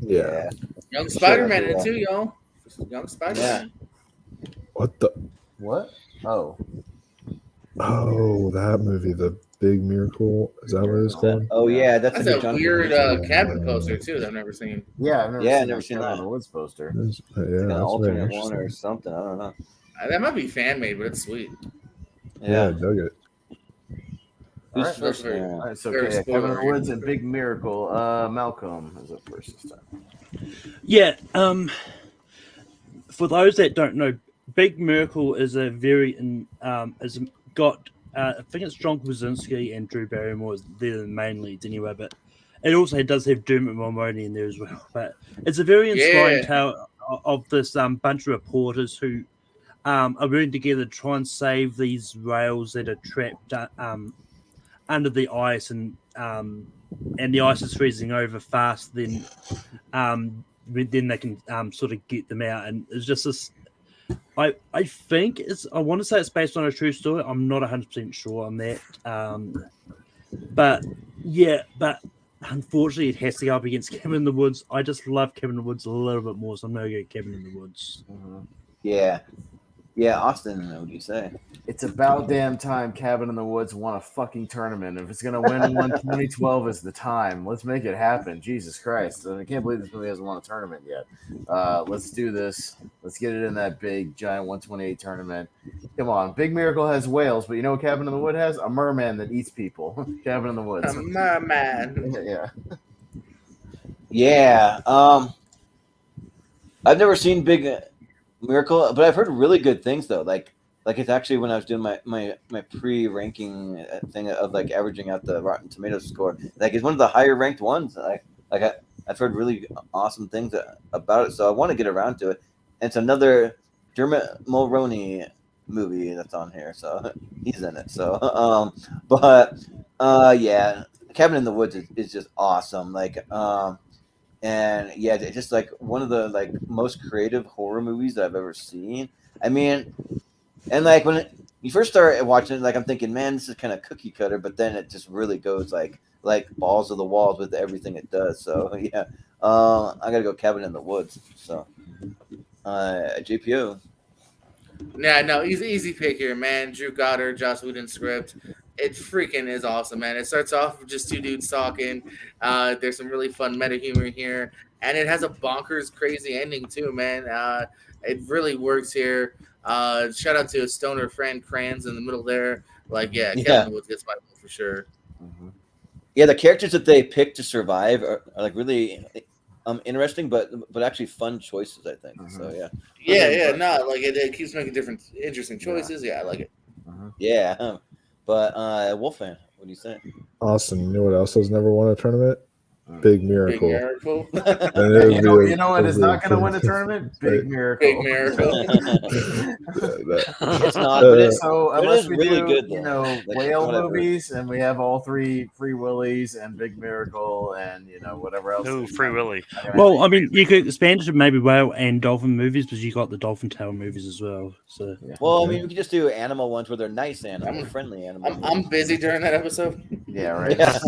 yeah. Young Spider-Man in it too, y'all. Young Spider-Man. What the? What? Oh, that movie, The Big Miracle. Is that what it's called? Oh yeah, that's That's a John weird Krasinski. cabin poster too that I've never seen. yeah, I've Never seen that on that. the Woods poster. Yeah, Like an that's alternate very one or interesting. something. I don't know. That might be fan made, but it's sweet. Yeah, I dug it. Who's All right. first? Very- All right, so Very okay, Kevin in the spoilery. Woods and Big Miracle. Malcolm is up first this time. Yeah. For those that don't know, Big Miracle is a very has got I think it's John Krasinski and Drew Barrymore. They're the main leads anyway, but it also does have Dermot Mulroney in there as well. But it's a very inspiring tale of this bunch of reporters who are working together to try and save these rails that are trapped under the ice, and the ice is freezing over fast. Then they can sort of get them out, and it's just this. I think I want to say it's based on a true story. I'm not 100% sure on that. But unfortunately, it has to go up against Cabin in the Woods. I just love Cabin in the Woods a little bit more, so I'm going to go Cabin in the Woods. Mm-hmm. Yeah, Austin. What do you say? It's about damn time Cabin in the Woods won a fucking tournament. If it's gonna win one, 2012 is the time. Let's make it happen. Jesus Christ! I can't believe this movie hasn't won a tournament yet. Let's do this. Let's get it in that big giant 128 tournament. Come on, Big Miracle has whales, but you know what Cabin in the Wood has? A merman that eats people. Cabin in the Woods. A merman. Yeah. I've never seen Big Miracle, but I've heard really good things though. Like it's actually when I was doing my pre-ranking thing of like averaging out the Rotten Tomatoes score, like it's one of the higher ranked ones. I've heard really awesome things about it, so I want to get around to it. And it's another Dermot Mulroney movie that's on here, so he's in it. So yeah, Cabin in the Woods is just awesome. Like and yeah, it's just like one of the like most creative horror movies that I've ever seen. I mean, and like when you first start watching it, like I'm thinking, man, this is kind of cookie cutter, but then it just really goes like balls to the walls with everything it does. So yeah, I gotta go Cabin in the Woods. So JPO. Yeah, no, easy pick here, man. Drew Goddard, Joss Whedon script. It freaking is awesome, man. It starts off with just two dudes talking. There's some really fun meta humor here, and it has a bonkers, crazy ending too, man. It really works here. Shout out to a stoner friend, Kranz, in the middle there. Like, yeah, Kevin Woods gets my vote for sure. Mm-hmm. Yeah, the characters that they pick to survive are like really interesting, but actually fun choices, I think. Mm-hmm. So yeah. No, like it keeps making different, interesting choices. Yeah, I like it. Mm-hmm. Yeah, but Wolfman, what do you think? Austin, you know what else has never won a tournament? Big Miracle. Big Miracle. You know what is not going to win a tournament? Big Miracle. Big Miracle. It's not, so it unless is we really do, good, though. you know, Like, whale whatever. movies, and we have all three Free Willies and Big Miracle, and you know whatever else. Ooh, Free Willy. Well, I mean, you could expand it to maybe whale and dolphin movies, but you got the dolphin tail movies as well. So, well, I mean, we could just do animal ones where they're nice animals, friendly animals. I'm busy during that episode. Yeah, right. Yeah.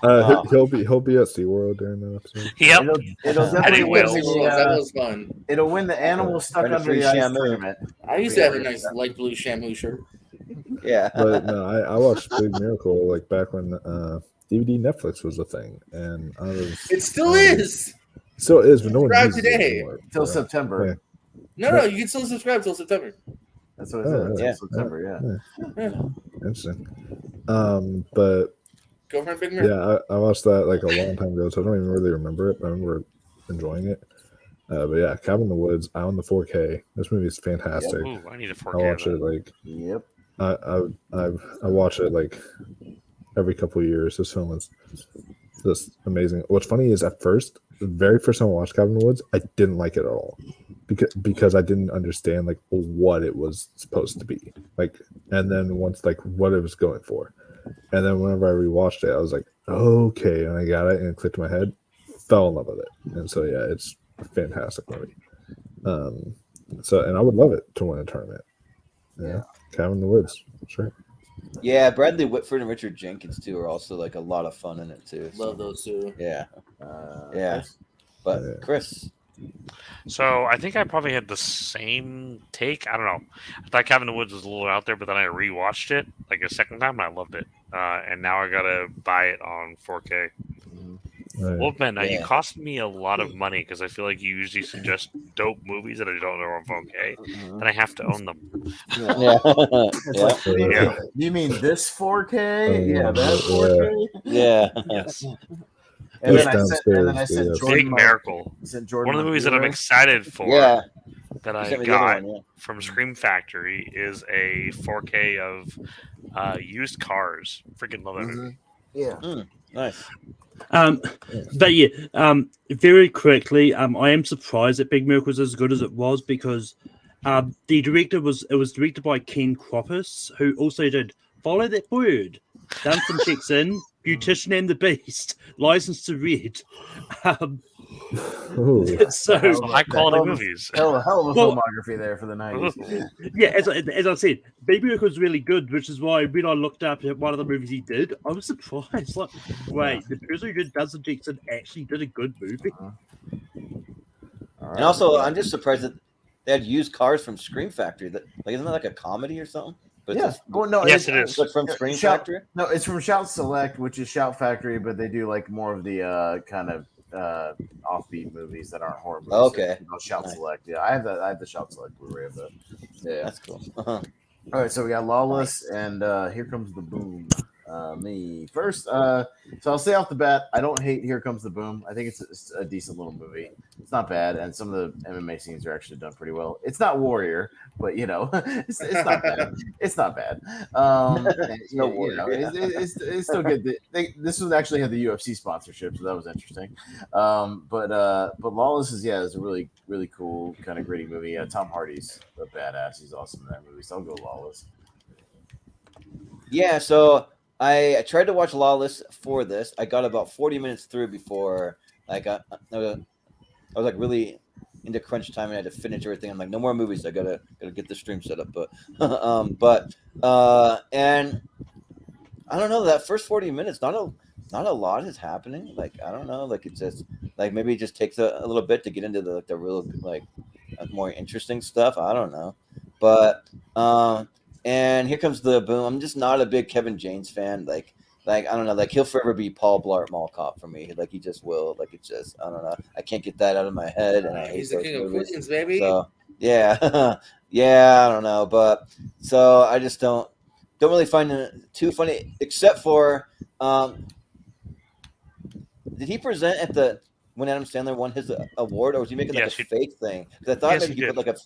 Okay. He'll be at SeaWorld during that episode. Yep. It'll definitely win. That was fun. It'll win the animal stuck Brenda under Free the ice Shamu. tournament. I used to have a nice light blue Shamu shirt. Yeah. But no, I watched Big Miracle like back when DVD Netflix was a thing, and I was. It still is. Still is, but no one Subscribe uses it today. anymore. Till September. Yeah. No, you can still subscribe till September. That's what it says. yeah. September, yeah. Interesting. But Girlfriend Big Miracle. yeah, I watched that like a long time ago, so I don't even really remember it, but I remember enjoying it. But yeah, Cabin in the Woods, I own the 4K. This movie is fantastic. Ooh, I need a 4K. I watch it like Yep. I watch it like every couple of years. This film is just amazing. What's funny is at first, the very first time I watched Cabin in the Woods, I didn't like it at all because I didn't understand like what it was supposed to be like, and then once like what it was going for, and then whenever I rewatched it, I was like, okay, and I got it and it clicked in my head, fell in love with it, and so yeah, it's a fantastic movie. And I would love it to win a tournament. Yeah. Cabin in the Woods, sure. Yeah, Bradley Whitford and Richard Jenkins too are also like a lot of fun in it too. So. Love those two. Yeah. But Chris. So I think I probably had the same take. I don't know. I thought Cabin in the Woods was a little out there, but then I rewatched it like a second time and I loved it. And now I gotta buy it on 4K. Wolfman, now you cost me a lot of money because I feel like you usually suggest dope movies that I don't know on 4K, then I have to own them. You mean this 4K? Yeah, that 4K? Yeah. Yes. And then I said Big Miracle. One of the movies that I'm excited for that I got from Scream Factory is a 4K of used cars. Freaking love that movie. Yeah. Nice. But yeah, very quickly, I am surprised that Big Miracle was as good as it was because the director was directed by Ken Kroppis, who also did Follow That Bird, Dunstan Checks In, Beautician and the Beast, License to Read. So high quality movies. Hell of a filmography there for the 90s. Yeah, as I said, Big Miracle was really good, which is why when I looked up at one of the movies he did, I was surprised. Like, wait, the person who did Dunstan Checks In actually did a good movie. And also, I'm just surprised that they had used cars from Scream Factory. That like isn't that like a comedy or something? But yeah. Well, no, yes, it is. From Scream Factory? No, it's from Shout Select, which is Shout Factory, but they do like more of the kind of offbeat movies that aren't horror movies. Okay. Shout Select. Yeah, I have the Shout Select Blu-ray of that. Yeah, that's cool. All right, so we got Lawless and Here Comes the Boom. Me first. So I'll say off the bat, I don't hate Here Comes the Boom. I think it's a decent little movie. It's not bad, and some of the MMA scenes are actually done pretty well. It's not Warrior, but you know, it's not bad. It's not bad. It's no Warrior. It's still good. This one actually had the UFC sponsorship, so that was interesting. But Lawless is a really really cool kind of gritty movie. Tom Hardy's a badass. He's awesome in that movie. So I'll go Lawless. Yeah, so I tried to watch Lawless for this. I got about 40 minutes through before like I was like really into crunch time and I had to finish everything. I'm like, no more movies. I gotta get the stream set up. But and I don't know, that first 40 minutes, not a lot is happening. Like I don't know, like it's just like maybe it just takes a little bit to get into the real like more interesting stuff. I don't know, but and here comes the boom. I'm just not a big Kevin James fan. Like I don't know, like he'll forever be Paul Blart Mall Cop for me. Like he just will. Like it's just I don't know. I can't get that out of my head, and I hate He's the those king of movies. Queens, baby. So yeah, yeah, I don't know, but so I just don't really find it too funny, except for did he present at the when Adam Sandler won his award, or was he making like Yes, a fake thing? Because I thought Yes, maybe he he put did.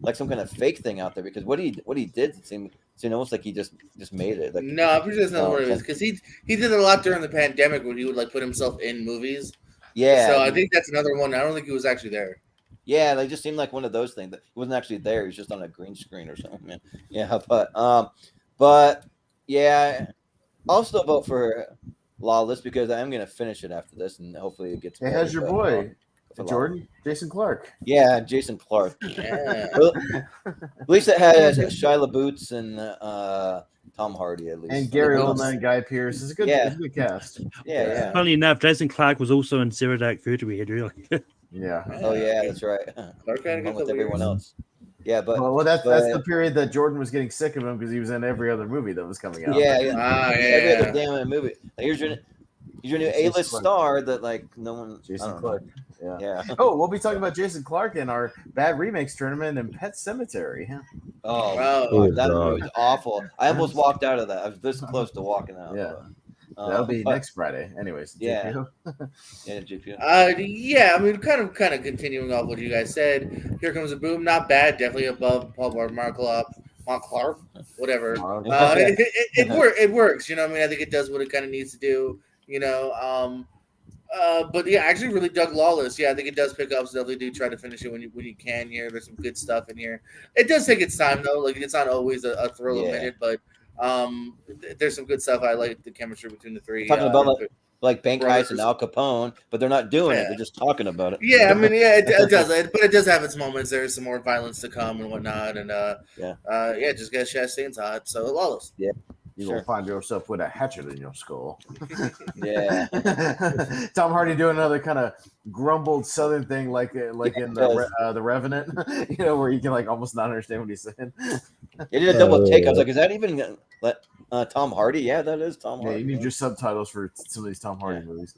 like some kind of fake thing out there. Because what he did seemed almost like he just made it. Like No, I'm pretty sure that's not what it is because he did it a lot during the pandemic when he would like put himself in movies. yeah, So I think that's another one. I don't think he was actually there. yeah, like just seemed like one of those things that he wasn't actually there. He was just on a green screen or something. Man. Yeah, but yeah, I'll still vote for Lawless because I am gonna finish it after this, and hopefully it gets. Hey, better, how's your but, boy, for Jordan? Jason Clark. Yeah, Jason Clark. Yeah. Well, at least it has Shia LaBeouf and Tom Hardy at least. And Gary Helps. Oldman and Guy Pearce. It's a good, Yeah. it's a good cast. Yeah. Funny enough, Jason Clark was also in Zero Dark Thirty. We had really. Yeah. Oh yeah, that's right. Clark had a Along good with everyone career. else. Yeah, but Well, that's the period that Jordan was getting sick of him because he was in every other movie that was coming out. yeah, Ah, every yeah. other damn movie. Like, here's your new A-list Clark. star that like no one. I Jason don't Clark. know. Yeah. Yeah. Oh, we'll be talking about Jason Clark in our Bad Remakes tournament in Pet Cemetery. Oh, Wow. that God. movie was awful. I almost walked out of that. I was this close to walking out. Yeah. but, That'll be but- next Friday. Anyways. Yeah. JPO. Yeah, GPU. Yeah, I mean, kind of continuing off what you guys said. Here Comes a Boom, not bad, definitely above Paul Blart Mall Cop, whatever. It works, you know. I mean, I think it does what it kind of needs to do, you know. But yeah, I actually really dug Lawless. Yeah, I think it does pick up. So definitely do try to finish it when you can. Here, there's some good stuff in here. It does take its time though. Like it's not always a thrill a minute, but there's some good stuff. I like the chemistry between the three. Talking about like bank heist and brothers. Al Capone, but they're not doing it. Yeah. They're just talking about it. Yeah, I mean, yeah, it does, but it does have its moments. There's some more violence to come and whatnot, and just get Chastain's hot. So Lawless. Yeah, You will find yourself with a hatchet in your skull. Yeah. Tom Hardy doing another kind of grumbled Southern thing, like in the Revenant, you know, where you can like almost not understand what he's saying. They did a double take. I was like, is that even Tom Hardy? Yeah, that is Tom Yeah, Hardy. you need your subtitles for some of these Tom Hardy movies.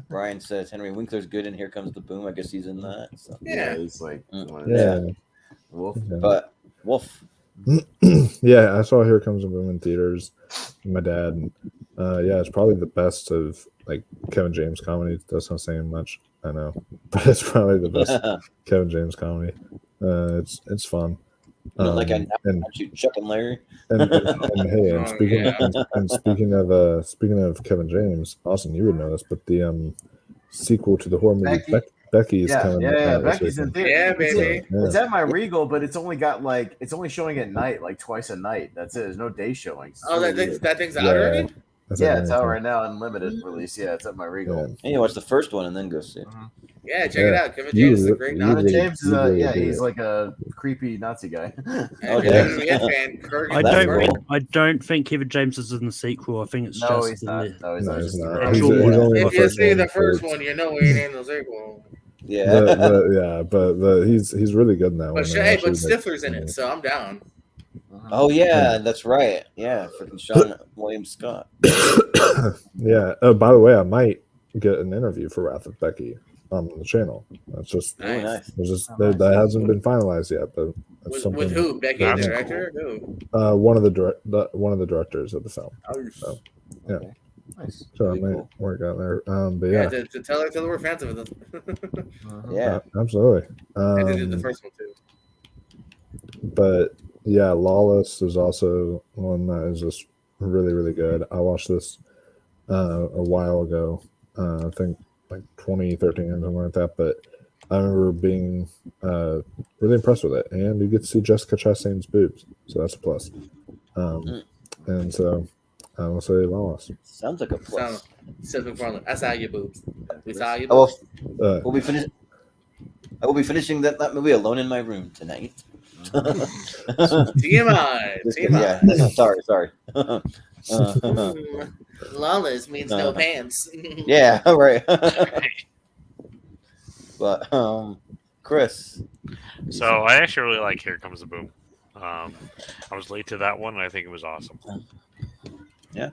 Brian says Henry Winkler's good, and Here Comes the Boom. I guess he's in that. So. Yeah, he's like, Yeah. Wolf. But Wolf. Yeah, I saw Here Comes a Boom in theaters. My dad. Yeah, it's probably the best of like Kevin James comedy. That's not saying much, I know, but it's probably the best Kevin James comedy. It's fun. Like I shoot Chuck and Larry. And hey, and speaking of Kevin James, Austin, you would know this, but the sequel to the horror movie Becky is coming. Becky's in theater. Yeah, baby. It's at my Regal, but it's only showing at night, like twice a night. That's it. There's no day showings. Oh, that thing's out already. Yeah, it's out right now, unlimited release. Yeah, it's at my Regal. And you watch the first one and then go see it. Yeah, check it out. Kevin James is a great Kevin Nazi. James is he's like a creepy Nazi guy. I don't think Kevin James is in the sequel. I think it's just he's not. No, he's not. He's not. Actual He's one. only If you see the one, first so one, you know we ain't in the sequel. Yeah, but he's really good in that one. But Stifler's in it, so I'm down. Oh yeah, that's right. Yeah, freaking Sean William Scott. Yeah. Oh, by the way, I might get an interview for Wrath of Becky on the channel. That's just nice. That hasn't been finalized yet, but that's something. With who? Becky, the director? Who? One of the directors of the film. So, yeah. Nice. So I might work out there. But yeah. To tell her we're fans of it. Yeah, absolutely. And they did the first one too. But yeah, Lawless is also one that is just really, really good. I watched this a while ago. I think like 2013 or something like that. But I remember being really impressed with it, and you get to see Jessica Chastain's boobs, so that's a plus. And so I will say Lawless. Sounds like a plus. Seth MacFarlane. I saw your boobs. We saw your I will, boobs. we'll be finished. I will be finishing that movie alone in my room tonight. TMI. TMI. Yeah, sorry. Lawless means no pants. Yeah, right. But Chris. So I actually really like Here Comes the Boom. I was late to that one, and I think it was awesome. Yeah.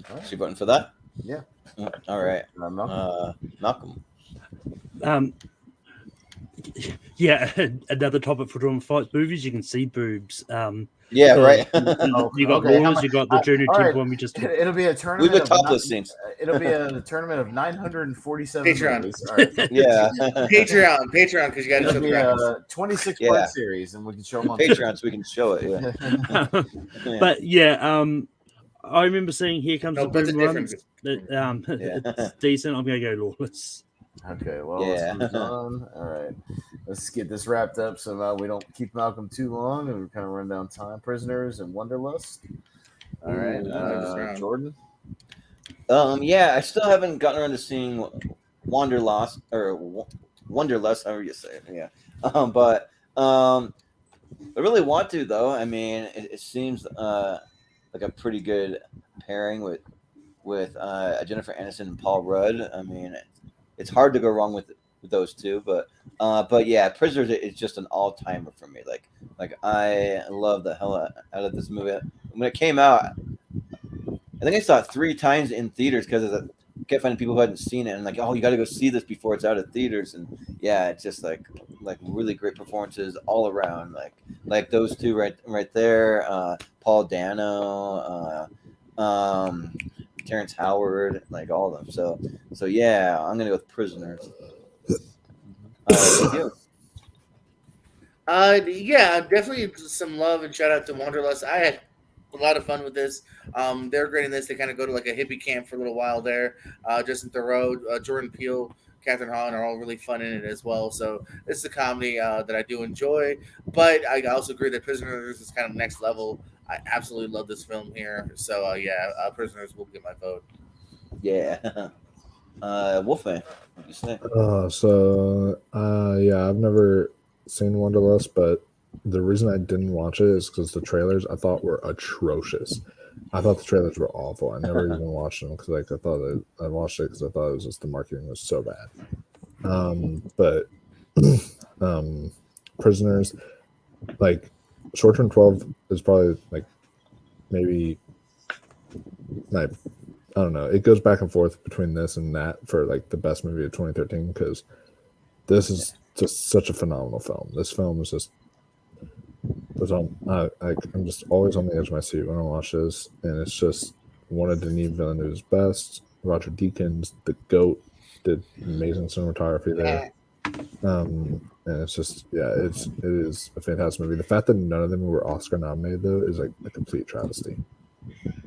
So you voting for that? Yeah. All right. Malcolm. Yeah, another topic for drama fights movies. You can see boobs. Yeah, right. You got Lawless, you got the junior team one. We just it'll be a tournament. We've topless scenes. It'll be a tournament of 947 Patreon. movies. Right. Yeah. Patreon, because you got to It'll be a 26 part series, and we can show them on Patreon, so we can show it. Yeah. But yeah, I remember saying Here Comes the Boom once. It's decent. I'm gonna go Lawless. Okay, well, let's move on. All right, let's get this wrapped up so we don't keep Malcolm too long and we kind of run down time. Prisoners and Wanderlust. All right, Jordan. Yeah, I still haven't gotten around to seeing Wanderlust, however you say it. Yeah, but I really want to though. I mean, it seems like a pretty good pairing with Jennifer Aniston and Paul Rudd. I mean, it's hard to go wrong with those two, but yeah, Prisoners is just an all timer for me. Like I love the hell out of this movie. When it came out, I think I saw it 3 times in theaters because I kept finding people who hadn't seen it and like, oh, you got to go see this before it's out of theaters. And yeah, it's just like really great performances all around. Like those two right there, Paul Dano, Terrence Howard, like all of them. So yeah, I'm gonna go with Prisoners. Yeah, definitely some love and shout out to Wanderlust. I had a lot of fun with this. They're great in this. They kind of go to like a hippie camp for a little while there. Justin Theroux, Jordan Peele, Catherine Hahn are all really fun in it as well. So it's a comedy that I do enjoy. But I also agree that Prisoners is kind of next level. I absolutely love this film here. So Prisoners will get my vote. Yeah. Wolfman, what do you say? Yeah, I've never seen Wanderlust, but the reason I didn't watch it is because the trailers I thought were atrocious. I thought the trailers were awful. I never even watched them because I thought I watched it because I thought it was just the marketing was so bad. But Prisoners, like Short Term 12 is probably like maybe like I don't know. It goes back and forth between this and that for like the best movie of 2013 because this is just such a phenomenal film. This film is just I'm just always on the edge of my seat when I watch this, and it's just one of Denis Villeneuve's best. Roger Deakins, the GOAT, did amazing cinematography there. And it's just it is a fantastic movie. The fact that none of them were Oscar nominated though is like a complete travesty.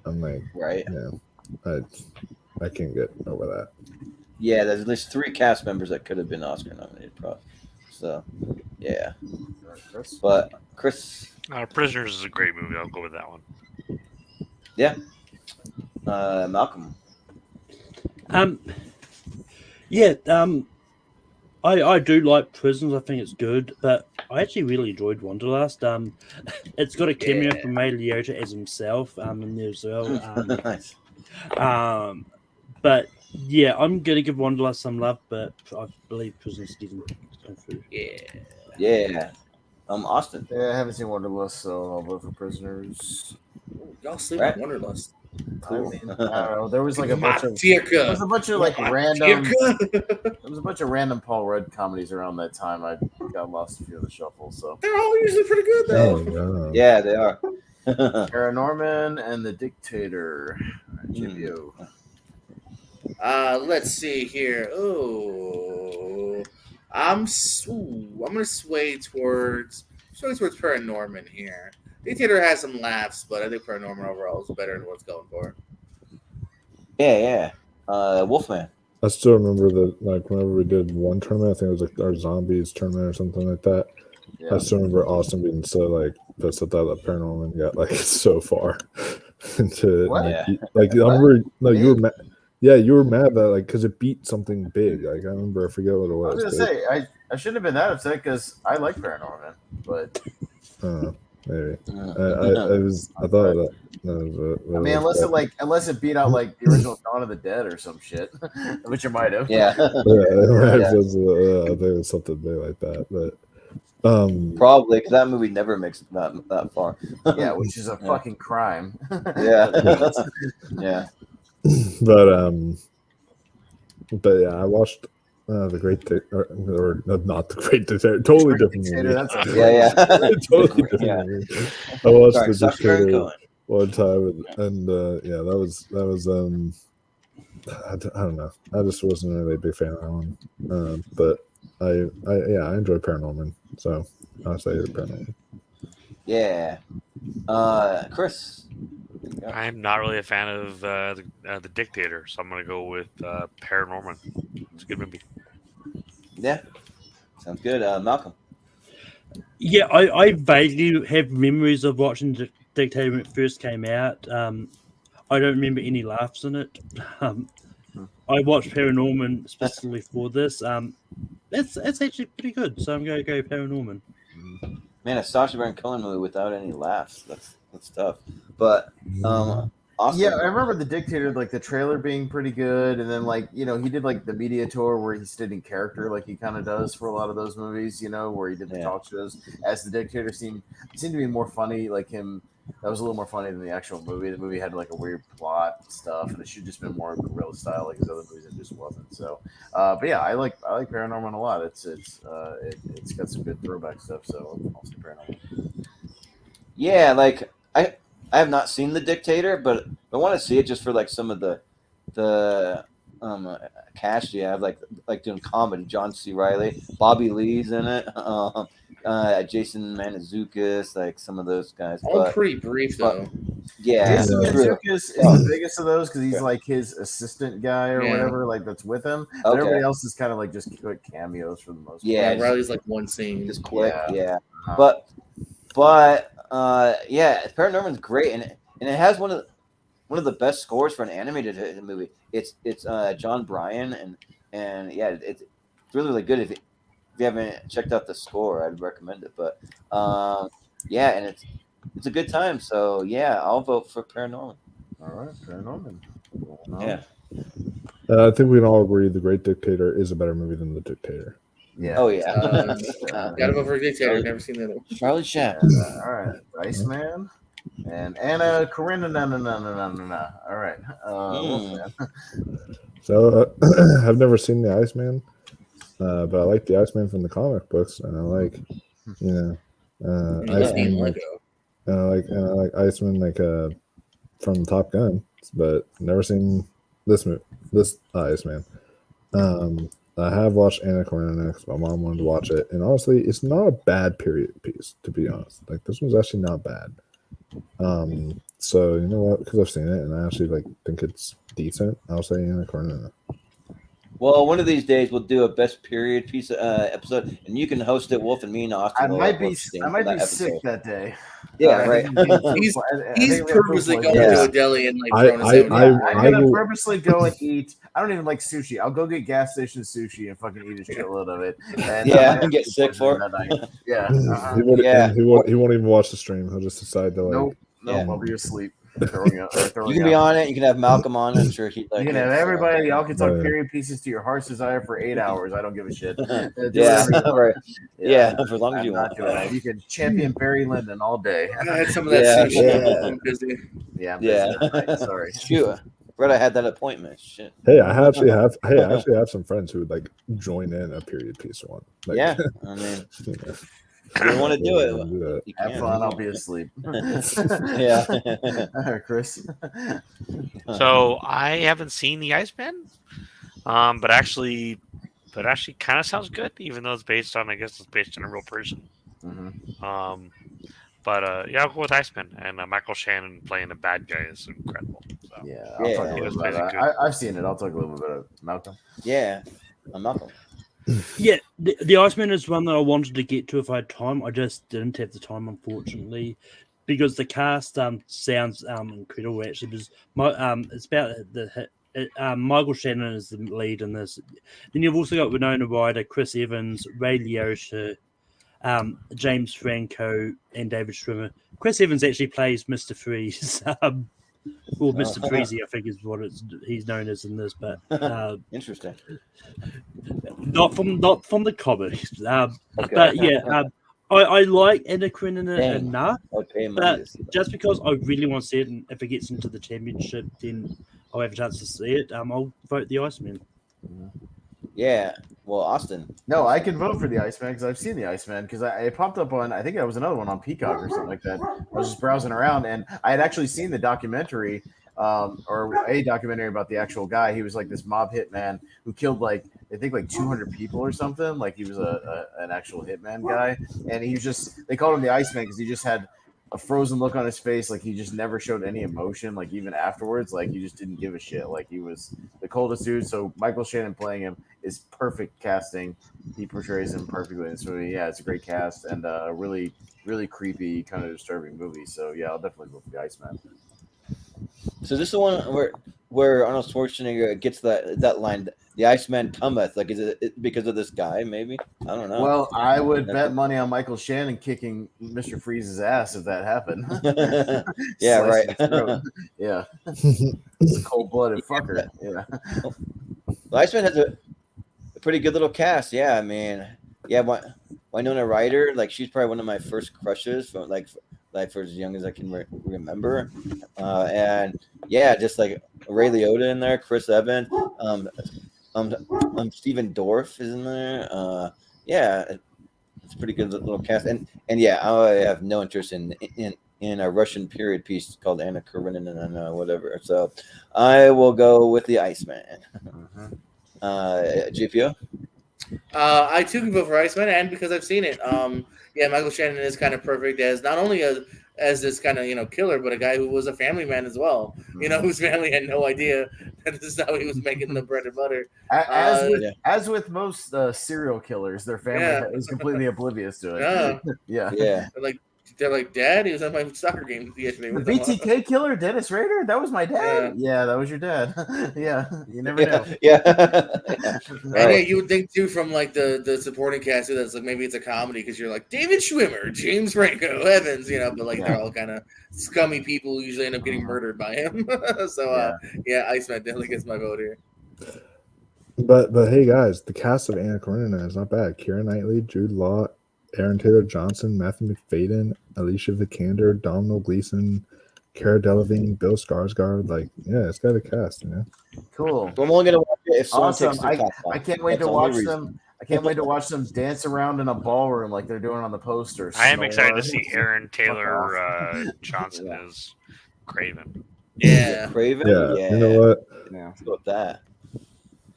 I'm like, right? Yeah, I can't get over that. Yeah, there's at least 3 cast members that could have been Oscar nominated, probably. So, yeah. But Chris, Prisoners is a great movie. I'll go with that one. Yeah. Malcolm. I do like Prisoners. I think it's good, but I actually really enjoyed Wanderlust. It's got a cameo from Ray Liotta as himself in there as well. Nice. But yeah, I'm gonna give Wanderlust some love, but I believe Prisoners didn't come through. Yeah. Austin. Yeah, I haven't seen Wanderlust, so I'll vote for Prisoners. Y'all sleep with Wanderlust. Cool. I mean, I don't know. There was like a bunch of random Paul Rudd comedies around that time. I got lost a few of the shuffle. So they're all usually pretty good though. Yeah, they are. Paranorman and the Dictator. Let's see here. I'm gonna sway towards Paranorman here. Dictator has some laughs, but I think Paranorman overall is better than what's going for. Yeah. Wolfman. I still remember that, like, whenever we did one tournament, I think it was like our zombies tournament or something like that. Yeah. I still remember Austin being so like pissed at that Paranorman got like so far. to What? like, Yeah. like I What? remember. No, you were Big? mad. Yeah, you were mad that like because it beat something big. Like I remember, I forget what it I was. was gonna say I shouldn't have been that upset because I like Paranorman, but Maybe I I'm thought sorry. that was I mean, unless it beat out like the original Dawn of the Dead or some shit, which it might have. Yeah. yeah, Yeah. I think it was something big like that. But Probably because that movie never makes it that far. Yeah, which is a Yeah. fucking crime. Yeah. Yeah. but yeah, I watched the Great or not the Great Dictator, totally different movie. That's a Yeah. Totally different Yeah. movie. I watched Sorry, the Sacha Baron Dictator Cohen. one time, and yeah, that was I don't know. I just wasn't really a big fan of that one. But I enjoy Paranorman, so I'll say Paranorman. Yeah. Chris. I'm not really a fan of the Dictator, so I'm gonna go with Paranorman. It's a good movie. Yeah. Sounds good. Malcolm. Yeah, I vaguely have memories of watching Dictator when it first came out. I don't remember any laughs in it. I watched Paranorman specifically for this. It's actually pretty good, so I'm going to go Paranorman. Man, a Sacha Baron Cohen movie without any laughs. That's tough. But Austin. Yeah, I remember the Dictator, like the trailer being pretty good, and then like he did like the media tour where he stayed in character, like he kind of does for a lot of those movies, where he did the talk shows as the Dictator. Seemed to be more funny, like him. That was a little more funny than the actual movie. The movie had like a weird plot and stuff, and it should have just been more guerrilla style, like his other movies. It just wasn't. So, but yeah, I like Paranorman a lot. It's got some good throwback stuff. So I'll say Paranorman. Yeah, like I have not seen The Dictator, but I want to see it just for like some of the cast you have, like doing comedy. John C. Reilly, Bobby Lee's in it. Jason Mantzoukas, like some of those guys. All pretty brief though. Yeah, Jason Mantzoukas is the biggest of those because he's like his assistant guy or whatever, like that's with him. But everybody else is kind of like just quick cameos for the most part. Yeah, Riley's like one scene, just quick. Yeah. But yeah, Paranorman's great, and it has one of the best scores for an animated movie. It's John Bryan, and yeah, it's really, really good. If you haven't checked out the score, I'd recommend it. But yeah, and it's a good time. So yeah, I'll vote for Paranorman. All right, Paranorman. Yeah. I think we can all agree The Great Dictator is a better movie than The Dictator. Yeah. Oh yeah. Gotta vote for Dictator. Never seen that. Charlie Chaplin. All right, Iceman. And Anna Karenina. No. All right. Wolfman. So I've never seen the Iceman, but I like the Iceman from the comic books, and I like, Iceman. I like Iceman from Top Gun, but never seen this Iceman. I have watched Anna Karenina because my mom wanted to watch it, and honestly, it's not a bad period piece, to be honest. Like this one's actually not bad. So you know what? Because I've seen it and I actually think it's decent, I'll say Anna Karenina. Well, one of these days we'll do a best period piece episode, and you can host it, Wolf, and me and Austin. I might be sick that day. Yeah, right. He's purposely going to a deli and throwing a sandwich. I'm gonna purposely go and eat. I don't even like sushi. I'll go get gas station sushi and fucking eat a shitload of it. And, and get sick for it. Yeah. He won't even watch the stream. He'll just decide to Nope. I'll be asleep. You can be on it. You can have Malcolm on. I'm sure he'd like. You can have everybody. Y'all can talk period pieces to your heart's desire for 8 hours. I don't give a shit. Right. Yeah, for as long as you want. You can champion Barry Lyndon all day. I had some of that sushi. I'm busy. Yeah. I'm busy tonight. Sorry. Shoot. Brett, I had that appointment. Shit. Hey, I actually have some friends who would join in a period piece one. Yeah, I mean. If you want to do it, you have fun. I'll be asleep. Yeah. Chris. So I haven't seen the Iceman, but actually kind of sounds good, even though it's based on a real person. Mm-hmm. But yeah, I'll go with Iceman, and Michael Shannon playing a bad guy is incredible. So. Yeah, I'll talk a little bit about it. I've seen it. I'll talk a little bit about it. Malcolm. Yeah, Malcolm. Yeah, the Iceman is one that I wanted to get to if I had time. I just didn't have the time, unfortunately, because the cast sounds incredible actually. Because it's about Michael Shannon is the lead in this. Then you've also got Winona Ryder, Chris Evans, Ray Liotta, James Franco, and David Schwimmer. Chris Evans actually plays Mr. Freeze. Well, Mr. Freezy, I think, is what he's known as in this, but interesting. Not from the comics. Okay. But yeah, I like Anna Karenina enough. Okay, but just because I really want to see it, and if it gets into the championship, then I'll have a chance to see it. I'll vote the Iceman. Yeah. Well, Austin. No, I can vote for the Iceman because I've seen the Iceman because it popped up on, I think that was another one on Peacock or something like that. I was just browsing around and I had actually seen the documentary or a documentary about the actual guy. He was like this mob hitman who killed like, I think like 200 people or something. Like he was an actual hitman guy. And he was just, they called him the Iceman because he just had a frozen look on his face. Like he just never showed any emotion. Like even afterwards, like he just didn't give a shit. Like he was the coldest dude. So Michael Shannon playing him is perfect casting. He portrays him perfectly in this movie. Yeah, it's a great cast and a really, really creepy, kind of disturbing movie. So yeah, I'll definitely vote for the Iceman. So this is the one where Arnold Schwarzenegger gets that line, "The Iceman cometh." Like, is it because of this guy? Maybe, I don't know. Well, I would bet money on Michael Shannon kicking Mr. Freeze's ass if that happened. Yeah, right. Yeah, it's a cold-blooded fucker. Yeah. The Iceman has a pretty good little cast. Yeah, I mean, yeah, Winona Ryder, like she's probably one of my first crushes from like for as young as I can remember, and yeah, just like Ray Liotta in there, Chris Evans, Stephen Dorff is in there. Yeah, it's a pretty good little cast, and yeah, I have no interest in a Russian period piece called Anna Karenina and whatever. So I will go with the Iceman. GPO. I too can vote for Iceman, and because I've seen it. Yeah, Michael Shannon is kind of perfect as not only as this kind of killer, but a guy who was a family man as well. Whose family had no idea that this is how he was making the bread and butter. As with most serial killers, their family is completely oblivious to it. Yeah. They're like, Dad, he was at my soccer game yesterday. The BTK killer, Dennis Rader? That was my dad? Yeah, that was your dad. Yeah, you never know. Yeah. And you would think, too, from, like, the supporting cast, too, that's like, maybe it's a comedy because you're like, David Schwimmer, James Franco, Evans, but, like, they're all kind of scummy people who usually end up getting murdered by him. So, Iceman definitely gets my vote here. But hey, guys, the cast of Anna Karenina is not bad. Keira Knightley, Jude Law, Aaron Taylor Johnson, Matthew McFadden, Alicia Vikander, Domhnall Gleeson, Cara Delevingne, Bill Skarsgård. Like, yeah, it's got a cast, Cool. I'm only gonna watch it if someone Awesome. takes their top off. I can't wait to watch them. I can't wait to watch them dance around in a ballroom like they're doing on the poster. I am excited to see Aaron Taylor Johnson as Craven. Yeah, Craven. Yeah, you know what? Yeah, let's go with that.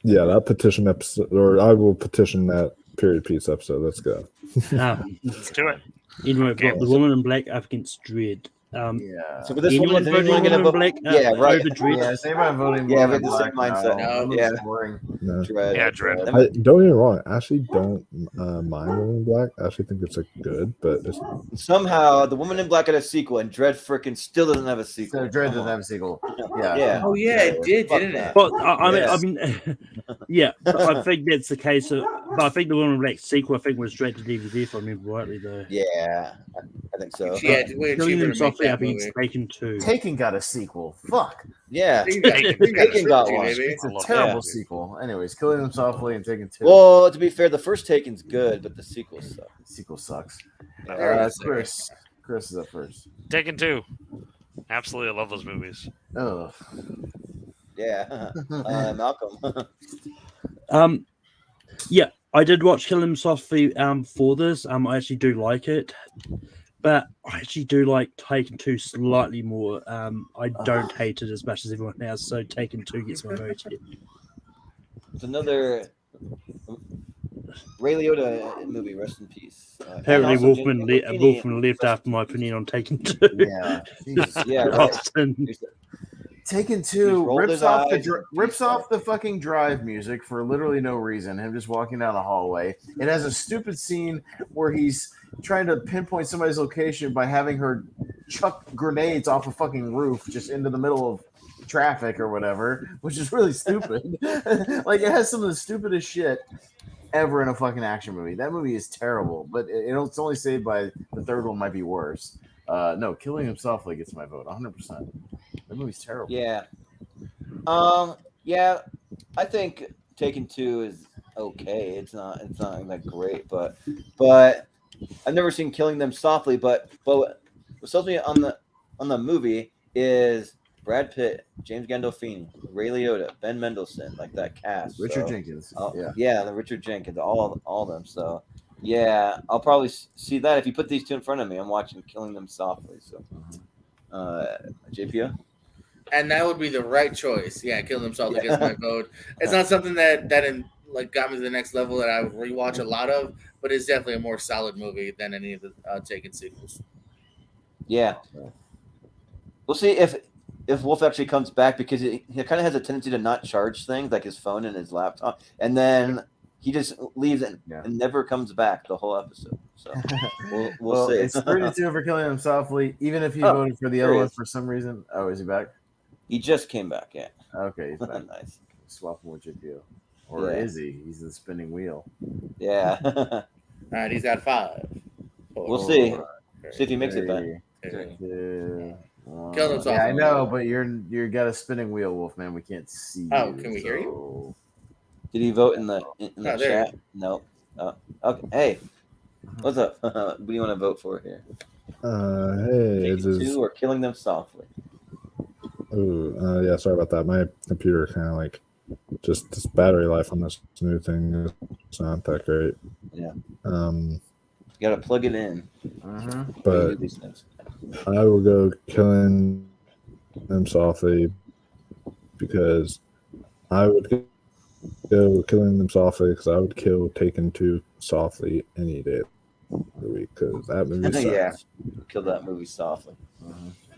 Yeah, that petition episode, or I will petition that period piece episode. Let's go. Let's do it. Anyway, we've got the Woman in Black up against Dredd. So for this one, is anyone going to vote? Black? Yeah, right. Over Dredd? Yeah, is anybody voting? Yeah, Woman we in have the same Black? mindset. No, Yeah. boring. No. Dredd. Yeah, Dredd. Don't get me wrong. I actually don't mind Woman in Black. I actually think it's good, but it's... Somehow the Woman in Black got a sequel, and Dredd freaking still doesn't have a sequel. So Dredd doesn't have a sequel. Yeah. Oh yeah, it did, didn't it? But I mean, yeah. But I think that's the case. But I think the Woman in Black sequel, I think, was straight to DVD, if I remember rightly, though. Yeah, I think so. Yeah, Killing Them Softly, I think it's Taken 2. Taken got a sequel. Fuck. Yeah, Taken got one. It's a terrible sequel. Anyways, Killing Them Softly and Taken 2. Well, to be fair, the first Taken's good, but the sequel sucks. The sequel sucks. Chris is up first. Taken 2. Absolutely, I love those movies. Oh. Yeah, Malcolm. Yeah, I did watch Kill Him Softly for this. I actually do like it, but I actually do like Taken 2 slightly more. I don't hate it as much as everyone else, so Taken 2 gets my vote here. It's another Ray Liotta movie. Rest in peace. Apparently, Wolfman lived after my opinion on Taken 2. Yeah, yeah. Right. Taken 2 rips off the fucking Drive music for literally no reason. Him just walking down a hallway. It has a stupid scene where he's trying to pinpoint somebody's location by having her chuck grenades off a fucking roof just into the middle of traffic or whatever, which is really stupid. Like, it has some of the stupidest shit ever in a fucking action movie. That movie is terrible, but it's only saved by the third one might be worse. No, Killing Him Softly gets my vote 100%. That movie's terrible. Yeah. Yeah, I think Taken 2 is okay. It's not that great, but I've never seen Killing Them Softly, but what sells me on the movie is Brad Pitt, James Gandolfini, Ray Liotta, Ben Mendelsohn, like that cast. Richard Jenkins. The Richard Jenkins, all of them. So yeah, I'll probably see that if you put these two in front of me. I'm watching Killing Them Softly. So JPO. And that would be the right choice. Yeah, Killing Them Softly gets my vote. It's not something that got me to the next level that I would rewatch a lot of, but it's definitely a more solid movie than any of the Taken sequels. Yeah, we'll see if Wolf actually comes back, because he kind of has a tendency to not charge things like his phone and his laptop, and then he just leaves and never comes back the whole episode. So we'll see. It's 3-2 for Killing Him Softly, even if he voted for the other one for some reason. Oh, is he back? He just came back, yeah. Okay, he's back. Nice. Swap him with JPO. Or is he? He's the spinning wheel. Yeah. All right, he's got 5. We'll see. See if he makes it back. Kill Them Softly. Yeah, I know, but you got a spinning wheel, Wolfman. We can't see. Oh, can we hear you? Did he vote in the chat? No. Okay. Hey, what's up? What do you want to vote for here? Hey, Taken 2 or Killing Them Softly? Oh, yeah. Sorry about that. My computer kind of like just this battery life on this new thing is not that great. Yeah. You gotta plug it in. But I will go Killing Them Softly because I would go Killing Them Softly because I would kill Taken 2 softly any day of the week because that movie sucks. Yeah, kill that movie softly.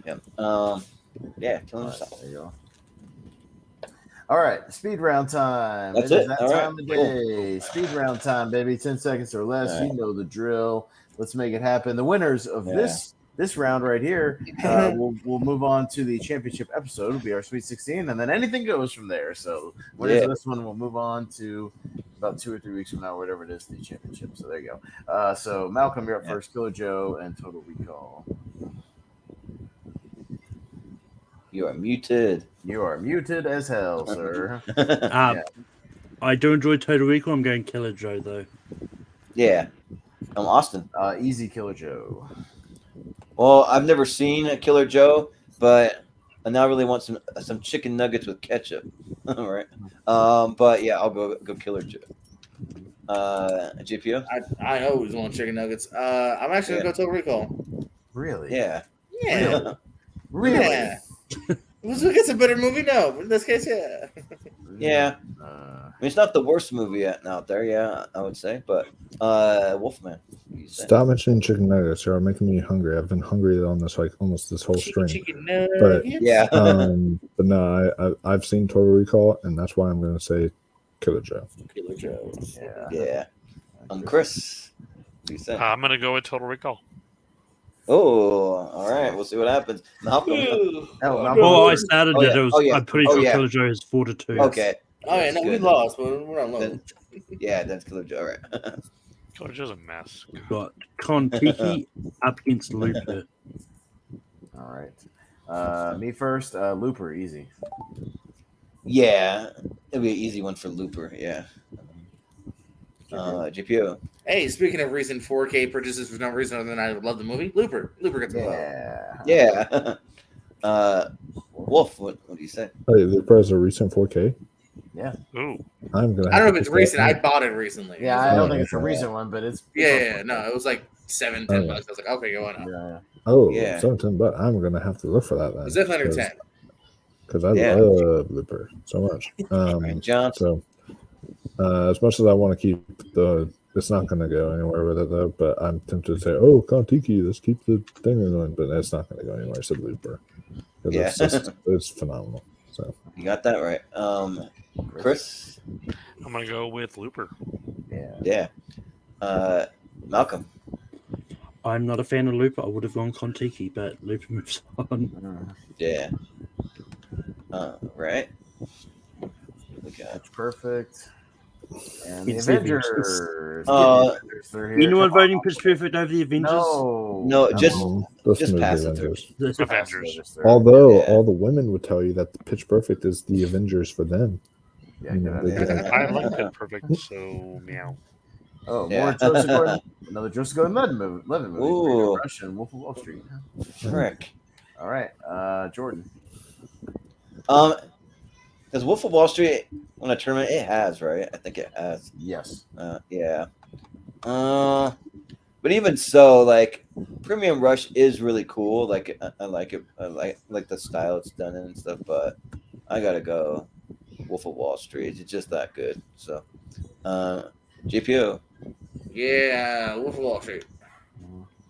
Yeah. Yeah, Killing Them Softly. There you go. All right, speed round time. That's it. It. That All time right. of day. Speed round time, baby. 10 seconds or less. All right. You know the drill. Let's make it happen. The winners of this round right here, we'll move on to the championship episode. It'll be our Sweet 16, and then anything goes from there. So winners of this one, we'll move on to about 2 or 3 weeks from now, whatever it is, the championship. So there you go. So Malcolm, you're up first. Killer Joe and Total Recall. You are muted. You are muted as hell, sir. I do enjoy Total Recall. I'm going Killer Joe though. Yeah. Austin. Easy Killer Joe. Well, I've never seen a Killer Joe, but I now really want some chicken nuggets with ketchup. All right. But yeah, I'll go Killer Joe. JPO? I always want chicken nuggets. I'm actually gonna go Total Recall. Really? Yeah. Yeah. Really? Yeah. Was it a better movie? No, but in this case, yeah. Yeah. I mean, it's not the worst movie out there, yeah, I would say, but Wolfman. Stop mentioning chicken nuggets. You're making me hungry. I've been hungry on this like almost this whole stream. Chicken nuggets. But yeah. But no, I've seen Total Recall, and that's why I'm going to say Killer Joe. Killer Joe. Yeah. Chris. What do you say? I'm gonna go with Total Recall. Oh, all right. We'll see what happens. Malcolm. I started it. I'm pretty sure Killer Joe is 4-2. Okay. Oh yeah, no, we lost, but we're not lost. Yeah, that's Killer Joe. All right. Killer Joe's a mess. Got Kon-Tiki up against Looper. All right. Me first. Looper, easy. Yeah, it'll be an easy one for Looper. Yeah. GPO. Hey, speaking of recent 4K purchases for no reason other than I love the movie, Looper gets a vote. Yeah. Wolf, what do you say? Hey, Looper has a recent 4K. Yeah. Ooh. I don't know if it's recent. I bought it recently. Yeah, I don't think it's a recent one, but it's no, it was like $7-10 bucks. I was like, okay, go on. Yeah. Oh, yeah. $7-10 bucks. I'm gonna have to look for that then. It's definitely under 10. Because I love Looper so much. So as much as I want to keep it's not going to go anywhere with it though. But I'm tempted to say, "Oh, Kon-Tiki, let's keep the thing going," but it's not going to go anywhere. So Looper, it's phenomenal. So you got that right, Chris. I'm gonna go with Looper. Yeah. Malcolm. I'm not a fan of Looper. I would have gone Kontiki, but Looper moves on. Yeah. Right. We got Pitch Perfect. And It's the the Avengers. Avengers. Get the Avengers. They're here. Anyone Come on. voting Pitch Perfect over the Avengers? no, just Let's move pass the it through. Avengers. Avengers. Although Yeah. all the women would tell you that the Pitch Perfect is the Avengers for them. Yeah, You get know, out they of here. get- I like Pitch Perfect, so meow. Oh, Yeah. more Joseph Gordon. Another Joseph Gordon-Levitt movie. Ooh. Rush and Wolf of Wall Street. Frick. All right, Jordan. Does Wolf of Wall Street win a tournament? It has, right? I think it has. Yes. Yeah. But even so, like Premium Rush is really cool. Like I like it. I like the style it's done in and stuff. But I gotta go Wolf of Wall Street. It's just that good. So, GPO. Yeah, Wolf of Wall Street.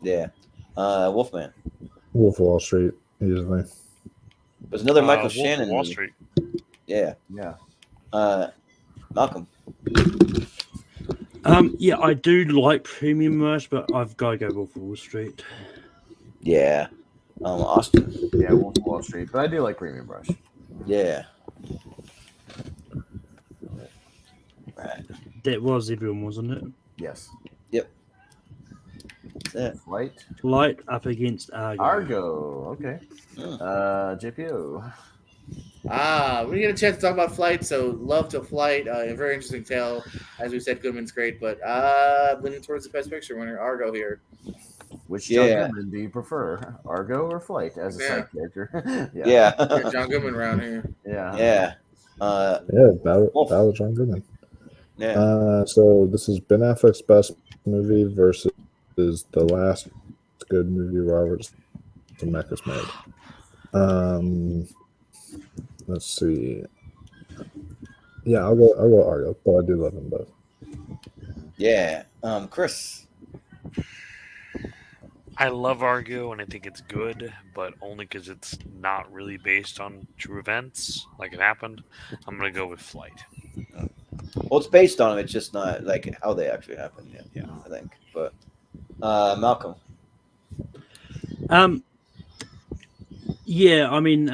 Yeah. Wolfman. Wolf of Wall Street, easily. There's another Michael Wolf of Shannon Wall movie. Street. Yeah. Yeah. Malcolm. Yeah, I do like Premium Rush, but I've got to go Wolf of Wall Street. Yeah. Austin. Yeah, Wolf of Wall Street. But I do like Premium Rush. Yeah. Right. That was everyone, wasn't it? Yes. Yep. That's it. Flight. Light up against Argo. Argo. Okay. Mm. JPO. We get a chance to talk about Flight, so love to Flight. A very interesting tale. As we said, Goodman's great, but leaning towards the Best Picture winner, Argo here. Which Yeah. John Goodman do you prefer, Argo or Flight as a side character? Yeah. Yeah, John Goodman around here. Yeah. Yeah. Yeah, Battle Wolf. of John Goodman. Yeah. So this is Ben Affleck's best movie versus the last good movie Robert Zemeckis made. Let's see. Yeah, I'll go Argo, but I do love them both. Yeah. Chris. I love Argo and I think it's good, but only because it's not really based on true events like it happened. I'm gonna go with Flight. Well, it's based on them. It's just not like how they actually happened. Yeah. I think. But Malcolm. Yeah, I mean,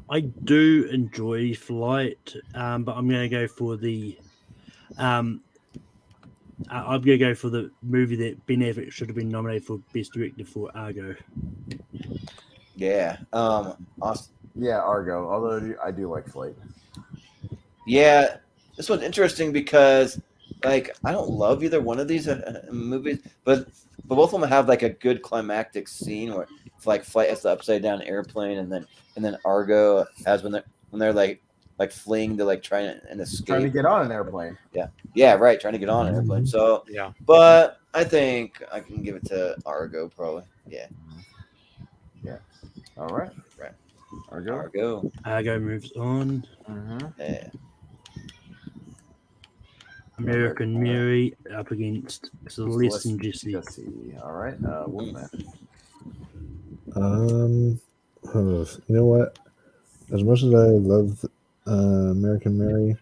I do enjoy Flight, but I'm going to go for the I'm going to go for the movie that Ben Affleck should have been nominated for Best Director for, Argo. Yeah. Austin. Yeah, Argo. Although I do like Flight. Yeah. This one's interesting because, like, I don't love either one of these movies, but both of them have like a good climactic scene where, it's like, Flight has the upside down airplane, and then Argo has when they're like fleeing to like try and escape. Trying to get on an airplane. Yeah, right. Trying to get on an airplane. So Yeah. but I think I can give it to Argo probably. Yeah. All right. Right. Argo. Argo moves on. Yeah. American Mary up against Celeste and Jesse. All right. Wolfman. You know what? As much as I love American Mary,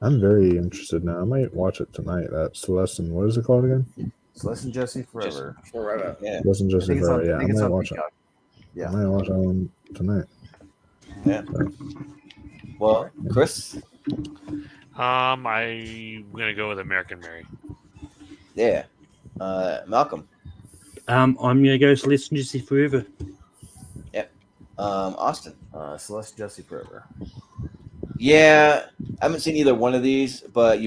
I'm very interested now. I might watch it tonight. That Celeste and what is it called again? Celeste and Jesse Forever. Forever. Yeah. Celeste and Jesse Forever. Yeah, I might watch it. Yeah. I might watch it tonight. Yeah. Well, Chris. I'm gonna go with American Mary. Yeah. Malcolm. I'm going to go Celeste and Jesse Forever. Austin. Celeste Jesse Forever. Yeah, I haven't seen either one of these, but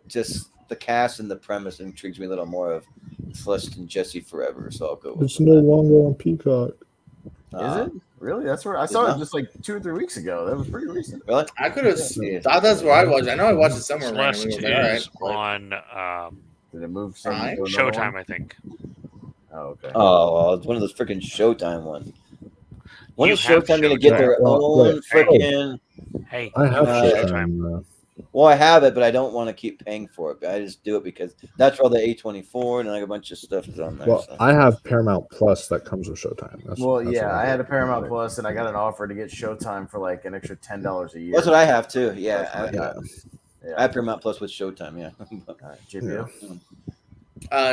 just the cast and the premise intrigues me a little more of Celeste and Jesse Forever. So I'll go with It's no longer on Peacock. Is it? Really? That's where I saw it just like 2 or 3 weeks ago. That was pretty recent. Really? I could have thought that's where I watched. I know I watched it somewhere. Celeste randomly. is on Did it move? Prime? Showtime, I think. Oh, okay. Oh, well, it's one of those freaking Showtime ones. When You is have Showtime going to get their own freaking? Hey, I have Showtime. Showtime. Well, I have it, but I don't want to keep paying for it. I just do it because that's where all the A24 and like a bunch of stuff is on there. Well, so. I have Paramount Plus that comes with Showtime. That's Well, what yeah, I had a do. Paramount Plus, and I got an offer to get Showtime for like an extra $10 a year. That's what I have too. Yeah, That's what I got. I have Paramount Plus with Showtime. Yeah. All right, JPO.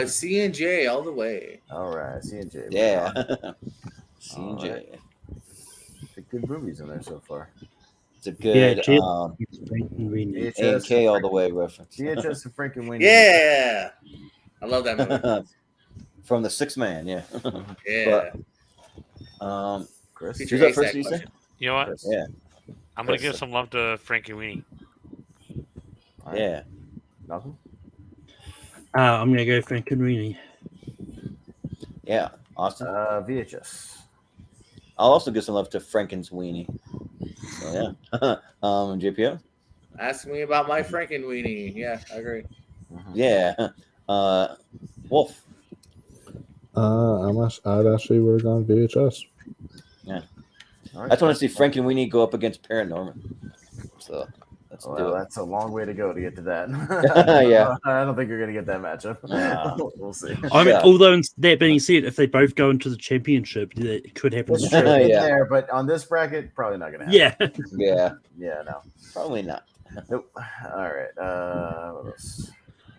C&J all the way. All right, C&J. Yeah. C&J. Good movies in there so far. It's a good VHS A&K all the way reference. VHS and Frank and Winnie. Yeah. I love that movie. From the Sixth Man, yeah. Yeah. But, Chris, who's up first? You say? You know what? Chris. Yeah. I'm gonna give some love to Frankie Weenie. All right. Yeah. Malcolm? I'm gonna go Frankenweenie. Yeah. Austin. VHS. I'll also give some love to Franken's Weenie. So yeah. JPO. Ask me about my Frankenweenie. Yeah, I agree. Yeah. Wolf. I'd actually would have gone VHS. Yeah. All I right. just want to see Frank and Weenie go up against Paranorman. So let's do it. That's a long way to go to get to that. Yeah. I don't think you're going to get that matchup. We'll see. I mean, although that being said, if they both go into the championship, it could happen. It's true there, but on this bracket, probably not going to happen. Yeah. Yeah, no. Probably not. Nope. All right. What else?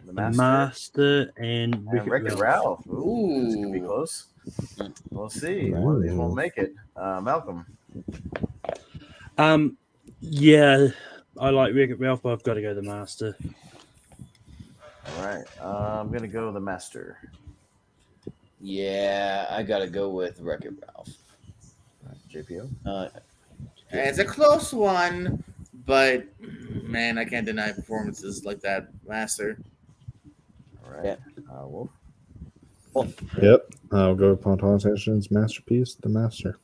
The Master and Wreck-It Ralph. Ooh, this could be close. We'll see. One of these won't make it. Malcolm. Yeah, I like Wreck-It Ralph, but I've got to go the Master. All right. I'm going to go the Master. Yeah, I got to go with Wreck-It Ralph. JPO? It's a close one, but man, I can't deny performances like that Master. All right. Wolf? Yep. I'll go upon Thomas Anderson's masterpiece, The Master.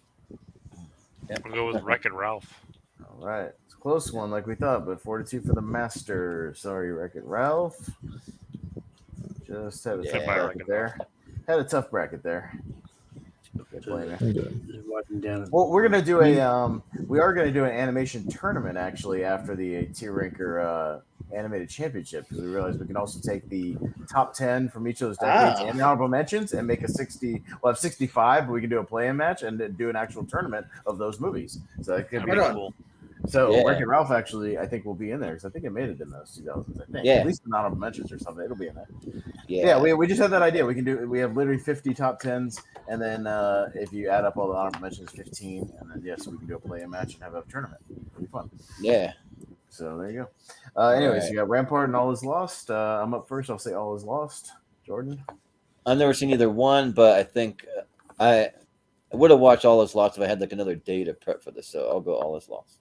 I'll go with Wreck-It Ralph. All right. It's a close one like we thought, but 42 for the Master. Sorry, Wreck-It Ralph. Just had a tough bracket there. Had a tough bracket there. Well, we're gonna do we are gonna do an animation tournament actually after the Tier Ranker animated championship, because we realized we can also take the top 10 from each of those decades and honorable mentions and make a 60. We'll have 65, but we can do a play-in match and then do an actual tournament of those movies. So that could be cool. So Wreck-It Ralph actually, I think, will be in there because I think it made it in those 2000s. I think at least in honorable mentions or something. It'll be in there. Yeah. We just had that idea. We can do. We have literally 50 top 10s, and then if you add up all the honorable mentions, 15, and then we can do a play-in match and have a tournament. It'll be fun. Yeah. So there you go. Anyways, you got Rampart and All Is Lost. I'm up first. I'll say All Is Lost. Jordan? I've never seen either one, but I think I would have watched All Is Lost if I had like another day to prep for this. So I'll go All Is Lost.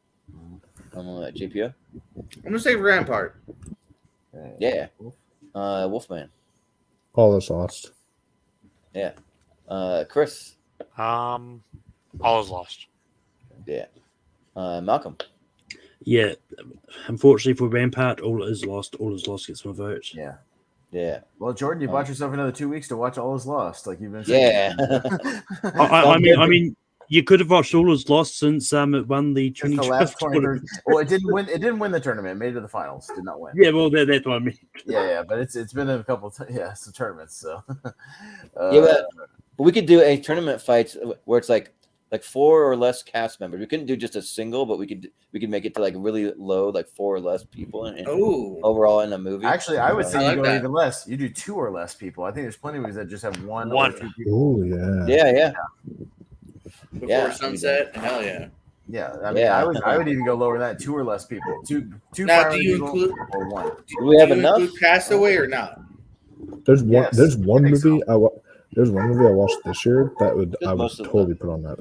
JPO? I'm going to say Rampart. Yeah. Wolfman. All Is Lost. Yeah. Chris? All Is Lost. Yeah. Malcolm? Yeah, unfortunately for Rampart, All Is Lost. All Is Lost gets my vote. Yeah. Yeah. Well, Jordan, you bought yourself another 2 weeks to watch All Is Lost, like you've been saying. Yeah. I mean, you could have watched All Is Lost since it won the 2012 tournament. Well, it didn't win. It didn't win the tournament. It made it to the finals. Did not win. Yeah, well, that's what I mean. Yeah, but it's been in a couple. Some tournaments. So. But we could do a tournament fights where it's like 4 or less cast members. We couldn't do just a single, but we could make it to like really low, like 4 or less people overall in a movie. Actually, I would say you go even less. You do 2 or less people. I think there's plenty of movies that just have one or 2 people. Oh yeah. Yeah. Before sunset, hell yeah. Yeah, I mean, I would even go lower than that. 2 or less people. Two. Now, do you include or 1? Do we have enough? Castaway or not? There's one. Yes, there's one movie there's one movie I watched this year that I would totally put on that.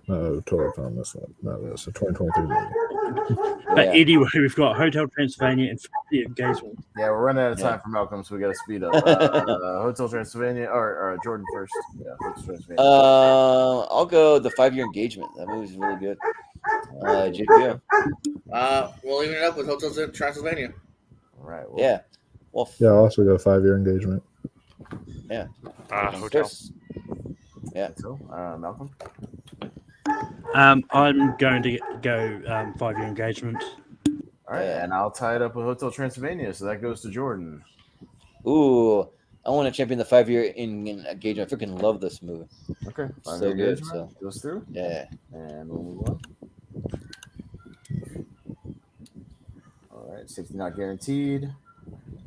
Totally put on this one. No, it's a 2023 movie. But anyway, we've got Hotel Transylvania and 50 Engagement. Yeah, we're running out of time for Malcolm, so we got to speed up. Hotel Transylvania or Jordan first. Yeah, Hotel Transylvania. I'll go the 5-Year Engagement. That movie's really good. JPO. We'll even it up with Hotel Transylvania. All right. Well, yeah. Wolf. Yeah, I'll also go 5-Year Engagement. Yeah. Hotel. Yeah. So, Malcolm. I'm going to go 5-Year Engagement. All right, and I'll tie it up with Hotel Transylvania, so that goes to Jordan. Ooh, I want to champion the 5-Year Engagement. I freaking love this movie. Okay, so good. So goes through. Yeah, and we'll move on. All right, 60 not guaranteed,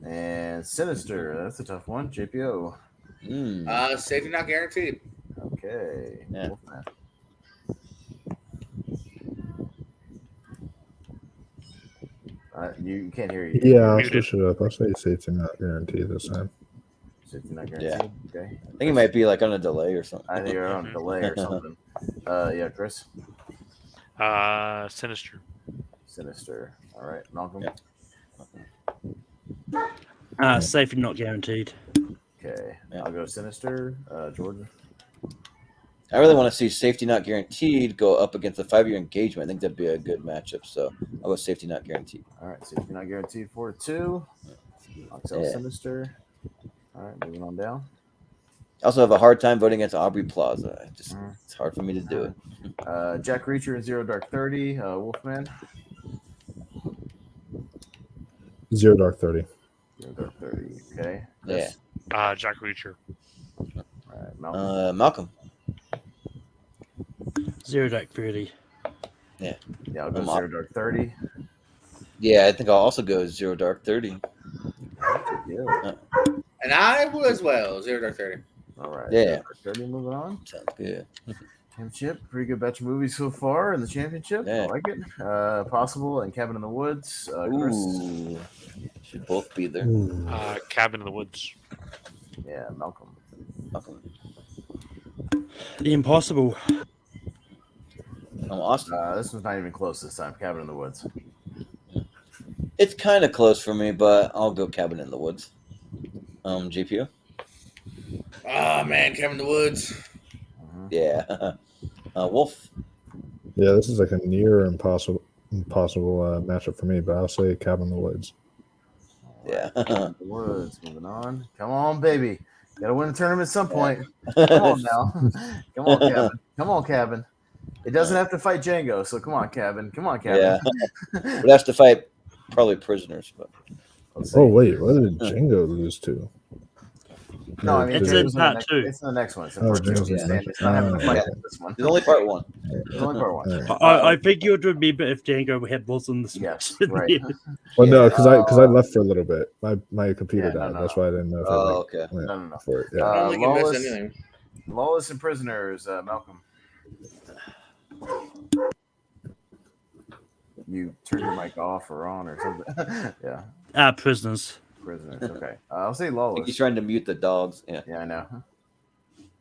And Sinister. That's a tough one. JPO. Safety not guaranteed. Okay. Yeah. Wolfman. You can't hear you. Yeah, I'll Muted. switch it up. I'll say safety not guaranteed this time. Safety not guaranteed. Okay. I think it might be like on a delay or something. I think you're on a delay or something. Yeah, Chris. Sinister. Sinister. All right, Malcolm. Safety not guaranteed. Okay, I'll go Sinister. Jordan. I really want to see safety not guaranteed go up against a 5-year engagement. I think that'd be a good matchup. So I'll go safety not guaranteed. All right, safety not guaranteed for 2. I'll tell Sinister. All right, moving on down. I also have a hard time voting against Aubrey Plaza. It's hard for me to do it. Jack Reacher and Zero Dark 30. Wolfman. 0 Dark 30. 0 Dark 30. Okay. Chris. Jack Reacher. All right, Malcolm. Malcolm. 0 Dark 30. Yeah, I'll go 0 Dark 30. Yeah, I think I'll also go 0 Dark 30. Yeah. And I will as well. 0 Dark 30. All right. Yeah. 0 Dark 30. Moving on. Sounds good. Championship, pretty good batch of movies so far in the championship. Yeah. I like it. Possible and Cabin in the Woods. Chris. Ooh, should both be there. Cabin in the Woods. Yeah, Malcolm. The Impossible. Austin. This one's not even close this time. Cabin in the Woods. It's kind of close for me, but I'll go Cabin in the Woods. GPU. Oh man, Cabin in the Woods. Yeah. Wolf. Yeah, this is like a near impossible matchup for me, but I'll say Cabin in the Woods. Yeah. The Woods. Moving on. Come on, baby. Got to win a tournament at some point. Come on now. Come on, Cabin. Come on, Cabin. It doesn't have to fight Django, so come on, Cabin. Come on, Cabin. Yeah. We'd have to fight probably Prisoners, but. Oh wait, what did Django lose to? No, I mean It's in part 2. It's in the next one. It's in Oh, part 2. Django's in the It's not having to fight this one. There's only part 1. It's only part 1. I think you would remember if Django had was in this. Yes, match. right. Well, no, because I left for a little bit. My computer died. no. That's why I didn't know. If okay. No. For it. I Yeah. don't think you missed anything. Lawless and Prisoners. Malcolm. You turned your mic off or on or something. Yeah. Prisoners. Prisoners. Okay. I'll say I think Lawless. he's trying to mute the dogs. Yeah. Yeah, I know.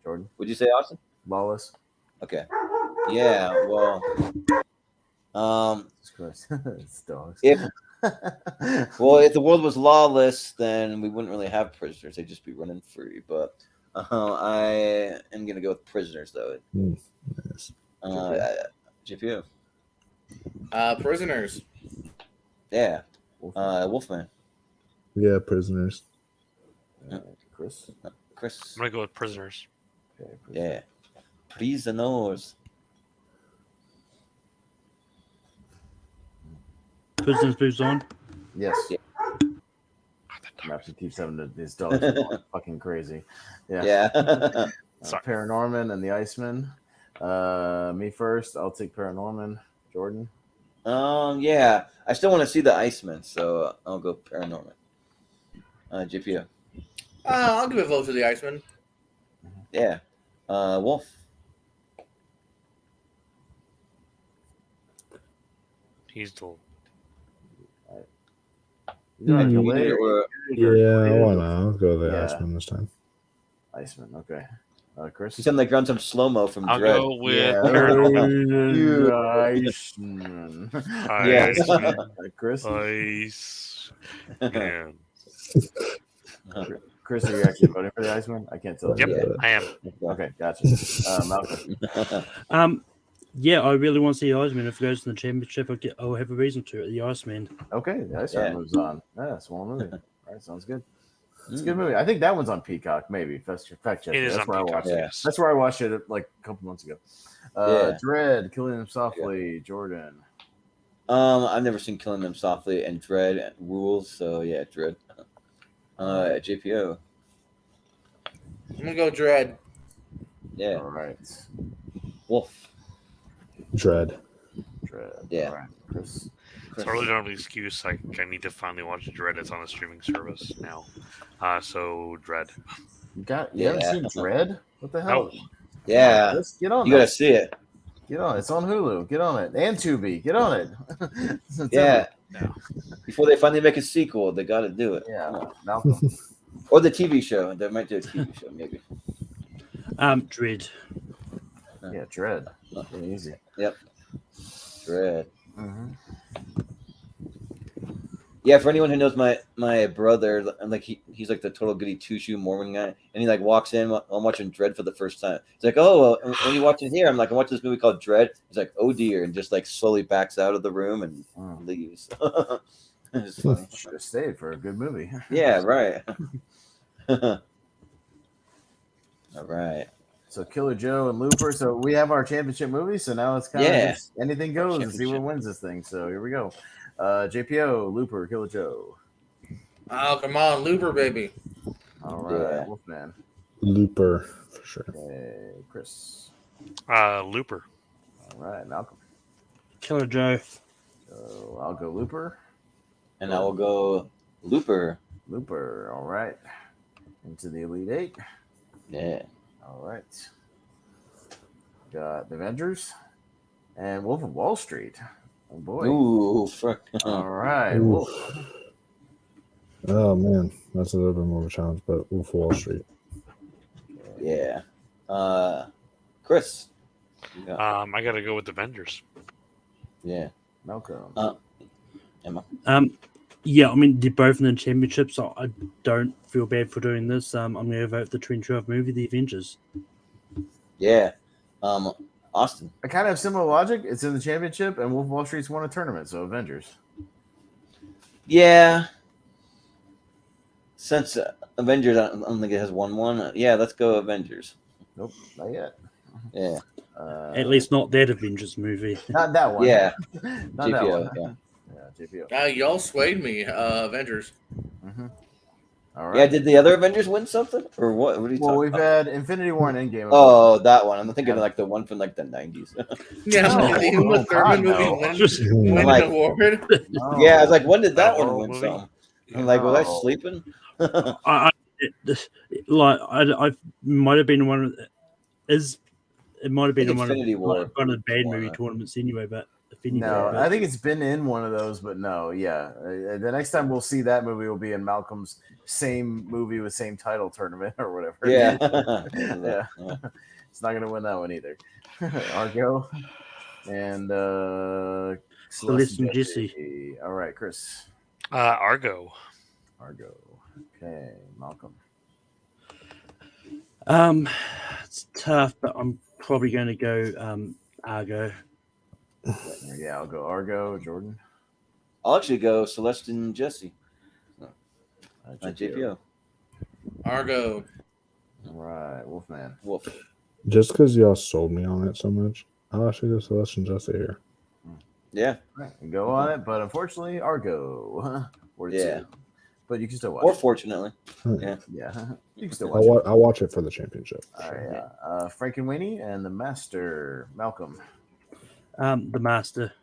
Jordan. Would you say Austin? Lawless. Okay. Yeah. Well. It's dogs. If the world was lawless, then we wouldn't really have prisoners. They'd just be running free. But I am gonna go with Prisoners, though. Nice. GPU. Prisoners. Yeah. Wolfman. Yeah, Prisoners. Chris. I'm gonna go with Prisoners. Okay, Yeah. Prisoners. Prisoners moves on. Yes. Yeah. Maps keeps having his dogs are going fucking crazy. Yeah. Sorry. Paranorman and the Iceman. Me first. I'll take Paranorman. Jordan. Yeah. I still want to see the Iceman, so I'll go Paranorman. GPU. I'll give a vote to the Iceman. Yeah. Wolf. He's the. You don't have to delay or- I'll go the Yeah. Iceman this time. Iceman. Okay. Chris. You sound like you're on some slow mo from I'll Dread. go with Yeah. Paranormal. Iceman. Yeah. Chris. Ice. Man. Chris, are you actually voting for the Iceman? I can't tell. Yep, You. I am. Okay, gotcha. Malcolm. Yeah, I really want to see the Iceman. If it goes to the championship, I'll have a reason to at the Iceman. Okay, the Iceman moves on. Yeah, small movie. All right, sounds good. It's a good movie. I think that one's on Peacock, maybe. Fact check. It is That's on where I Peacock. watched it. Yes. That's where I watched it like a couple months ago. Dread, Killing Them Softly, Jordan. I've never seen Killing Them Softly and Dread rules, so yeah, Dread. JPO. I'm gonna go Dread. Yeah. All right. Wolf. Dread. Dread. Yeah. All right. Chris. So I really don't have an excuse. I need to finally watch Dread. It's on a streaming service now. So Dread. You haven't seen Dread? What the hell? No. Yeah. Let's get on You that. gotta see it. Get on it. It's on Hulu. Get on it. And Tubi. Get on it. Yeah. Before they finally make a sequel, they got to do it. Yeah. Malcolm. Or the TV show. They might do a TV show, maybe. Dread. Yeah, Dread. Pretty easy. Yep. Dread. Mm-hmm. Yeah, for anyone who knows my brother, like he's like the total goody two-shoe Mormon guy, and he like walks in. I'm watching Dread for the first time. He's like, "Oh, when are you watching here?" I'm like, "I'm watching this movie called Dread." He's like, "Oh dear," and just like slowly backs out of the room and leaves. It's funny. Should have stayed for a good movie. Yeah, right. All right. So Killer Joe and Looper. So we have our championship movie. So now it's kind of just anything goes and see what wins this thing. So here we go. JPO, Looper, Killer Joe. Oh, come on, Looper, baby. All right, Wolfman. Looper, for sure. Okay, Chris. Looper. All right, Malcolm. Killer Joe. So I'll go Looper. And I will go Looper. Looper, all right. Into the Elite Eight. Yeah. All right. Got the Avengers and Wolf of Wall Street. Oh boy. Ooh, fuck. All right. Ooh. Wolf. Oh man, that's a little bit more of a challenge, but Wolf of Wall Street. Yeah. Chris. I gotta go with Avengers. Yeah. Malcolm. Emma. Yeah, I mean they're both in the championship, so I don't feel bad for doing this. I'm going to vote the 2012 movie, The Avengers. Yeah. Austin. I kind of have similar logic. It's in the championship, and Wolf of Wall Street's won a tournament, so Avengers. Yeah. Since Avengers, I don't think it has won one. Yeah, let's go Avengers. Nope, not yet. Yeah. At least not that Avengers movie. Not that one. Yeah. Not that JPO, one. Yeah, JPO. Y'all swayed me, Avengers. Mm-hmm. All right. Yeah, did the other Avengers win something? Or what? What are you talking We've about? had Infinity War and Endgame. Oh, that one. I'm thinking of like the one from like the 90s. Yeah, the Uma Thurman movie win like, an award. No. Yeah, I was like, when did that one horror win movie? something? I'm like, was I No. sleeping? I might have been one of it might have been in Infinity War. one of the bad One, movie tournaments anyway, but Infinity No, War, I think it's been in one of those, but no, yeah. The next time we'll see that movie will be in Malcolm's same movie with same title tournament or whatever. Yeah. Yeah. It's not gonna win that one either. Argo and Celeste and Jesse. All right, Chris. Argo. Okay, Malcolm. It's tough, but I'm probably going to go Argo. Yeah, I'll go Argo. Jordan. I'll actually go Celeste and Jesse. JPO. Argo. All right, Wolfman. Wolf. Just because y'all sold me on it so much, I'll actually go Celeste and Jesse here. Yeah. Right, go on it, but unfortunately, Argo. Or Yeah. two. But you can still watch Or it. fortunately. Yeah. Yeah, you can still watch it. I'll watch it for the championship. All right, yeah. Frankenweenie and the Master. Malcolm. The Master.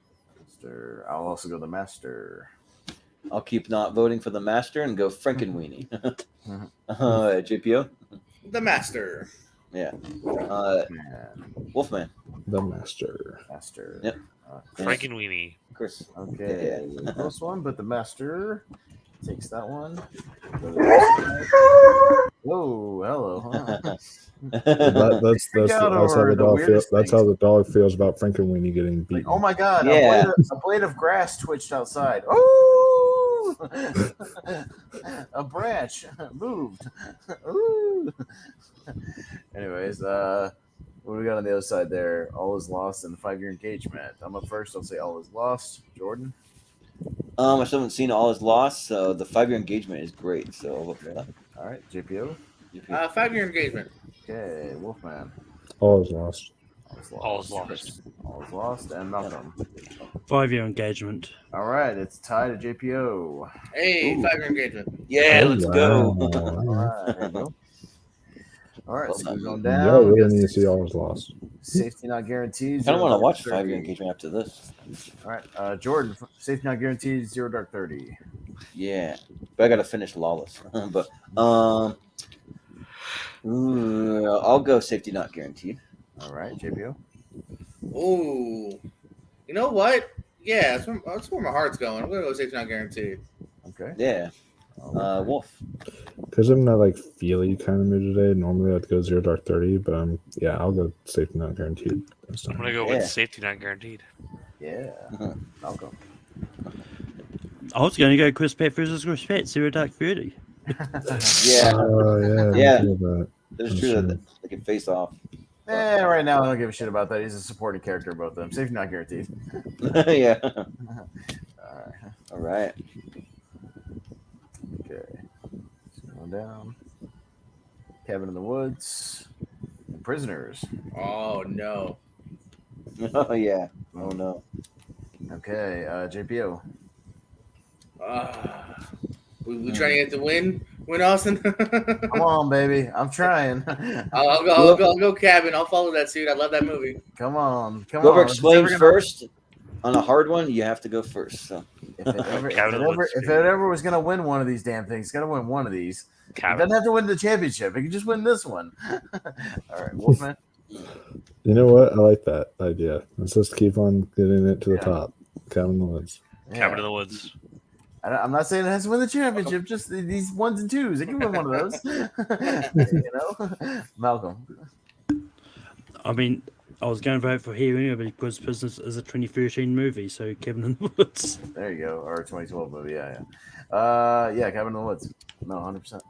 I'll also go the Master. I'll keep not voting for the Master and go Frankenweenie. JPO? The Master. Yeah. Man. Wolfman. The Master. Yep. Frankenweenie. Chris. Okay. Close one, but the Master takes that one. Whoa, hello. Huh? That's how the dog feels. That's how the dog feels about Frankenweenie getting beaten. Oh my God! Yeah. A blade of grass twitched outside. Ooh! A branch moved. Ooh! Anyways, what do we got on the other side there? All is lost in the 5-year engagement. I'm up first. I'll say all is lost. Jordan. I still haven't seen All Is Lost, so the 5-year engagement is great. So I'll vote for that. All right, JPO. 5-year engagement. Okay, Wolfman. All is lost. All is lost. All is lost. And Malcolm. 5-year engagement. All right, it's tied to JPO. Hey, 5-year engagement. Yeah, let's go. All right, there you go. All right, Well so we're done. going down. Y'all We got really need to see all his loss. safety not guaranteed. I don't want to watch 0 dark 5-year 30. engagement after this. All right, Jordan, safety not guaranteed. 0 dark 30. Yeah, but I gotta finish Lawless. But I'll go safety not guaranteed. All right, JPO. Ooh, you know what? Yeah, that's where my heart's going. I'm gonna go safety not guaranteed. Okay. Yeah, Wolf. Because I'm not like feely kind of mood today. Normally I'd go 0 dark 30, but I'll go safety not guaranteed. I'm gonna go with safety not guaranteed. Yeah, Malcolm. I was going to go Chris Pratt versus Chris Pratt, 0 dark 30. Yeah, Yeah. That's true that they can face off. Right now I don't give a shit about that. He's a supporting character of both of them. Safety not guaranteed. Yeah. All right. All right. Okay. Going down. Cabin in the Woods. Prisoners. Oh no. Oh yeah. Oh no. Okay, JPO. We trying to get the win, Austin. Come on, baby. I'm trying. I'll go Cabin. I'll follow that suit. I love that movie. Come on. Whoever explains first on a hard one, you have to go first. So if it ever was gonna win one of these damn things, it's gonna win one of these. It doesn't have to win the championship. It can just win this one. All right, Wolfman. You know what? I like that idea. Let's just keep on getting it to the top. Cabin in the Woods. Cabin in the Woods. I'm not saying it has to win the championship. Just these 1s and 2s. It can win one of those. Malcolm. I mean, I was going to vote for here anyway because Business is a 2013 movie, so Cabin in the Woods. There you go. Or a 2012 movie. Yeah. Cabin in the Woods. No, 100%.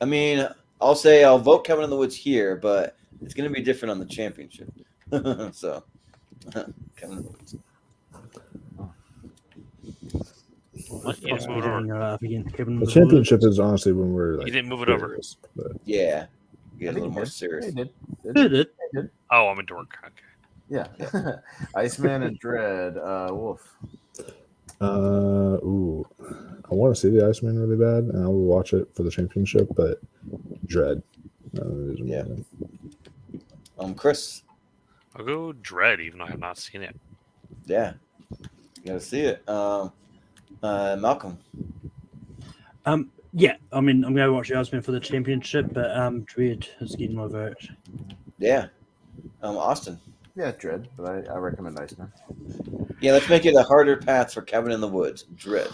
I mean, I'll vote Cabin in the Woods here, but it's gonna be different on the championship. So Cabin in the Woods. What? You didn't move it over. The championship is honestly when we're like. You didn't move it over. But yeah, you guys a little more serious. He did. Oh, I'm a dork. Okay. Yeah. Iceman and Dread. Wolf. I want to see the Iceman really bad, and I will watch it for the championship. But Dread. Yeah. Chris. I'll go Dread, even though I have not seen it. Yeah, you gotta see it. Malcolm. Yeah, I mean, I'm going to watch the Iceman for the championship, but Dread is getting my vote. Yeah. Austin. Yeah, Dread, but I recommend Iceman. Yeah, let's make it a harder path for Cabin in the Woods. Dread.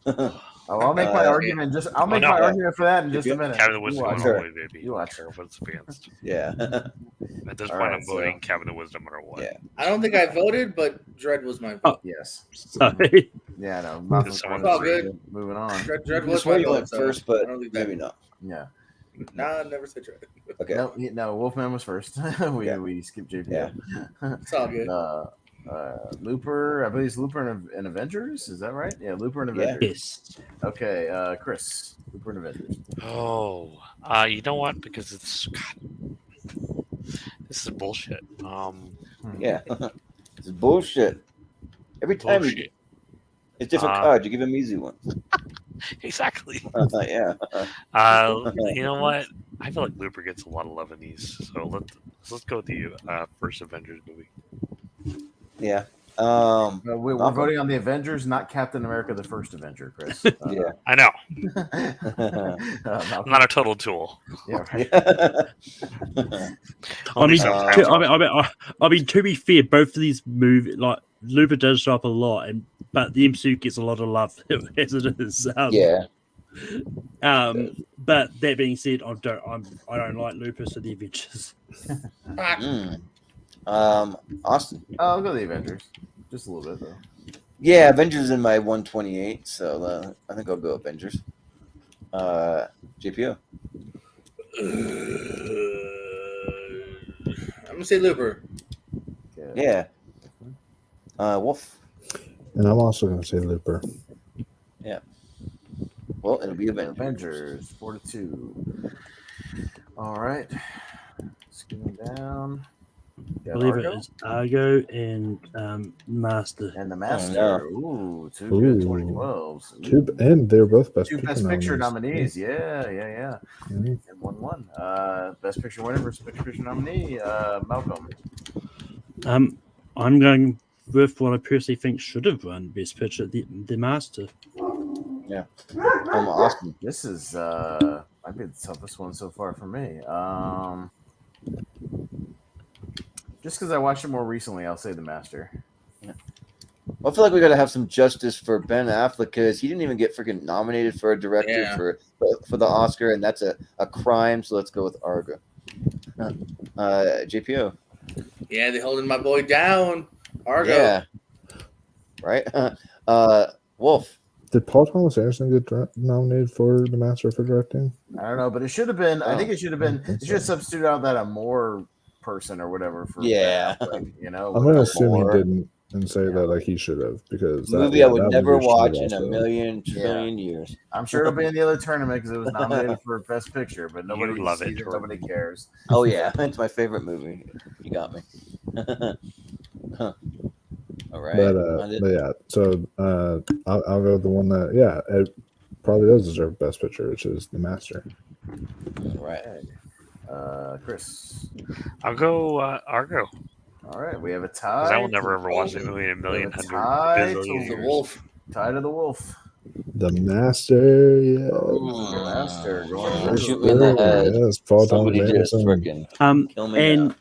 I'll make my argument. I'll make my argument for that in just a minute. Cabin in the Woods is going away, baby. You watch her. What's against? Yeah. At this point, I'm voting Cabin in the Woods no matter what. Yeah. I don't think I voted, but Dread was my vote. Yes. Sorry. Yeah, no. It's all good. Moving on. Dread was my vote. First, but maybe not. Yeah. Nah, I never said Dread. Okay. No, Wolfman was first. we skipped JP. Yeah. It's all good. Looper, I believe it's Looper and Avengers. Is that right? Yeah, Looper and Avengers. Yes. Okay, Chris, Looper and Avengers. Oh, you know what? Because this is bullshit. Yeah, it's bullshit. Every time it's different cards. You give him easy ones. Exactly. Yeah. You know what? I feel like Looper gets a lot of love in these, so let's go with the first Avengers movie. Yeah. We're voting on the Avengers, not Captain America: The First Avenger, Chris. Yeah, I know. I'm not a total tool. Yeah. I mean, to be fair, both of these movies, like Looper does show up a lot, but the MCU gets a lot of love as it is. Yeah. But that being said, I don't like Looper, so the Avengers. Austin. I'll go the Avengers, just a little bit though. Yeah, Avengers in my 128, so I think I'll go Avengers. JPO. I'm gonna say Looper. Okay. Yeah. Wolf. And I'm also going to say Looper. Yeah. Well, it'll be Avengers 4-2. All right. Skimming down. I believe it is Argo and Master. And the Master. Ooh, two Ooh. good 2012s. Two, and they're both best Two Best Picture nominees. Yeah. And 1-1. Best Picture winner versus Best Picture nominee. Malcolm. I'm going with what I personally think should have won Best Picture, the Master. Yeah. Awesome. This is might be the toughest one so far for me. Just because I watched it more recently, I'll say the Master. Yeah. I feel like we got to have some justice for Ben Affleck because he didn't even get freaking nominated for a director for the Oscar, and that's a crime. So let's go with Argo. JPO. Yeah, they're holding my boy down. Argo. Yeah. Right. Wolf. Did Paul Thomas Anderson get nominated for the Master for directing? I don't know, but it should have been. I think it should have been. It should have substituted out that Amore person or whatever for Ben Affleck, you know. I'm gonna assume he didn't and say that like he should have because movie I would never watch in a million trillion years. I'm sure it'll be in the other tournament because it was nominated for Best Picture, but nobody love it. Nobody cares. Oh yeah, it's my favorite movie. You got me. All right, but yeah. So I'll go with the one that it probably does deserve Best Picture, which is The Master. All right. Chris. I'll go Argo. All right, we have a tie. I will never ever watch that movie in a million hundred The billion years. Wolf. Tie to the Wolf. The Master, yeah. The Master. Shoot me in the head. Yes, Paul Somebody Thomas just Anderson. freaking kill me. And now.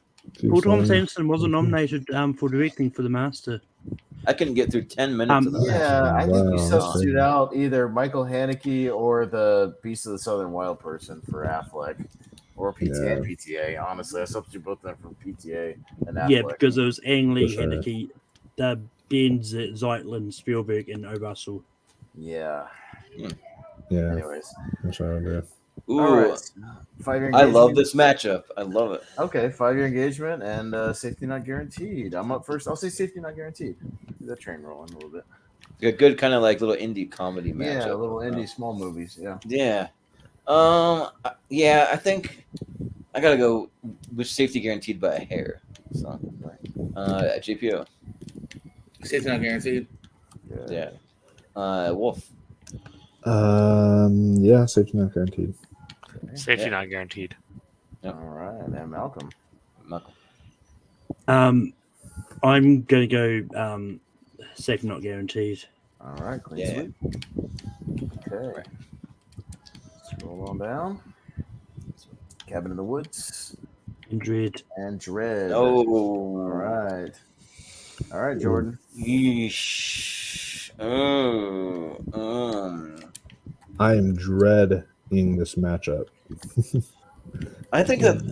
Paul Thomas Anderson wasn't nominated for directing for The Master. I couldn't get through 10 minutes of that. Yeah, I think you Wow. substitute out either Michael Haneke or the Beast of the Southern Wild person for Affleck. Or PTA and PTA. Honestly, I substitute both of them for PTA and Affleck. Yeah, because it was Ang Lee, For sure. Haneke, the Ben Zeitlin, Spielberg, and O. Russell. Yeah. Yeah, Anyways. that's what I do. Ooh, All right. 5-year I love engagement. this matchup. I love it. Okay, 5-year engagement and safety not guaranteed. I'm up first. I'll say safety not guaranteed. Do that train rolling a little bit. A good kind of like little indie comedy matchup. Yeah, little indie small movies. Yeah. Yeah. I think I gotta go with safety guaranteed by a hair. So, JPO. Safety not guaranteed. Yeah. Wolf. Yeah, safety not guaranteed. Safety not guaranteed. All right, and Malcolm. I'm gonna go safety not guaranteed. All right, clean sweep. Okay. Scroll on down. Cabin in the Woods. And Dread. And Dread. Oh. All right. All right, Jordan. Yeesh. I am dreading this matchup. I think that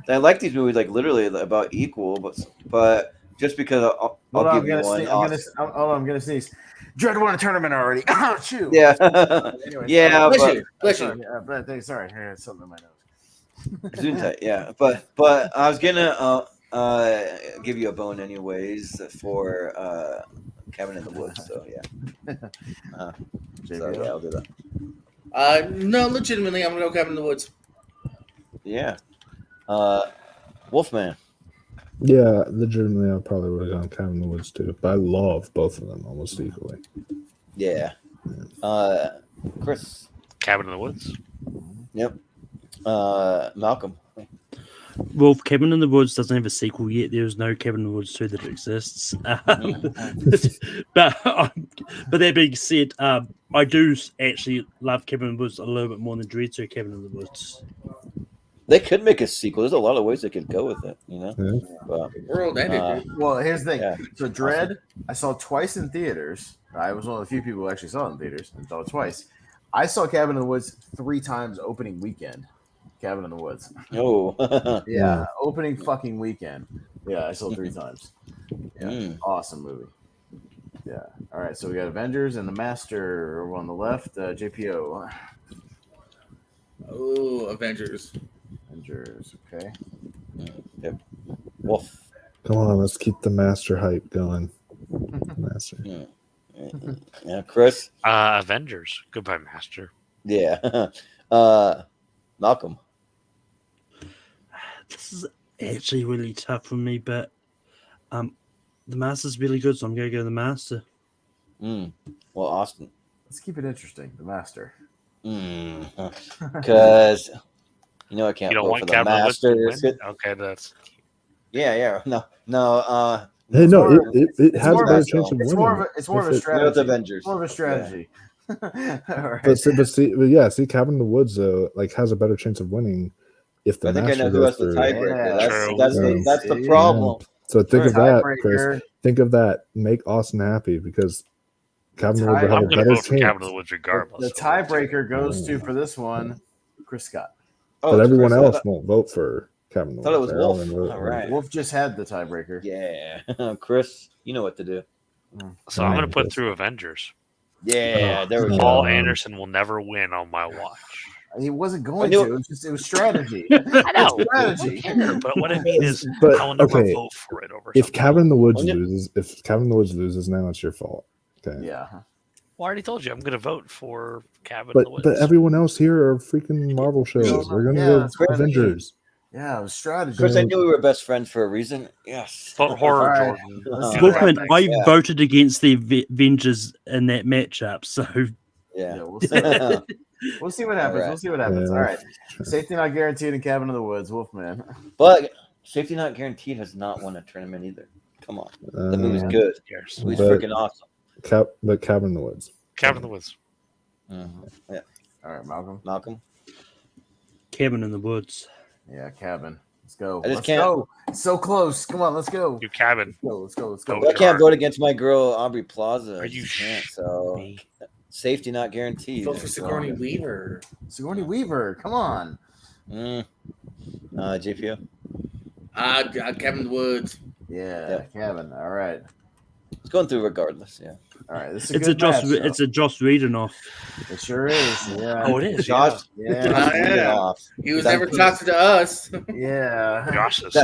I like these movies like literally about equal, but just because I'll give you one. I'm gonna sneeze. Dread won a tournament already. Oh shoot. Yeah. Anyway, Yeah, Bless you. Sorry, I had something in my nose. Gesundheit, yeah, but I was gonna give you a bone anyways for Cabin in the Woods. So yeah. So yeah, I'll do that. No, legitimately, I'm gonna go Cabin in the Woods. Yeah. Wolfman. Yeah, legitimately, I probably would have gone Cabin in the Woods too, but I love both of them almost equally. Yeah. Chris. Cabin in the Woods. Yep. Malcolm. Well, Cabin in the Woods doesn't have a sequel yet. There is no Cabin in the Woods 2 that exists. But that being said, I do actually love Cabin in the Woods a little bit more than Dread 2 Cabin in the Woods. They could make a sequel. There's a lot of ways they could go with it, you know. Yeah. But, World ended. Well, here's the thing. Yeah. So Dread, I saw twice in theaters. I was one of the few people who actually saw it in theaters and saw it twice. I saw Cabin in the Woods 3 times opening weekend. Cabin in the Woods. Oh. Yeah, opening fucking weekend. Yeah, I saw it 3 times. Yeah, awesome movie. Yeah. All right, so we got Avengers and the Master over on the left. JPO. Oh, Avengers. Avengers. Okay. Yep. Wolf. Come on, let's keep the Master hype going. Master. Yeah, Chris. Avengers. Goodbye, Master. Yeah. Malcolm. actually really tough for me, but the Master's really good, so I'm going to go the Master. Well, Austin. Let's keep it interesting. The Master. Because I can't You don't vote want for the Cabin of the Woods to Masters. win? Okay, that's Yeah. No. Hey, no, it has a more of better a- chance of It's winning. more of a if strategy. With Avengers. It's more of a strategy. All right. But see, Cabin in the Woods though, like has a better chance of winning if the I think I Master know who has goes the through. tiebreaker. True. That's the problem. So think of that, Tiebreaker. Chris. Think of that. Make Austin happy because Cabin in the Woods will have I'm a going to better vote for Cabin of chance. the Woods regardless. The tiebreaker goes to for this one, Chris Scott. But everyone else won't vote for Cabin in the I thought it Woods. was Wolf. All right. Wolf just had the tiebreaker. Yeah. Chris, you know what to do. So I'm going to put through Avengers. Yeah, there we go. Paul Anderson will never win on my watch. He wasn't going to. It was strategy. I know. Strategy. But what I mean is, But, I will never okay, vote for it over If something. Cabin in the Woods loses, now it's your fault. Okay. Yeah. Well, I already told you I'm going to vote for Cabin in the Woods. But everyone else here are freaking Marvel shows. We're gonna go that's crazy. Avengers. Yeah, it was strategy. Chris, I knew we were best friends for a reason. Yes. Vote horror, All right. Jordan. Wolfman, I Yeah. voted against the Avengers in that matchup, so Yeah. We'll see. We'll see what happens. All right. We'll see what happens. Yeah. All right. Safety not guaranteed in Cabin in the Woods, Wolfman. But Safety Not Guaranteed has not won a tournament either. Come on. The movie's good. Yes. It was But- freaking awesome. But Cabin in the Woods. Cabin in the Woods. Yeah. All right, Malcolm. Cabin in the Woods. Yeah, Cabin. Let's go. I just Let's can't- go. It's so close. Come on, let's go. Your Cabin. Let's go. Let's go. Go. I can't vote against my girl Aubrey Plaza. Are I you just can't, so Safety Not Guaranteed. Vote for Sigourney Weaver. Sigourney Weaver. Come on. JPO. Cabin in the Woods. Yeah, Cabin. All right. It's going through regardless. Yeah. All right. This is It's a good Joss. match, though. It's a Joss Whedon off. It sure is. Yeah. Oh, it is. Josh. Yeah. Yeah. He was never talking to us. Yeah. Josh is.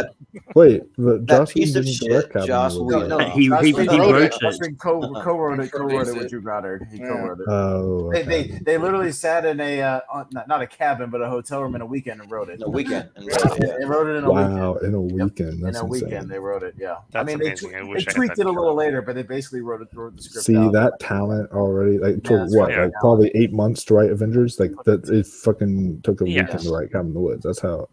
Wait, but That Joss piece of didn't shit, direct Cabin in Joss the Woods, Whedon. right? He wrote it. Joss Whedon co-wrote it. Co-wrote it with Drew Goddard. He co-wrote it. Oh, okay. They literally sat in a not a cabin but a hotel room in a weekend and wrote it. No weekend. They wrote it in a weekend. Wow, in a weekend. In That's a insane. weekend they wrote it. Yeah. That's I mean they amazing. I they wish I had tweaked that it a little later, but they basically wrote the script. See out. that talent already? Like Yeah, took that's what? right. Like probably 8 months to write Avengers. Like that, it fucking took a Yes. weekend to write Cabin in the Woods. That's how.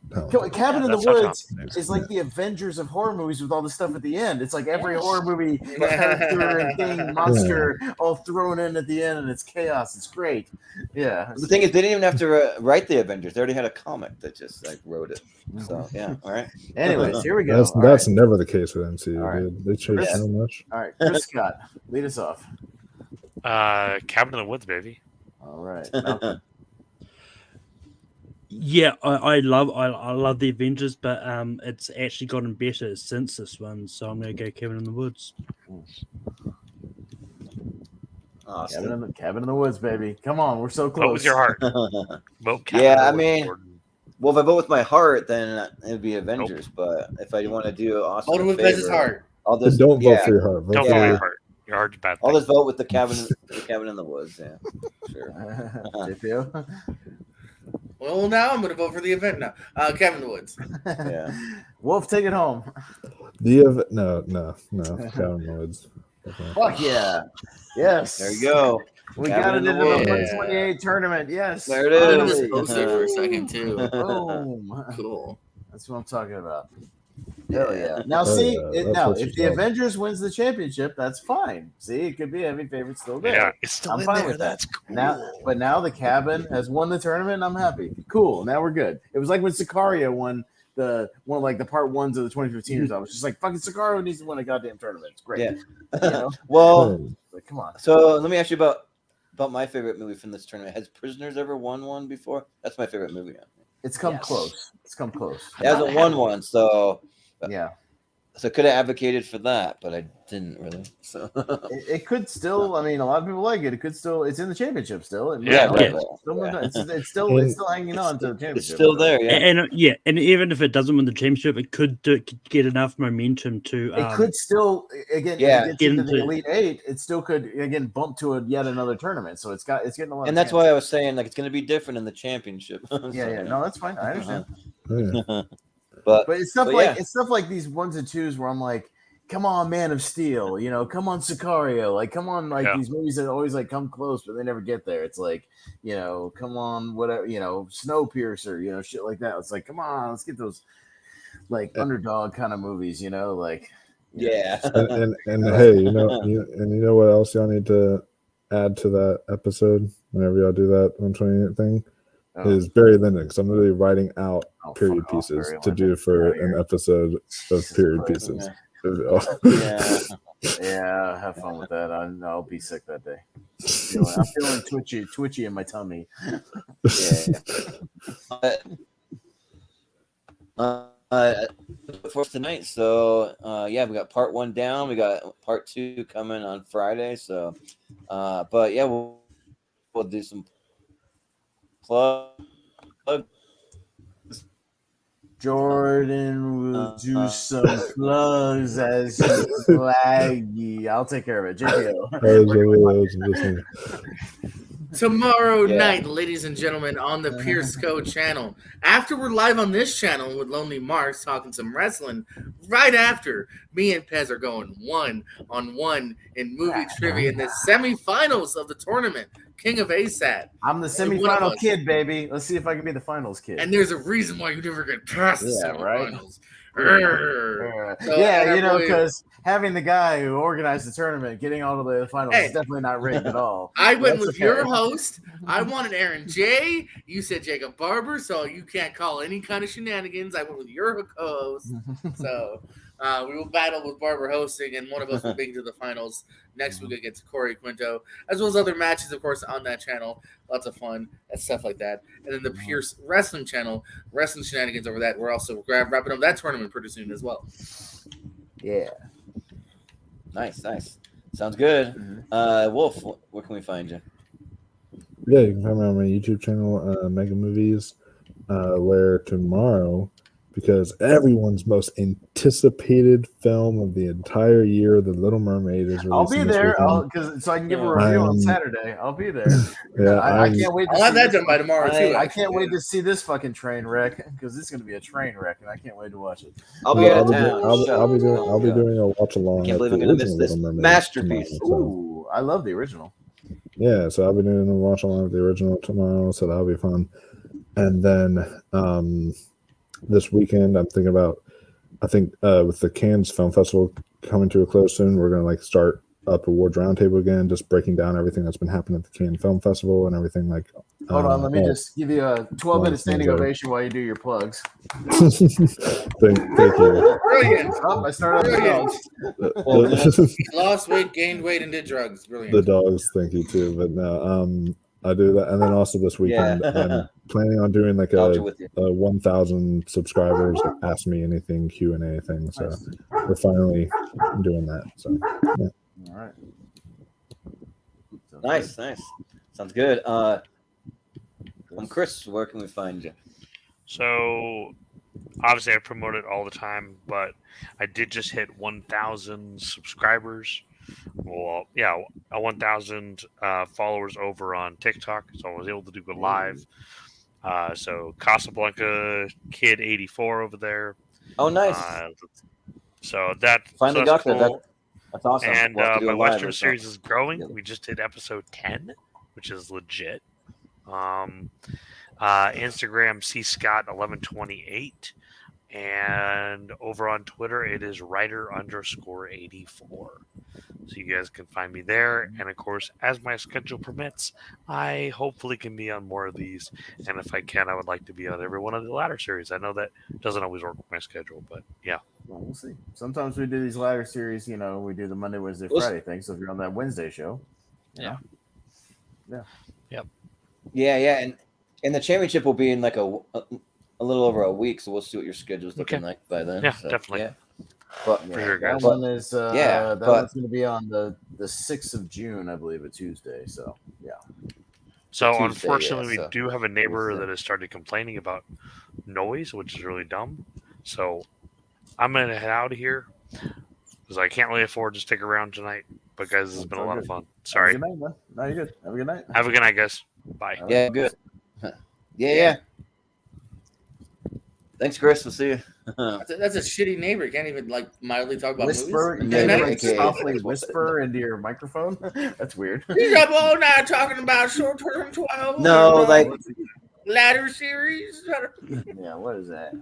Cabin in the That's how Woods confident. is like the Avengers of horror movies with all the stuff at the end. It's like every horror movie, character and thing, monster, all thrown in at the end, and it's chaos. It's great. Yeah. The thing is, they didn't even have to write the Avengers. They already had a comic that just like wrote it. So yeah, all right. Anyways, here we go. That's never the case with MCU. All right. Dude. They change Chris- so much. All right, Chris Scott, lead us off. Cabin in the Woods, baby. All right. Malcolm. Yeah, I love the Avengers, but it's actually gotten better since this one, so I'm gonna go Cabin in the Woods. Awesome. Cabin in the Woods, baby. Come on, we're so close. Vote with your heart. Vote Cabin Yeah, in the I Woods, mean, Jordan. well, if I vote with my heart, then it would be Avengers. But if I want to do Austin Vote a with favor, Pez's heart. I'll But just don't vote yeah, for your heart. Vote Don't for vote with Yeah. your heart. Your heart's a bad I'll thing. just vote with the cabin in the woods. Yeah, sure. JPO. Well, now I'm going to vote for the event now. Cabin in the Woods. Yeah. Wolf, take it home. No. Cabin in the Woods. Okay. Fuck yeah. Yes. There you go. We Cabin got it in the into the Woods. 128 tournament. Yes. There it I is. was posted for a second, too. Boom. Cool. That's what I'm talking about. Hell yeah. Now, Oh, see, yeah, that's what if you the thought. Avengers wins the championship, that's fine. See, it could be heavy favorite still there. Yeah, it's still I'm in fine there. with that. That's cool. Now the cabin has won the tournament, and I'm happy. Cool. Now we're good. It was like when Sicario won one of like the part ones of the 2015ers. I was just like, fucking Sicario needs to win a goddamn tournament. It's great. Yeah. You know? Well, Like, come on. so let me ask you about my favorite movie from this tournament. Has Prisoners ever won one before? That's my favorite movie. It's come Yes. close. It's come close. It hasn't won one, so Yeah. I could have advocated for that, but I didn't really. So It could still. I mean, a lot of people like it. It could still. It's in the championship still. It Yeah, might- right. It's still hanging on to the championship. it's still there. Yeah. And even if it doesn't win the championship, it could get enough momentum to. It could still again. Yeah. If it gets into the Into- Elite Eight, it still could again bump to yet another tournament. So it's getting a lot. And of that's chance. why I was saying like it's going to be different in the championship. Yeah. No, that's fine. I understand. Yeah. But it's stuff but like yeah. it's stuff like these 1s and 2s where I'm like, come on, Man of Steel, come on, Sicario, like come on, like these movies that always like come close, but they never get there. It's like, come on, whatever, Snowpiercer, shit like that. It's like, come on, let's get those like underdog kind of movies, like. Yeah. And hey, you know what else y'all need to add to that episode whenever y'all do that 128 thing is Barry Lyndon, because I'm literally writing out period pieces to do for an episode of period pieces. Yeah, have fun with that. I'll be sick that day. I'm feeling twitchy in my tummy. For tonight, so we got part 1 down. We got part 2 coming on Friday. So, but yeah, we'll do some plug. Jordan will do some plugs as flaggy. I'll take care of it. JPO. Tomorrow night, ladies and gentlemen, on the Pierce Code channel. After we're live on this channel with Lonely Marks talking some wrestling, right after, me and Pez are going 1-on-1 in movie trivia in the semifinals of the tournament. King of ASAP. I'm the semifinal kid, baby. Let's see if I can be the finals kid. And there's a reason why you never get past the semifinals. Right? Because having the guy who organized the tournament getting all the way to the finals is definitely not rigged at all. I went with your host. I wanted Aaron J. You said Jacob Barber, so you can't call any kind of shenanigans. I went with your host. So we will battle with Barber hosting, and one of us will make it to the finals next week against Corey Quinto, as well as other matches, of course, on that channel. Lots of fun and stuff like that. And then the Pierce Wrestling channel, wrestling shenanigans over that. We're also wrapping up that tournament pretty soon as well. Yeah. Nice. Sounds good. Wolf, where can we find you? Yeah, you can find me on my YouTube channel, Mega Movies, where tomorrow, because everyone's most anticipated film of the entire year, The Little Mermaid, is releasing. I'll be there so I can give a review on Saturday. I'll be there. I can't wait. I'll have that done by tomorrow too. I can't wait to see this fucking train wreck, because it's going to be a train wreck, and I can't wait to watch it. I'll be out of town. I'll be doing a watch along. I can't believe I'm going to miss this masterpiece. Ooh, I love the original. Yeah, so I'll be doing a watch along with the original tomorrow, so that'll be fun. And then this weekend, I'm thinking about, with the Cannes Film Festival coming to a close soon, we're going to start up Awards Roundtable again, just breaking down everything that's been happening at the Cannes Film Festival and everything Hold on, let me just give you a 12-minute standing ovation while you do your plugs. Thank you. Brilliant. I started on the lost weight, gained weight, and did drugs. Brilliant. The dogs, thank you too. But no, I do that, and then also this weekend, I'm planning on doing a 1,000 subscribers Ask Me Anything Q&A thing. So we're finally doing that. So all right. Nice. Sounds good. I'm Chris. Where can we find you? So, obviously, I promote it all the time, but I did just hit 1,000 subscribers. Well, 1,000 followers over on TikTok, so I was able to do a live. So Casablanca Kid 84 over there. Oh, nice. So that finally got cool. That's awesome. And my Western series is growing. We just did episode 10, which is legit. Instagram cscott1128, and over on Twitter it is writer_84. So you guys can find me there, and of course, as my schedule permits, I hopefully can be on more of these, and if I can, I would like to be on every one of the ladder series. I know that doesn't always work with my schedule, but yeah. Well, we'll see. Sometimes we do these ladder series, we do the Monday, Wednesday, Friday thing, so if you're on that Wednesday show, and the championship will be in like a little over a week, so we'll see what your schedule's looking like by then. Yeah, definitely. Yeah. But for sure, guys. That one is one's going to be on the 6th of June, I believe, a Tuesday. So So Tuesday, unfortunately, we do have a neighbor that has started complaining about noise, which is really dumb. So I'm going to head out of here because I can't really afford to stick around tonight. But guys, this has been a lot of fun. Sorry. Have a good night, man. No, you're good. Have a good night. Have a good night, guys. Bye. Yeah, good. Yeah. Thanks, Chris. We'll see you. That's a shitty neighbor. You can't even like mildly talk about Whisper, movies. you Yeah, can't yeah, like yeah. softly whisper into your microphone. That's weird. He's up all night talking about short term 12. No, and, like ladder series. Yeah, what is that?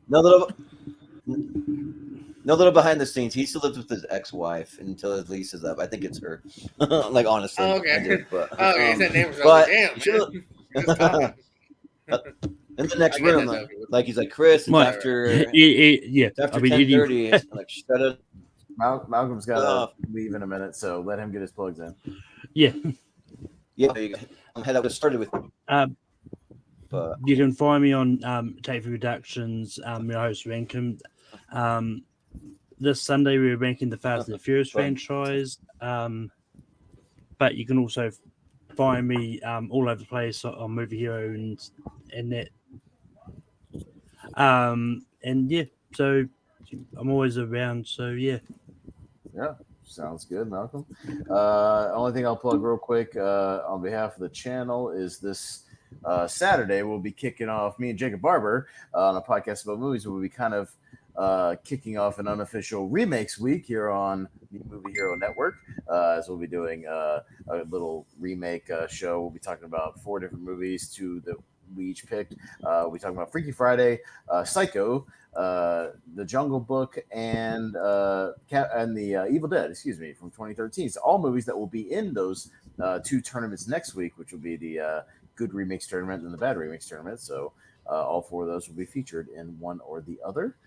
no little behind the scenes. He still lives with his ex-wife until his lease is up. I think it's her. Like honestly, Oh, okay. I do, but Okay, you said neighbors. but Damn, she'll- man. Just talking. in the next I get room, that, though. like he's like Chris. It's Right. after Yeah. after I mean, 10:30. I'm like shut it. Malcolm's got Oh. to leave in a minute, so let him get his plugs in. yeah. Yeah, there you go. I'm head up. Started with, but You can find me on Take Productions, your host Rankin. This Sunday we're ranking the Fast and the Furious Fun. franchise. But you can also find me all over the place on Movie Hero and that. And yeah, so I'm always around. So yeah. Yeah, sounds good, Malcolm. Only thing I'll plug real quick on behalf of the channel is this Saturday we'll be kicking off, me and Jacob Barber on a podcast about movies. We'll be kind of kicking off an unofficial remakes week here on the Movie Hero Network, as we'll be doing a little remake show. We'll be talking about 4 different movies that we each picked. We'll be talking about Freaky Friday, Psycho, The Jungle Book, and the Evil Dead, from 2013. So all movies that will be in those 2 tournaments next week, which will be the good remakes tournament and the bad remakes tournament. So all 4 of those will be featured in one or the other.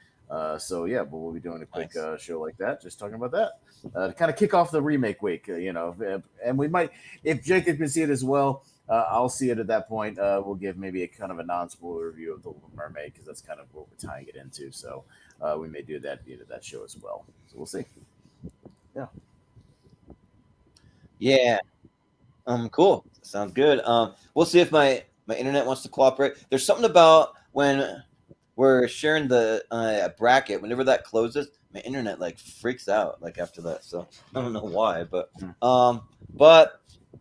So yeah, but we'll be doing a quick show like that, just talking about that to kind of kick off the remake week, and we might, if Jacob can see it as well, I'll see it at that point. We'll give maybe a kind of a non-spoiler review of The Little Mermaid, because that's kind of what we're tying it into. So we may do that at the end of that show as well. So we'll see. yeah, cool. Sounds good. We'll see if my internet wants to cooperate. There's something about when we're sharing the bracket. Whenever that closes, my internet like freaks out like after that. So I don't know why, but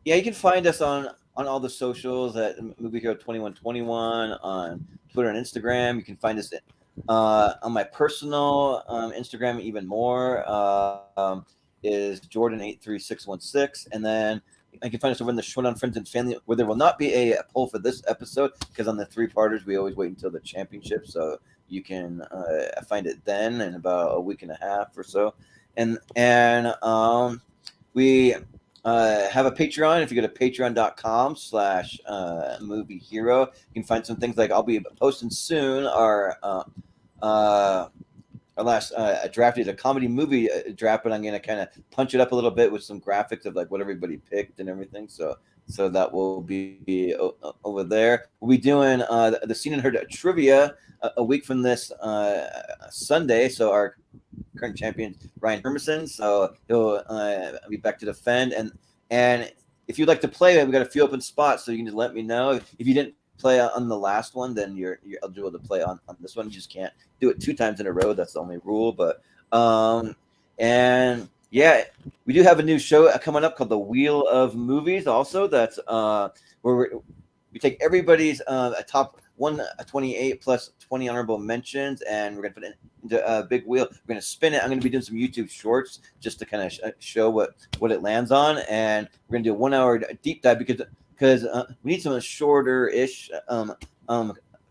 yeah, you can find us on all the socials at Movie Hero 2121 on Twitter and Instagram. You can find us on my personal Instagram even more. Is Jordan83616, and then you can find us over in the Showdown Friends and Family, where there will not be a poll for this episode, because on the 3-parters we always wait until the championship, so you can find it then in about a week and a half or so. And we have a Patreon. If you go to patreon.com/movie hero, you can find some things like I'll be posting soon our last draft is a comedy movie draft, but I'm going to kind of punch it up a little bit with some graphics of like what everybody picked and everything. So that will be over there. We'll be doing the Seen and Heard trivia a week from this Sunday. So our current champion, Ryan Hermanson. So he'll be back to defend. And if you'd like to play, we've got a few open spots, so you can just let me know. If you didn't play on the last one, then you're eligible to play on this one. You just can't do it 2 times in a row. That's the only rule. But and yeah, we do have a new show coming up called The Wheel of Movies. Also, that's where we take everybody's top 128 plus 20 honorable mentions, and we're gonna put it into a big wheel. We're gonna spin it. I'm gonna be doing some YouTube shorts just to kind of show what it lands on, and we're gonna do a 1-hour deep dive because we need some shorter-ish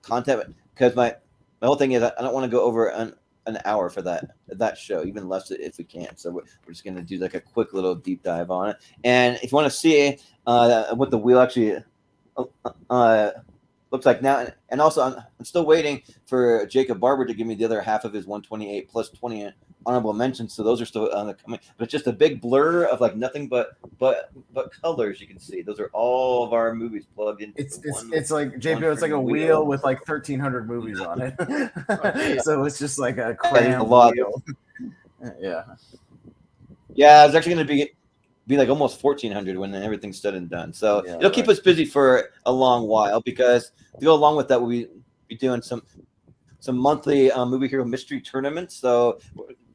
content, because my whole thing is I don't want to go over an hour for that show, even less if we can. So we're just going to do like a quick little deep dive on it. And if you want to see what the wheel actually looks like now, and also I'm still waiting for Jacob Barber to give me the other half of his 128 plus 20 honorable mentions, so those are still coming, but it's just a big blur of like nothing but colors. You can see those are all of our movies plugged in. It's like JP, it's like a wheel with like 1,300 movies on it. So it's just like a cramped wheel. Yeah, it's actually going to be like almost 1,400 when everything's said and done. So it'll keep us busy for a long while, because to go along with that, we'll be doing some monthly Movie Hero mystery tournaments. So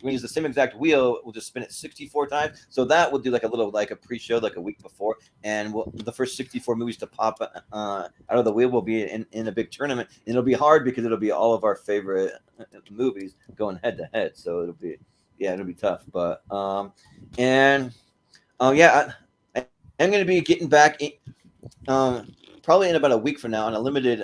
gonna use the same exact wheel. We'll just spin it 64 times. So that we'll do like a pre-show like a week before, and the first 64 movies to pop out of the wheel will be in a big tournament. And it'll be hard because it'll be all of our favorite movies going head to head. So it'll be tough. But I'm gonna be getting back probably in about a week from now on a limited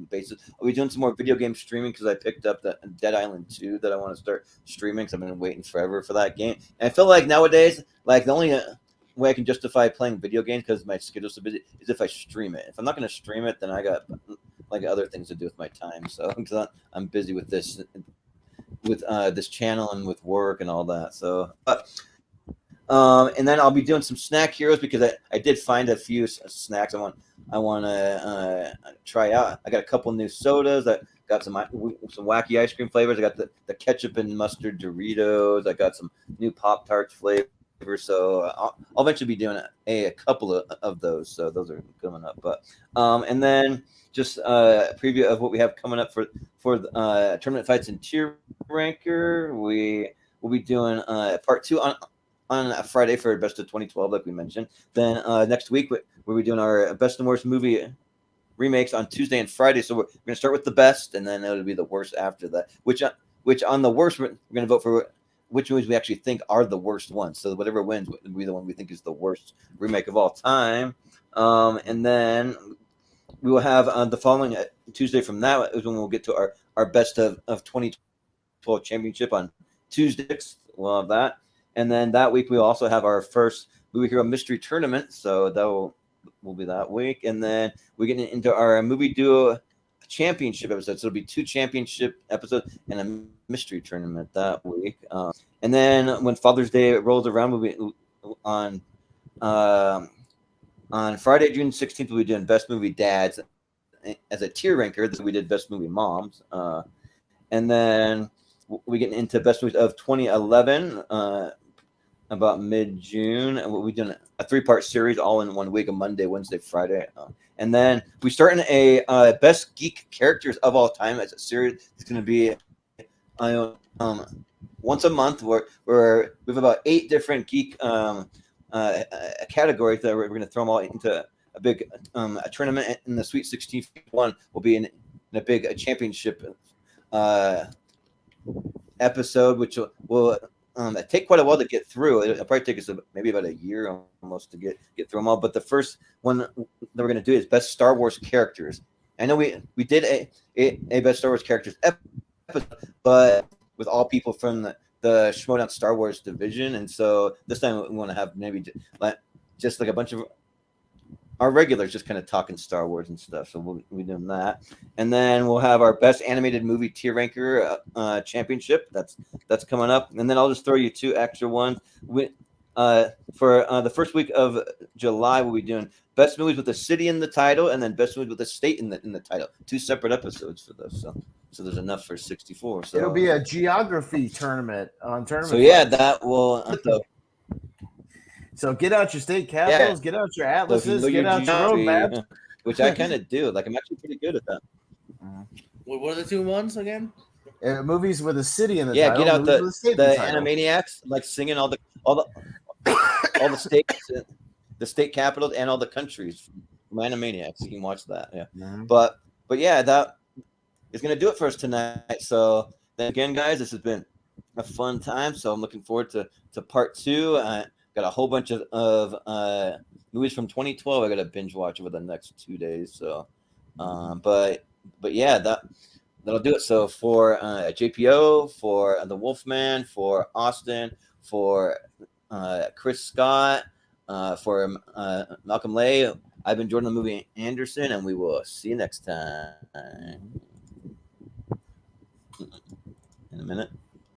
basis. I'll be doing some more video game streaming because I picked up the Dead Island 2 that I want to start streaming because I've been waiting forever for that game. And I feel like nowadays, like the only way I can justify playing video games because my schedule's so busy is if I stream it. If I'm not going to stream it, then I got like other things to do with my time. So I'm busy with this channel and with work and all that. So. And then I'll be doing some snack heroes because I did find a few snacks I want to try out. I got a couple new sodas. I got some wacky ice cream flavors. I got the ketchup and mustard Doritos. I got some new Pop-Tarts flavors. So I'll eventually be doing a couple of those. So those are coming up. But and then just a preview of what we have coming up for tournament fights in tier ranker. We will be doing part 2 on a Friday for Best of 2012, like we mentioned. Then next week, we'll be doing our Best and Worst movie remakes on Tuesday and Friday. So we're going to start with the best, and then it'll be the worst after that. Which on the worst, we're going to vote for which movies we actually think are the worst ones. So whatever wins will be the one we think is the worst remake of all time. And then we will have the following Tuesday from that is when we'll get to our Best of 2012 championship on Tuesday. We'll have that. And then that week, we'll also have our first Movie Hero Mystery Tournament. So that will be that week. And then we get into our Movie Duo Championship episode. So it'll be 2 championship episodes and a mystery tournament that week. And then when Father's Day rolls around, we'll be on Friday, June 16th, we'll be doing Best Movie Dads as a tier ranker. This we did Best Movie Moms. And then we get into Best Movies of 2011. About mid-June, and we'll be doing a 3-part series all in 1 week, a Monday, Wednesday, Friday. And then we start in a Best Geek Characters of All Time as a series. It's going to be once a month where we have about 8 different geek categories that we're going to throw them all into a big a tournament. In the Sweet 16 one will be in a big championship episode, which will take quite a while to get through. It'll probably take us maybe about a year almost to get through them all. But the first one that we're going to do is Best Star Wars Characters. I know we did a Best Star Wars Characters episode, but with all people from the Schmoedown Star Wars division. And so this time we want to have maybe just like a bunch of our regulars just kind of talking Star Wars and stuff. So we'll be doing that. And then we'll have our Best Animated Movie Tier Ranker Championship. That's coming up. And then I'll just throw you 2 extra ones. For the first week of July, we'll be doing Best Movies with a City in the title and then Best Movies with a State in the title. 2 separate episodes for those. So there's enough for 64. So it'll be a geography tournament on tournament. So yeah, that will. So get out your state capitals, get out your atlases, get out your road maps. Which I kind of do. Like I'm actually pretty good at that. What are the 2 ones again? Movies with a city in the title. Yeah, get out the Animaniacs, like singing all the states, the state capitals, and all the countries from Animaniacs. You can watch that. Yeah, but yeah, that is going to do it for us tonight. So then again, guys, this has been a fun time. So I'm looking forward to part 2. Got a whole bunch of movies from 2012. I got to binge watch over the next 2 days. So, but yeah, that'll do it. So for JPO, for the Wolfman, for Austin, for Chris Scott, for Malcolm Lay, I've been Jordan the Movie Anderson, and we will see you next time. In a minute.